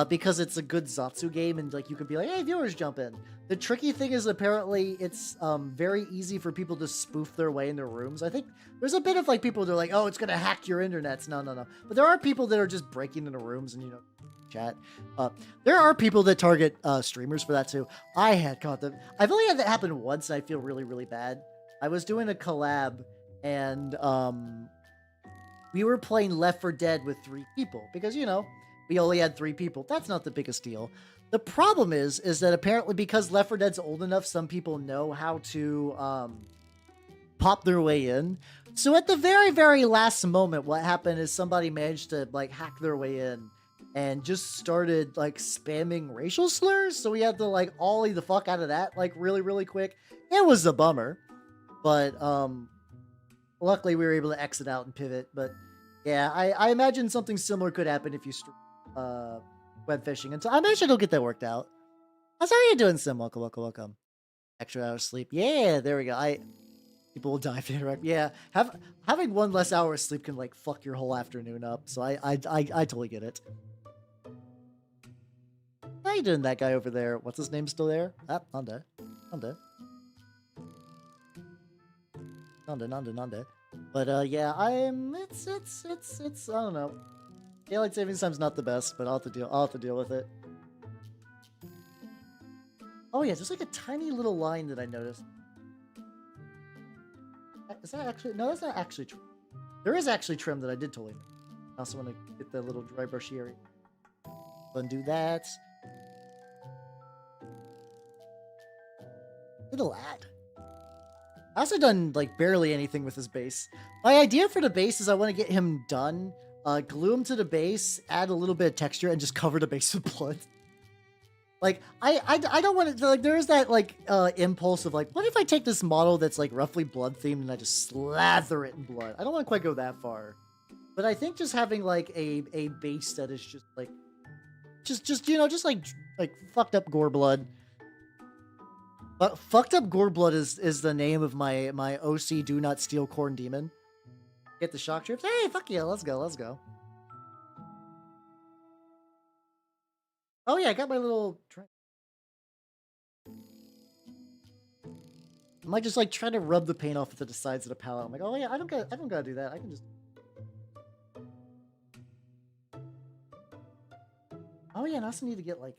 because it's a good Zatsu game, and like you could be like, hey, viewers, jump in. The tricky thing is apparently it's very easy for people to spoof their way in their rooms. I think there's a bit of like people that are like, oh, it's going to hack your internets. No. But there are people that are just breaking into rooms and, chat. There are people that target streamers for that too. I had caught them. I've only had that happen once. And I feel really, really bad. I was doing a collab and we were playing Left 4 Dead with 3 people because, we only had 3 people. That's not the biggest deal. The problem is that apparently because Left 4 Dead's old enough, some people know how to pop their way in. So at the very, very last moment, what happened is somebody managed to like hack their way in and just started like spamming racial slurs. So we had to like ollie the fuck out of that like really, really quick. It was a bummer, but luckily we were able to exit out and pivot. But yeah, I imagine something similar could happen if you stream web fishing. And so I imagine it'll get that worked out. How's how are you doing, Sim? Welcome. Extra hour of sleep. Yeah, there we go. People will die if they interrupt. Yeah, having one less hour of sleep can like fuck your whole afternoon up. So I totally get it. How you doing, that guy over there? What's his name still there? Ah, Nanda. But yeah, it's I don't know. Daylight savings time's not the best, but I'll have to deal with it. Oh yeah, there's like a tiny little line that I noticed. Is that actually? No, that's not actually trim. There is actually trim that I did totally. I also want to get the little dry brushy area. Undo that. Little ad. I also done like barely anything with his base. My idea for the base is I want to get him done, glue him to the base, add a little bit of texture, and just cover the base with blood. Like I don't want to like there is that like impulse of like, what if I take this model that's like roughly blood themed and I just slather it in blood? I don't want to quite go that far, but I think just having like a base that is just like just like fucked up gore blood. Fucked up gore blood is the name of my OC do not steal corn demon. Get the shock troops. Hey, fuck yeah, let's go. Oh yeah, I got my little. I might just like try to rub the paint off to the sides of the palette. I'm like, oh yeah, I don't gotta do that. I can just. Oh yeah, and I also need to get like.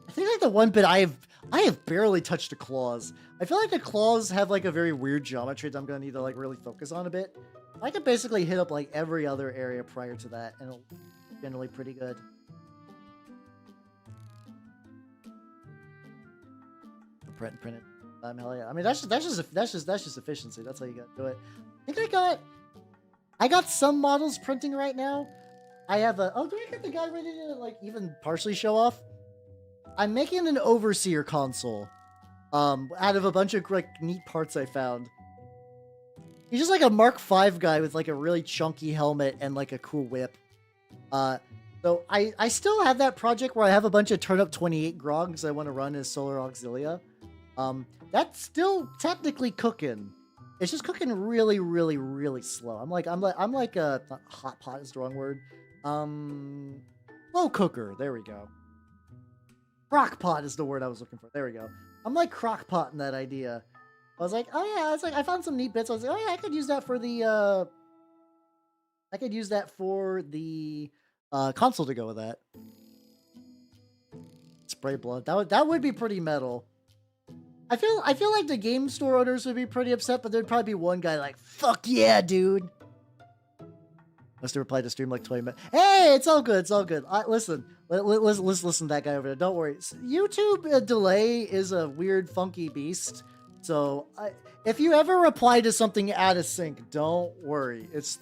I think like the one bit I have barely touched the claws. I feel like the claws have like a very weird geometry that I'm gonna need to like really focus on a bit. I can basically hit up like every other area prior to that, and it'll be generally pretty good. Print it. Hell yeah. I mean, that's just efficiency. That's how you got to do it. I think I got some models printing right now. I have a, oh, do I get the guy ready to like even partially show off? I'm making an Overseer console, out of a bunch of like neat parts I found. He's just like a Mark V guy with like a really chunky helmet and like a cool whip. So I still have that project where I have a bunch of Turnip 28 grogs I want to run as Solar Auxilia. That's still technically cooking. It's just cooking really, really, really slow. I'm like a hot pot is the wrong word. Slow cooker. There we go. Crock pot is the word I was looking for. There we go. I'm like crock pot in that idea. I was like, oh yeah, I found some neat bits. I was like, oh yeah, I could use that for the console to go with that. Spray blood. That would be pretty metal. I feel like the game store owners would be pretty upset, but there'd probably be one guy like, fuck yeah, dude. Must have replied to stream like 20 minutes. Hey, it's all good. It's all good. Listen, let's listen to that guy over there. Don't worry. YouTube delay is a weird, funky beast. So if you ever reply to something out of sync, don't worry. It's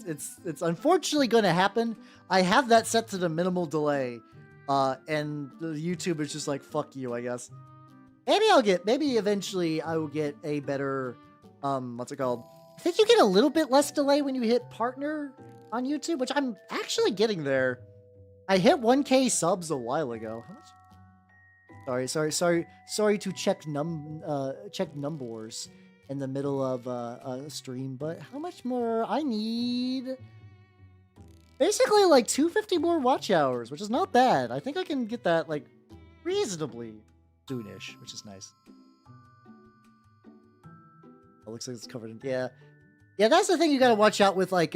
unfortunately going to happen. I have that set to the minimal delay, and the YouTube is just like, fuck you, I guess. Maybe eventually I will get a better, what's it called? I think you get a little bit less delay when you hit partner on YouTube, which I'm actually getting there. I hit 1K subs a while ago. How much? Sorry to check numbers in the middle of a stream, but how much more? I need basically like 250 more watch hours, which is not bad. I think I can get that like reasonably soonish, which is nice. It looks like it's covered in, yeah, that's the thing you gotta watch out with, like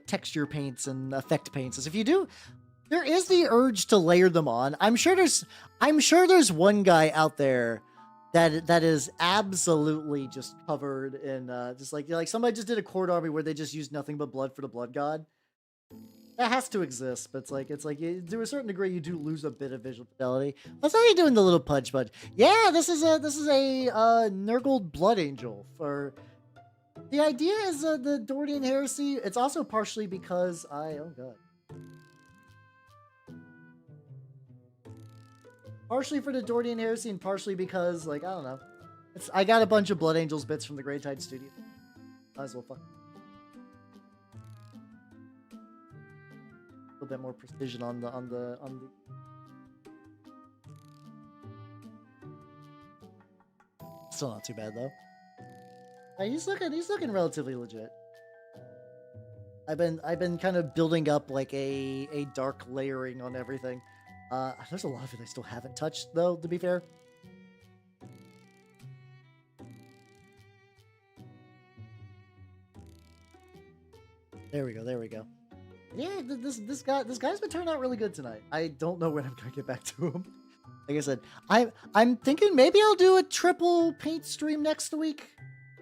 texture paints and effect paints, is if you do, there is the urge to layer them on. I'm sure there's one guy out there that is absolutely just covered in just like somebody just did a Court Army where they just used nothing but blood for the blood god. That has to exist, but it's like to a certain degree you do lose a bit of visual fidelity. That's how you doing the little pudge bud. Yeah, this is a Nurgle Blood Angel. For the idea is the Dornian Heresy. It's also partially because oh god. Partially for the Dornian Heresy and partially because, like, I don't know. I got a bunch of Blood Angels bits from the Greytide Studios. Might as well fuck. A little bit more precision on the. Still not too bad though. He's looking relatively legit. I've been kind of building up like a dark layering on everything. There's a lot of it I still haven't touched, though, to be fair. There we go. Yeah, this guy's been turning out really good tonight. I don't know when I'm gonna get back to him. Like I said, I'm thinking maybe I'll do a triple paint stream next week.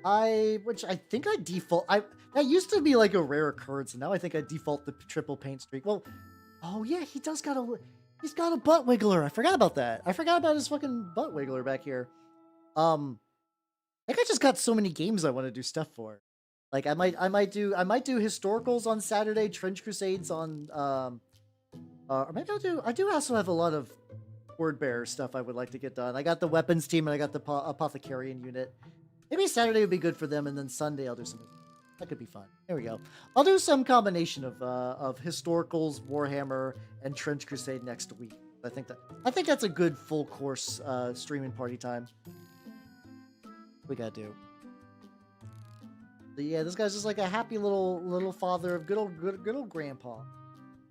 Which I think I default. That used to be like a rare occurrence, and now I think I default the triple paint streak. Well, oh yeah, he's got a butt wiggler. I forgot about that. I forgot about his fucking butt wiggler back here. I think I just got so many games I want to do stuff for. Like I might do historicals on Saturday, Trench Crusades on or maybe I do also have a lot of word bearer stuff I would like to get done. I got the weapons team and I got the apothecarian unit. Maybe Saturday would be good for them, and then Sunday I'll do something. That could be fun. There we go. I'll do some combination of historicals, Warhammer, and Trench Crusade next week. I think that's a good full course streaming party time. We gotta do. But yeah, this guy's just like a happy little father of good old grandpa.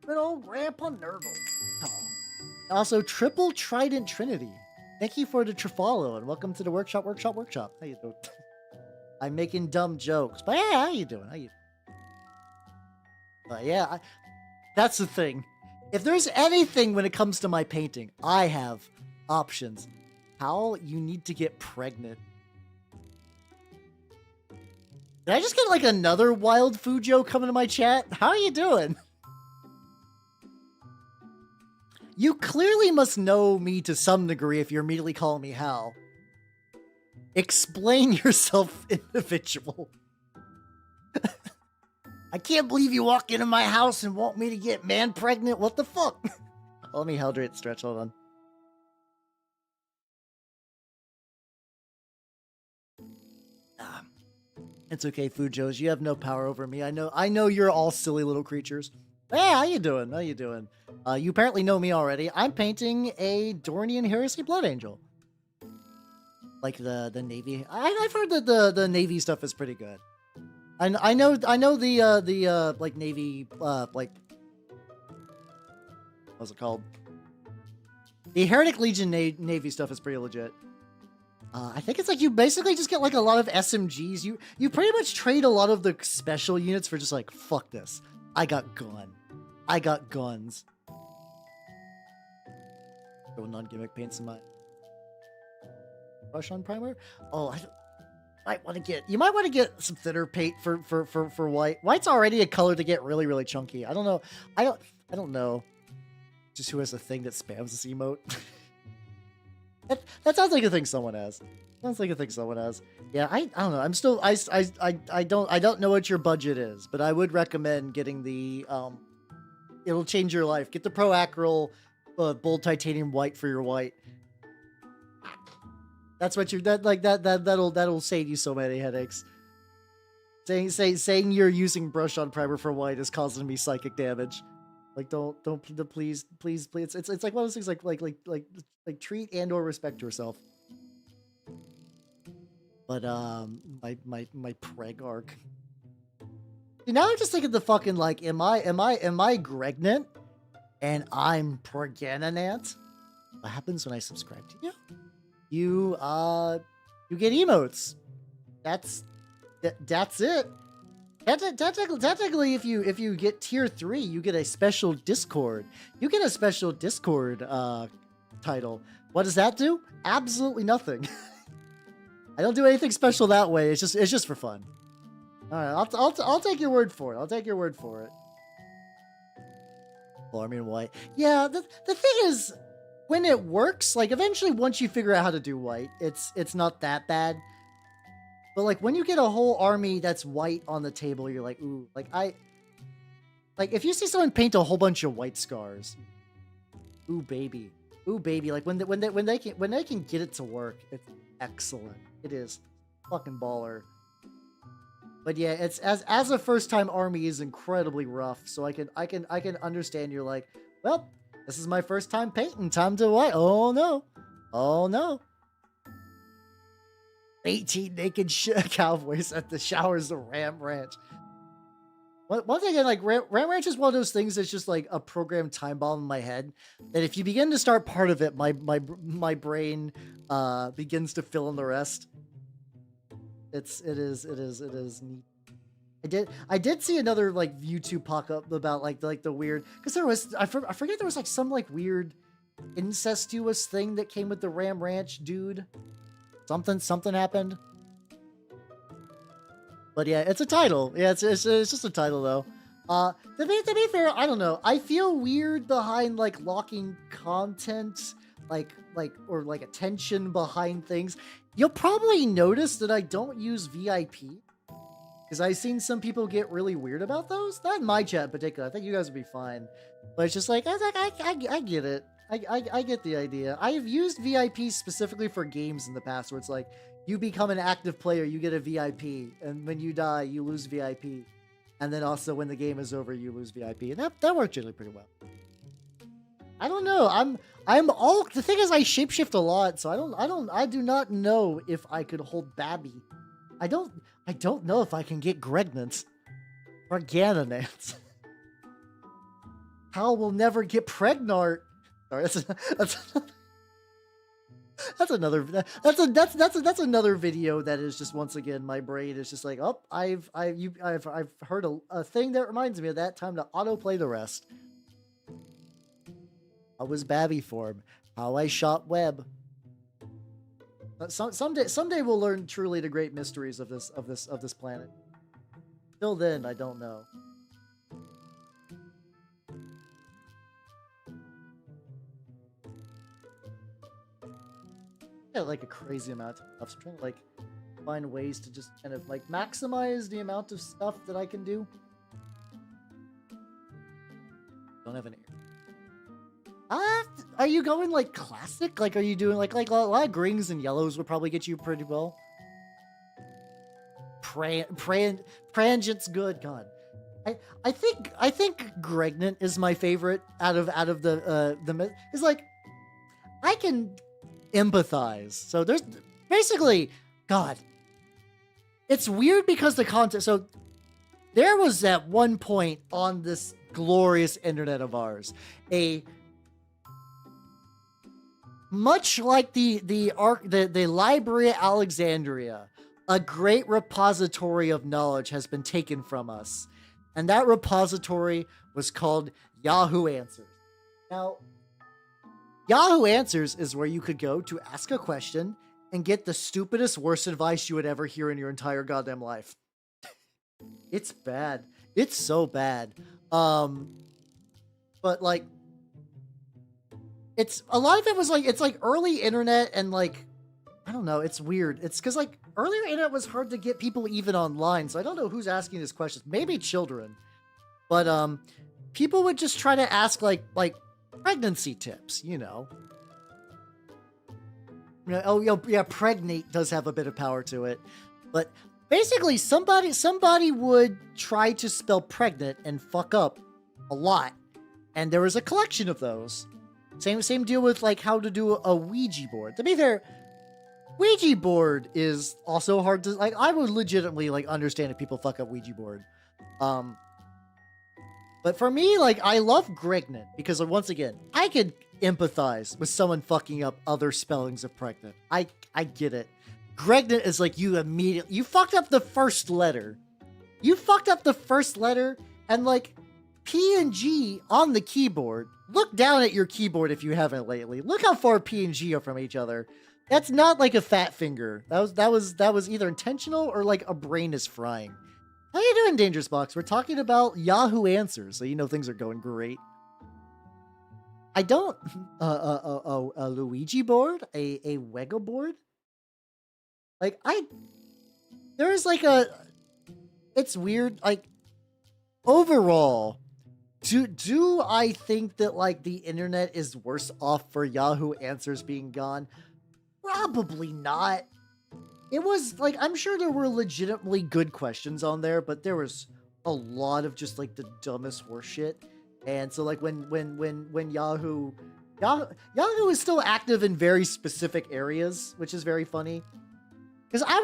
Good old Grandpa Nurgle. Oh. Also, Triple Trident Trinity. Thank you for the follow and welcome to the workshop. How you doing? I'm making dumb jokes, but yeah, how you doing? Yeah, that's the thing. If there's anything when it comes to my painting, I have options. How you need to get pregnant. Did I just get like another wild food joke coming to my chat? How are you doing? You clearly must know me to some degree if you're immediately calling me Hal. Explain yourself, individual. I can't believe you walk into my house and want me to get man pregnant. What the fuck? Let me hydrate stretch. Hold on. It's okay, Fujos. You have no power over me. I know you're all silly little creatures. Hey, how you doing? How you doing? You apparently know me already. I'm painting a Dornian Heresy Blood Angel. Like the Navy. I've heard that the Navy stuff is pretty good. I know the like Navy like what's it called? The Heretic Legion Navy stuff is pretty legit. I think it's like you basically just get like a lot of SMGs. You pretty much trade a lot of the special units for just like, fuck this. I got guns. Go non-gimmick paints in my brush on primer. Oh, you might want to get some thinner paint for white. White's already a color to get really, really chunky. I don't know. I don't know. Just who has a thing that spams this emote. That sounds like a thing someone has. Sounds like a thing someone has. Yeah, I don't know. I'm still I don't know what your budget is, but I would recommend getting the it'll change your life. Get the Pro Acryl bold titanium white for your white. That's what that'll save you so many headaches. Saying you're using brush on primer for white is causing me psychic damage. Like don't please. It's like one of those things like treat and or respect yourself. But my preg arc. See, now I'm just thinking the fucking like am I Gregnant and I'm Pregananant? What happens when I subscribe to you? You get emotes. That's it. Technically, if you get tier 3, you get a special Discord. You get a special Discord title. What does that do? Absolutely nothing. I don't do anything special that way. It's just for fun. All right, I'll take your word for it. I'll take your word for it. Army in white. Yeah, the thing is, when it works, like eventually once you figure out how to do white, it's not that bad. But like when you get a whole army that's white on the table, you're like, ooh, like if you see someone paint a whole bunch of white scars, ooh baby, like when they can get it to work, it's excellent. It is fucking baller. But yeah, it's as a first time army is incredibly rough. So I can understand you're like, well, this is my first time painting. Time to white. Oh no. 18 naked cowboys at the showers of Ram Ranch. One thing, like Ram Ranch is one of those things that's just like a programmed time bomb in my head. That if you begin to start part of it, my brain begins to fill in the rest. It is neat. I did see another like YouTube pop up about like the weird, because there was I forget there was like some like weird incestuous thing that came with the Ram Ranch dude. Something happened. But yeah, it's a title. Yeah, it's just a title though. To be fair, I don't know. I feel weird behind like locking content, like attention behind things. You'll probably notice that I don't use VIP because I've seen some people get really weird about those. Not in my chat in particular. I think you guys would be fine. But it's just like I get it. I get the idea. I have used VIP specifically for games in the past where it's like, you become an active player, you get a VIP, and when you die, you lose VIP. And then also when the game is over, you lose VIP. And that worked generally pretty well. I don't know. The thing is I shapeshift a lot, so I do not know if I could hold Babby. I don't know if I can get Gregnant or Ganonant. Hal will never get Pregnart. Sorry, that's another video that is just, once again, my brain is just like, oh, I've heard a thing that reminds me of that. Time to autoplay the rest. How was Babby form? How I shot web. Someday we'll learn truly the great mysteries of this planet. Till then, I don't know. got like a crazy amount of stuff. So I'm trying to like find ways to just kind of like maximize the amount of stuff that I can do. Don't have an ear. Are you going like classic? Like, are you doing like a lot of greens and yellows would probably get you pretty well. Prangent's good. God, I think Gregnant is my favorite out of the it's like I can empathize. So there's basically, God, it's weird because the content. So there was at one point on this glorious internet of ours, much like the Library of Alexandria, a great repository of knowledge has been taken from us. And that repository was called Yahoo Answers. Now, Yahoo Answers is where you could go to ask a question and get the stupidest, worst advice you would ever hear in your entire goddamn life. It's bad. It's so bad. But like, it's a lot of it was like, it's like early internet and like, I don't know. It's weird. It's because like earlier internet was hard to get people even online. So I don't know who's asking these questions. Maybe children, but people would just try to ask like pregnancy tips, you know. Oh yeah, pregnate does have a bit of power to it, but basically somebody would try to spell pregnant and fuck up a lot, and there was a collection of those. Same deal with like how to do a Ouija board. To be fair, Ouija board is also hard to like. I would legitimately like understand if people fuck up Ouija board. But for me, like, I love Gregnant because once again, I could empathize with someone fucking up other spellings of pregnant. I get it. Gregnant is like you fucked up the first letter. You fucked up the first letter and like P and G on the keyboard. Look down at your keyboard if you haven't lately. Look how far P and G are from each other. That's not like a fat finger. That was either intentional or like a brain is frying. How you doing, Dangerous Box? We're talking about Yahoo Answers, so you know things are going great. I don't a Luigi board, a Wega board. Like there's like it's weird. Like overall, do I think that like the internet is worse off for Yahoo Answers being gone? Probably not. It was like, I'm sure there were legitimately good questions on there, but there was a lot of just like the dumbest horseshit. And so like when Yahoo is still active in very specific areas, which is very funny. Because I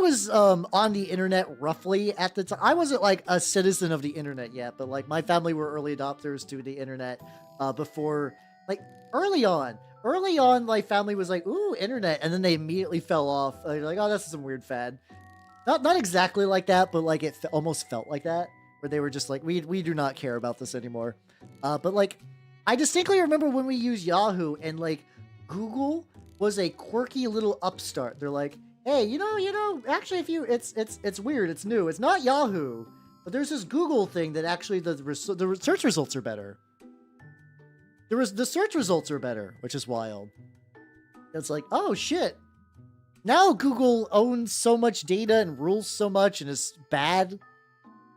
was on the internet roughly at the time. I wasn't like a citizen of the internet yet, but like my family were early adopters to the internet before, like early on, my family was like, ooh, internet. And then they immediately fell off. Like, oh, that's some weird fad. Not exactly like that, but like it almost felt like that. Where they were just like, we do not care about this anymore. But like, I distinctly remember when we used Yahoo and like Google was a quirky little upstart. They're like, hey, you know, actually if you, it's weird. It's new. It's not Yahoo, but there's this Google thing that actually the search results are better. The search results are better, which is wild. It's like, oh shit. Now Google owns so much data and rules so much and is bad.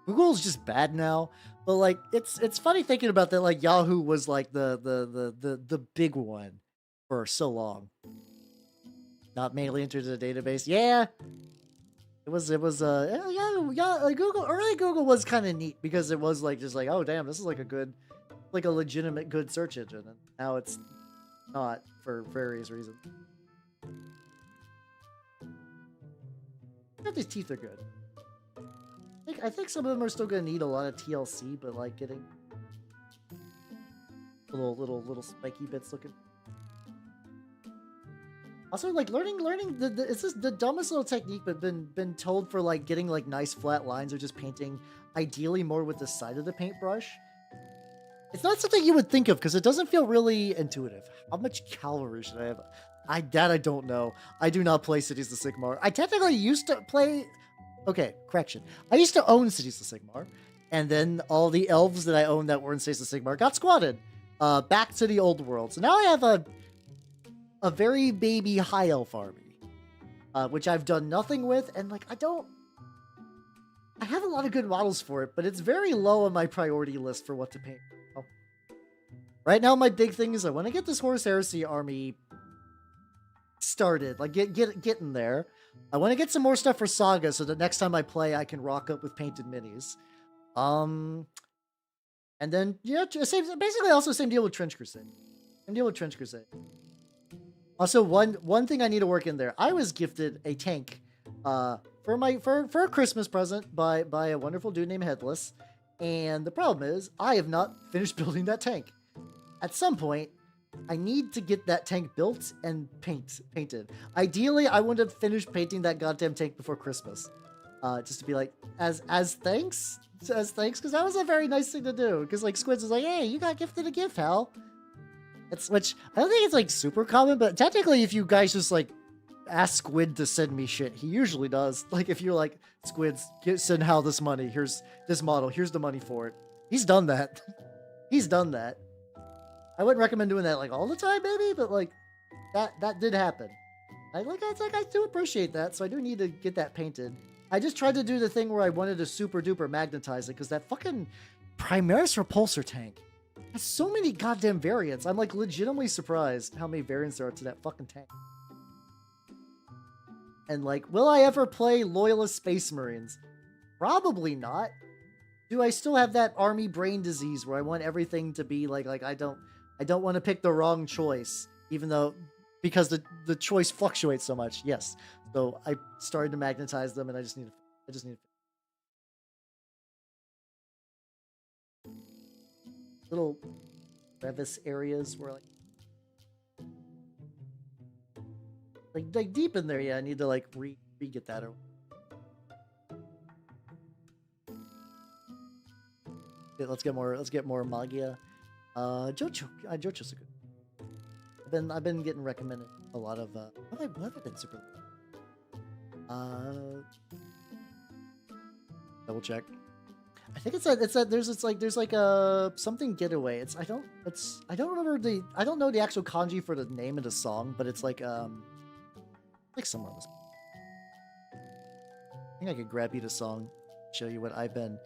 Google's just bad now. But like it's funny thinking about that, like Yahoo was like the big one for so long. Not mainly entered the database. Yeah. It was Google, early Google was kind of neat because it was like just like, oh damn, this is like a legitimate good search engine, and now it's not for various reasons. I think these teeth are good. I think some of them are still gonna need a lot of TLC, but like getting little spiky bits looking. Also, like learning it's just the dumbest little technique, but been told for like getting like nice flat lines or just painting, ideally more with the side of the paintbrush. It's not something you would think of because it doesn't feel really intuitive. How much cavalry should I have? I don't know. I do not play Cities of Sigmar. I technically used to play. Okay, correction. I used to own Cities of Sigmar, and then all the elves that I owned that were in Cities of Sigmar got squatted back to the old world. So now I have a very baby high elf army, which I've done nothing with, and like I have a lot of good models for it, but it's very low on my priority list for what to paint. Oh. Right now, my big thing is I want to get this Horus Heresy army started, like get in there. I want to get some more stuff for Saga, so that next time I play, I can rock up with painted minis. And then yeah, basically also same deal with Trench Crusade. Same deal with Trench Crusade. Also, one thing I need to work in there. I was gifted a tank, for a Christmas present by a wonderful dude named Headless, and the problem is I have not finished building that tank. At some point, I need to get that tank built and painted. Ideally, I want to finish painting that goddamn tank before Christmas, just to be like as thanks, because that was a very nice thing to do. Because like Squids was like, hey, you got gifted a gift, Hal. Which I don't think it's like super common, but technically, if you guys just like ask Squid to send me shit, he usually does. Like if you're like, Squids, send Hal this money. Here's this model. Here's the money for it. He's done that. He's done that. I wouldn't recommend doing that like all the time, maybe, but like that did happen. I do appreciate that, so I do need to get that painted. I just tried to do the thing where I wanted to super duper magnetize it because that fucking Primaris Repulsor tank has so many goddamn variants. I'm like legitimately surprised how many variants there are to that fucking tank. And like, will I ever play Loyalist Space Marines? Probably not. Do I still have that army brain disease where I want everything to be like I don't want to pick the wrong choice, even though because the choice fluctuates so much. Yes. So I started to magnetize them, and I just need little crevice areas where like deep in there. Yeah, I need to like re-get that. Okay, let's get more Magia. Jocho's a good. I've been getting recommended a lot of what have I been super double check. I think there's like a something getaway. I don't know the actual kanji for the name of the song, but it's like somewhere else. I think I could grab you the song, show you what I've been.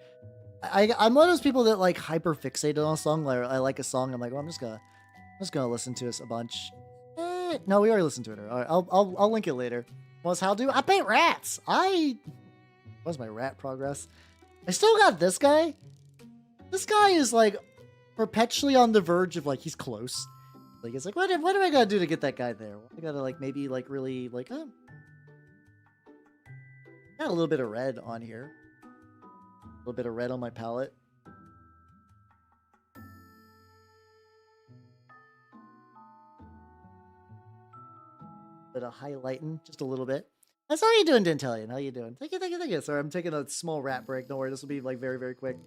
I'm one of those people that like hyper fixated on a song. Like I like a song, I'm like, well, I'm just gonna listen to this a bunch. No, we already listened to it. All right, I'll link it later. What's how do I paint rats? What's my rat progress? I still got this guy. This guy is like perpetually on the verge of like he's close. Like it's like what do I gotta do to get that guy there? I gotta like maybe like really like got a little bit of red on here. A little bit of red on my palette. Bit of highlighting, just a little bit. That's how you doing, Dentalian? How you doing? Thank you. Sorry, I'm taking a small rat break. Don't worry, this will be like very, very quick.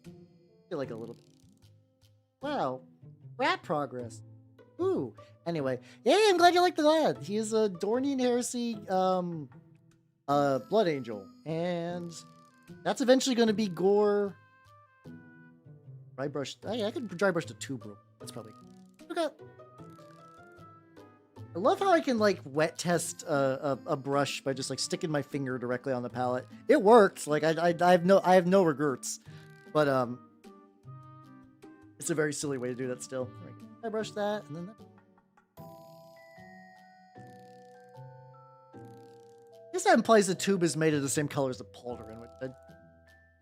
I feel like a little bit. Wow, rat progress. Ooh. Anyway, yeah, I'm glad you like the lad. He is a Dornian Heresy, Blood Angel, and that's eventually going to be Gore. Dry brush. Oh, yeah, I could dry brush the tuber. That's probably. Okay. I love how I can like wet test a brush by just like sticking my finger directly on the palette. It worked. Like I have no regrets, but it's a very silly way to do that still. Right. I brush that and then that. I guess that implies the tube is made of the same color as the pauldron.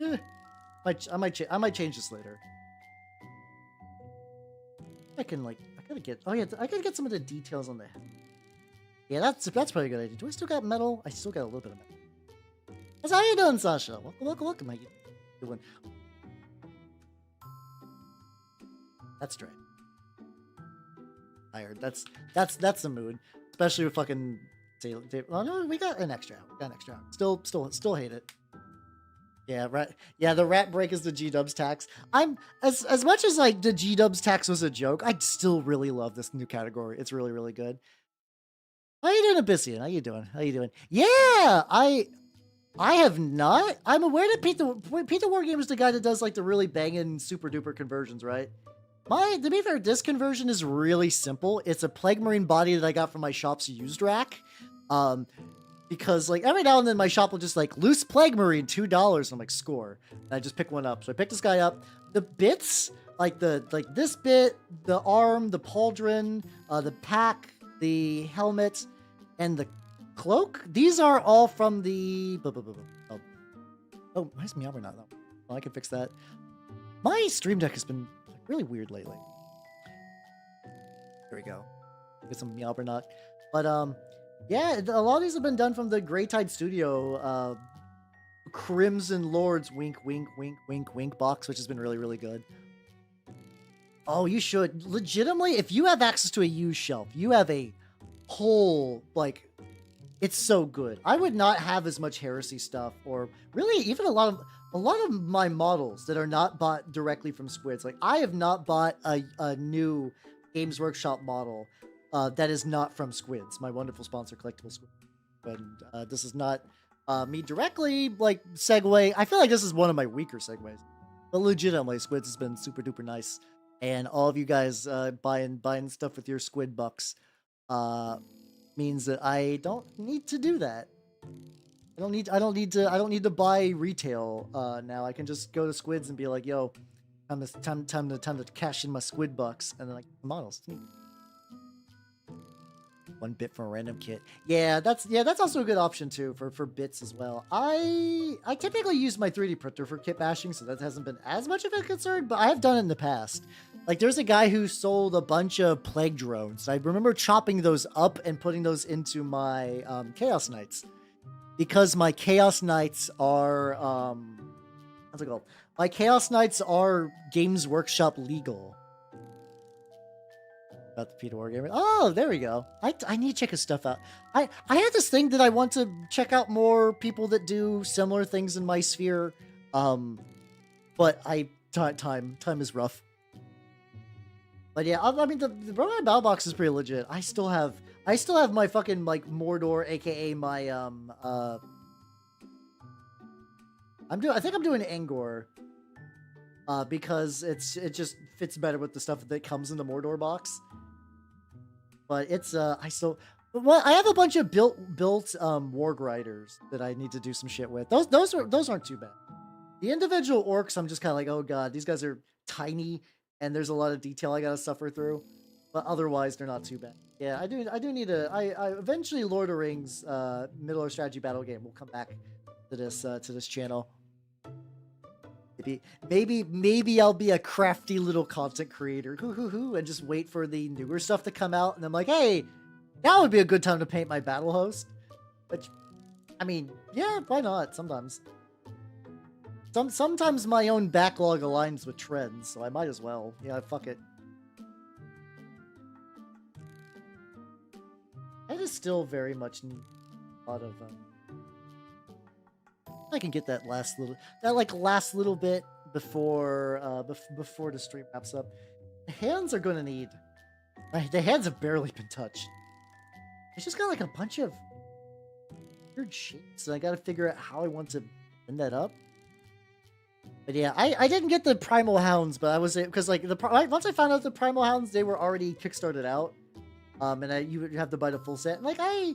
I might change this later. I gotta get. Oh yeah, I gotta get some of the details on the head. Yeah, that's probably a good idea. Do I still got metal? I still got a little bit of metal. That's how you doing, Sasha? Welcome. How you doing? That's straight. Tired. That's the mood, especially with fucking. Oh no, we got an extra hour. Still hate it. Yeah, right. Yeah, the rat break is the G-dubs tax. I'm as much as like the G-dubs tax was a joke, I still really love this new category. It's really, really good. How you doing, Abyssian? How you doing? Yeah, I have not. I'm aware that Pete the Wargamer is the guy that does like the really banging super duper conversions, right? To be fair, this conversion is really simple. It's a Plague Marine body that I got from my shop's used rack. Because like every now and then my shop will just like loose Plague Marine, $2. And I'm like, score. And I just pick one up. So I picked this guy up. The bits, like this bit, the arm, the pauldron, the pack, the helmet, and the cloak. These are all from the. Oh, why is Meowber not that? Well, I can fix that. My stream deck has been really weird lately. There we go. Get some Meowber. But yeah, a lot of these have been done from the Greytide Studio Crimson Lords wink wink wink wink wink box, which has been really, really good. Oh, you should legitimately, if you have access to a used shelf, you have a whole like it's so good. I would not have as much Heresy stuff, or really even a lot of my models that are not bought directly from Squids. Like I have not bought a new Games Workshop model that is not from Squids, my wonderful sponsor, Collectible Squid. And this is not me directly like segue. I feel like this is one of my weaker segues, but legitimately, Squids has been super duper nice, and all of you guys buying stuff with your Squid bucks means that I don't need to do that. I don't need to buy retail now. I can just go to Squids and be like, yo, time to cash in my Squid bucks, and then like models. It's neat. 1 bit for a random kit. Yeah, that's also a good option too for bits as well. I typically use my 3D printer for kit bashing, so that hasn't been as much of a concern, but I have done it in the past. Like there's a guy who sold a bunch of plague drones. I remember chopping those up and putting those into my Chaos Knights, because my Chaos Knights are how's it called? My Chaos Knights are Games Workshop legal. About the Peter Wargaming. Oh, there we go. I need to check his stuff out. I had this thing that I want to check out more people that do similar things in my sphere. But time is rough. But yeah, I mean the Roman Battle Box is pretty legit. I still have my fucking like Mordor, aka my I think I'm doing Angor. Because it just fits better with the stuff that comes in the Mordor box. But it's I have a bunch of built Warg Riders that I need to do some shit with. Those aren't too bad. The individual orcs, I'm just kind of like, oh god, these guys are tiny and there's a lot of detail I gotta suffer through. But otherwise, they're not too bad. Yeah, I do need I eventually Lord of the Rings Middle-earth strategy battle game will come back to this channel. Maybe I'll be a crafty little content creator, and just wait for the newer stuff to come out, and I'm like, hey, that would be a good time to paint my battle host. Which, I mean, yeah, why not? Sometimes my own backlog aligns with trends, so I might as well. Yeah, fuck it. I just still very much need a lot of. I can get that last little bit before before the stream wraps up. The hands are gonna need. The hands have barely been touched. It's just got like a bunch of weird shapes, and I gotta figure out how I want to bend that up. But yeah, I didn't get the Primal Hounds, but I was because like once I found out the Primal Hounds, they were already kickstarted out, and you would have to buy the full set. And, like I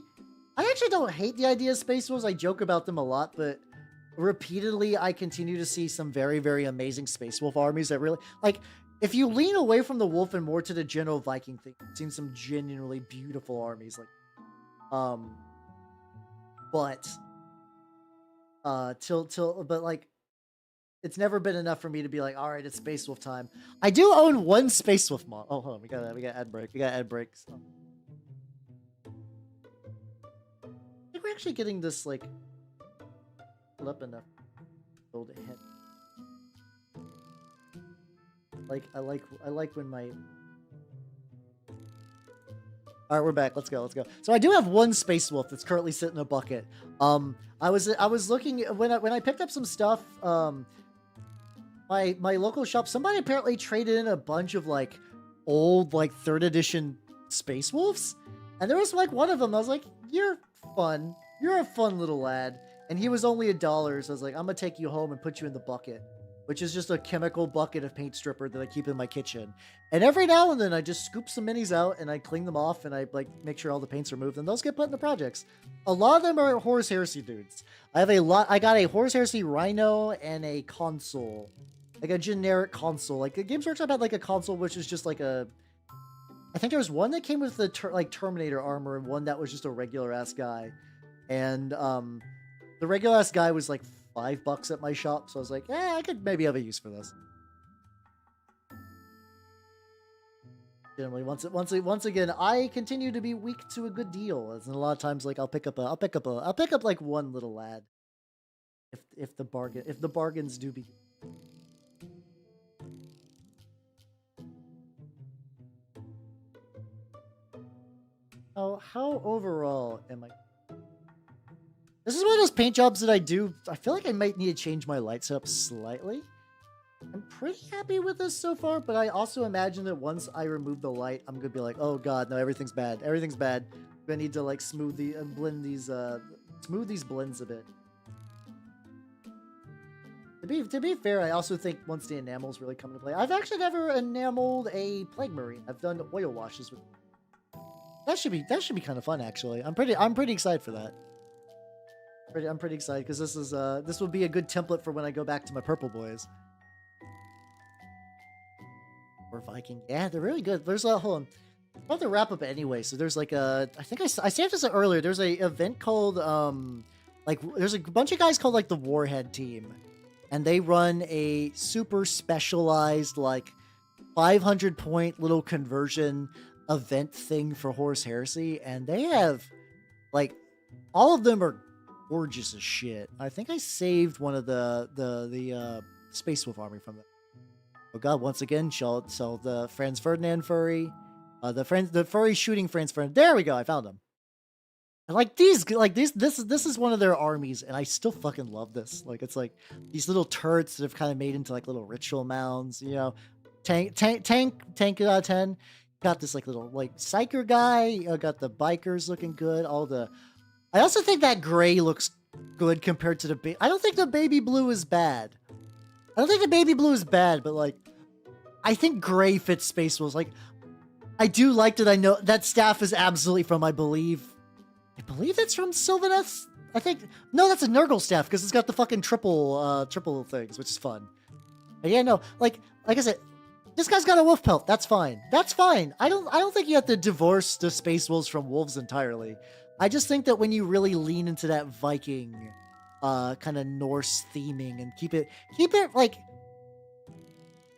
actually don't hate the idea of Space Wolves. I joke about them a lot, but repeatedly I continue to see some very, very amazing Space Wolf armies that really like. If you lean away from the wolf and more to the general Viking thing, I've seen some genuinely beautiful armies. Like, but but like, it's never been enough for me to be like, all right, it's Space Wolf time. I do own one Space Wolf mod. Oh, hold on, we got ad break. We got ad breaks. So. I think we're actually getting this like up enough. Build it head. Like I like when my. All right, we're back. Let's go. So I do have one Space Wolf that's currently sitting in a bucket. I was looking when I picked up some stuff. My local shop. Somebody apparently traded in a bunch of like old like 3rd edition Space Wolves, and there was like one of them. I was like, "You're fun. You're a fun little lad." And he was only $1, so I was like, "I'm gonna take you home and put you in the bucket." which is just a chemical bucket of paint stripper that I keep in my kitchen. And every now and then I just scoop some minis out and I clean them off and I like make sure all the paint's removed and those get put into projects. A lot of them are Horus Heresy dudes. I got a Horus Heresy Rhino and a console. Like a generic console. Like Games Workshop had like a console which is just like a... I think there was one that came with the Terminator armor and one that was just a regular ass guy. And the regular ass guy was like $5 at my shop, so I was like, I could maybe have a use for this. Generally, once again, I continue to be weak to a good deal. As in a lot of times, like I'll pick up like one little lad. If the bargains do be. Oh, how overall am I? This is one of those paint jobs that I do. I feel like I might need to change my light setup slightly. I'm pretty happy with this so far, but I also imagine that once I remove the light, I'm gonna be like, oh god, no, everything's bad. Everything's bad. I'm gonna need to like smooth these blends a bit. To be fair, I also think once the enamels really come into play, I've actually never enameled a Plague Marine. I've done oil washes with. That should be kind of fun, actually. I'm pretty excited for that. I'm pretty excited because this will be a good template for when I go back to my purple boys. Or Viking, yeah, they're really good. There's a hold on, I'm about to wrap up anyway. So there's like a, I think I saved this earlier. There's a event called like there's a bunch of guys called like the Warhead team, and they run a super specialized like 500 point little conversion event thing for Horus Heresy, and they have like all of them are gorgeous as shit. I think I saved one of the Space Wolf army from them. Oh god, once again, so the Franz Ferdinand furry, the furry shooting Franz Ferdinand. There we go, I found him. And like this is one of their armies, and I still fucking love this. Like it's like these little turrets that have kind of made into like little ritual mounds, you know. Tank out of 10. Got this like little like psyker guy. Got the bikers looking good. I also think that gray looks good compared to the I don't think the baby blue is bad. I don't think the baby blue is bad, but like, I think gray fits Space Wolves. Like, I do like that. I know that staff is absolutely from, I believe it's from Sylvaneth. I think, no, that's a Nurgle staff because it's got the fucking triple things, which is fun. But yeah, no, like I said, this guy's got a wolf pelt. That's fine. That's fine. I don't think you have to divorce the Space Wolves from wolves entirely. I just think that when you really lean into that Viking kind of Norse theming and keep it like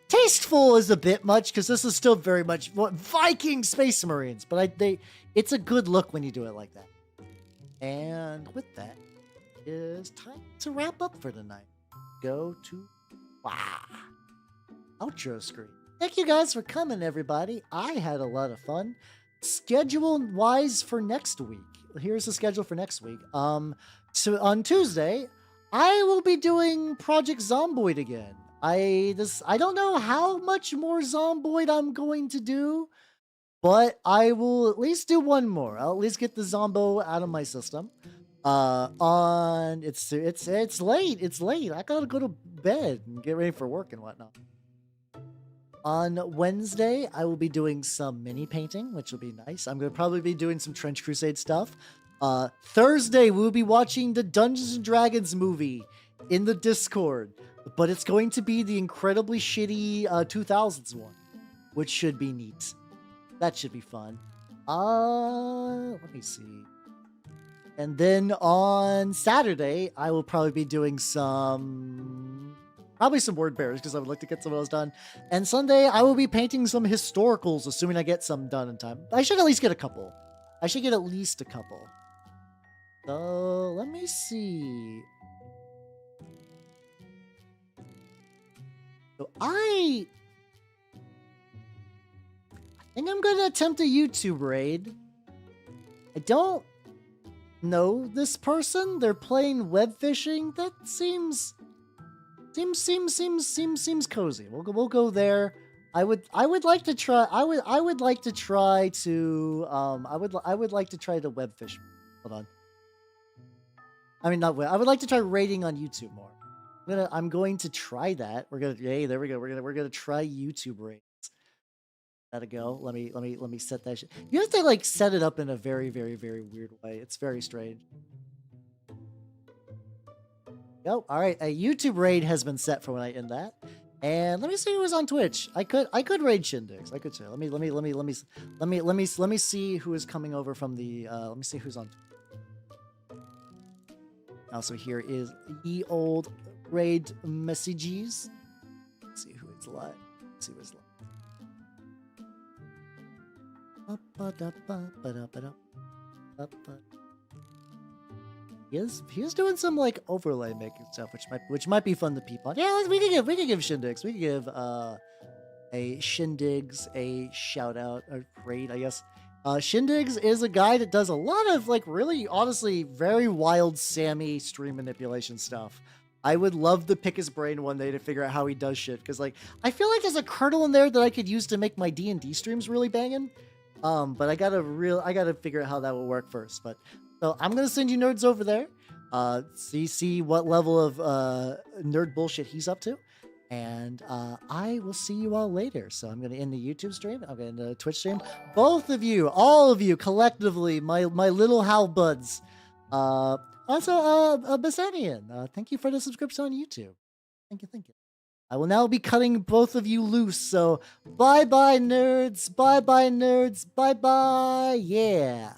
tasteful is a bit much because this is still very much Viking Space Marines, but it's a good look when you do it like that. And with that, it is time to wrap up for tonight. Go to outro screen. Thank you guys for coming, everybody. I had a lot of fun. Schedule wise for next week. Here's the schedule for next week. So on Tuesday, I will be doing Project Zomboid again. I don't know how much more Zomboid I'm going to do, but I will at least do one more. I'll at least get the Zombo out of my system. It's late. It's late. I gotta go to bed and get ready for work and whatnot. On Wednesday, I will be doing some mini painting, which will be nice. I'm going to probably be doing some Trench Crusade stuff. Thursday, we'll be watching the Dungeons & Dragons movie in the Discord. But it's going to be the incredibly shitty 2000s one, which should be neat. That should be fun. Let me see. And then on Saturday, I will probably be doing probably some word bears because I would like to get some of those done. And Sunday, I will be painting some historicals, assuming I get some done in time. I should at least get a couple. I should get at least a couple. So, let me see. So, I think I'm going to attempt a YouTube raid. I don't know this person. They're playing web fishing. That seems cozy. We'll go there. I would like to try. I would like to try to the web fish. Hold on. I mean, not web. I would like to try raiding on YouTube more. I'm going to try that. Hey, there we go. We're gonna try YouTube raids. That'll go. Let me set that shit. You have to like set it up in a very, very, very weird way. It's very strange. Go. All right, a YouTube raid has been set for when I end that. And let me see who's on Twitch. I could raid Shindigs. I could say. Let me see who is coming over from the let me see who's on. Also here is ye old raid messages. Let's see who is live. Let's see who's live. He is doing some like overlay making stuff, which might be fun to peep on. Yeah, we could give Shindigs. We could give a Shindigs a shout out or raid, I guess. Shindigs is a guy that does a lot of like really honestly very wild Sammy stream manipulation stuff. I would love to pick his brain one day to figure out how he does shit, because like I feel like there's a kernel in there that I could use to make my D&D streams really banging. But I gotta figure out how that will work first. But so I'm gonna send you nerds over there. See what level of nerd bullshit he's up to. And I will see you all later. So I'm gonna end the YouTube stream. I'm gonna end the Twitch stream. Both of you, all of you collectively, my little halbuds. Also Basanian, thank you for the subscription on YouTube. Thank you. I will now be cutting both of you loose, so bye-bye, nerds. Bye-bye, nerds. Bye-bye. Yeah.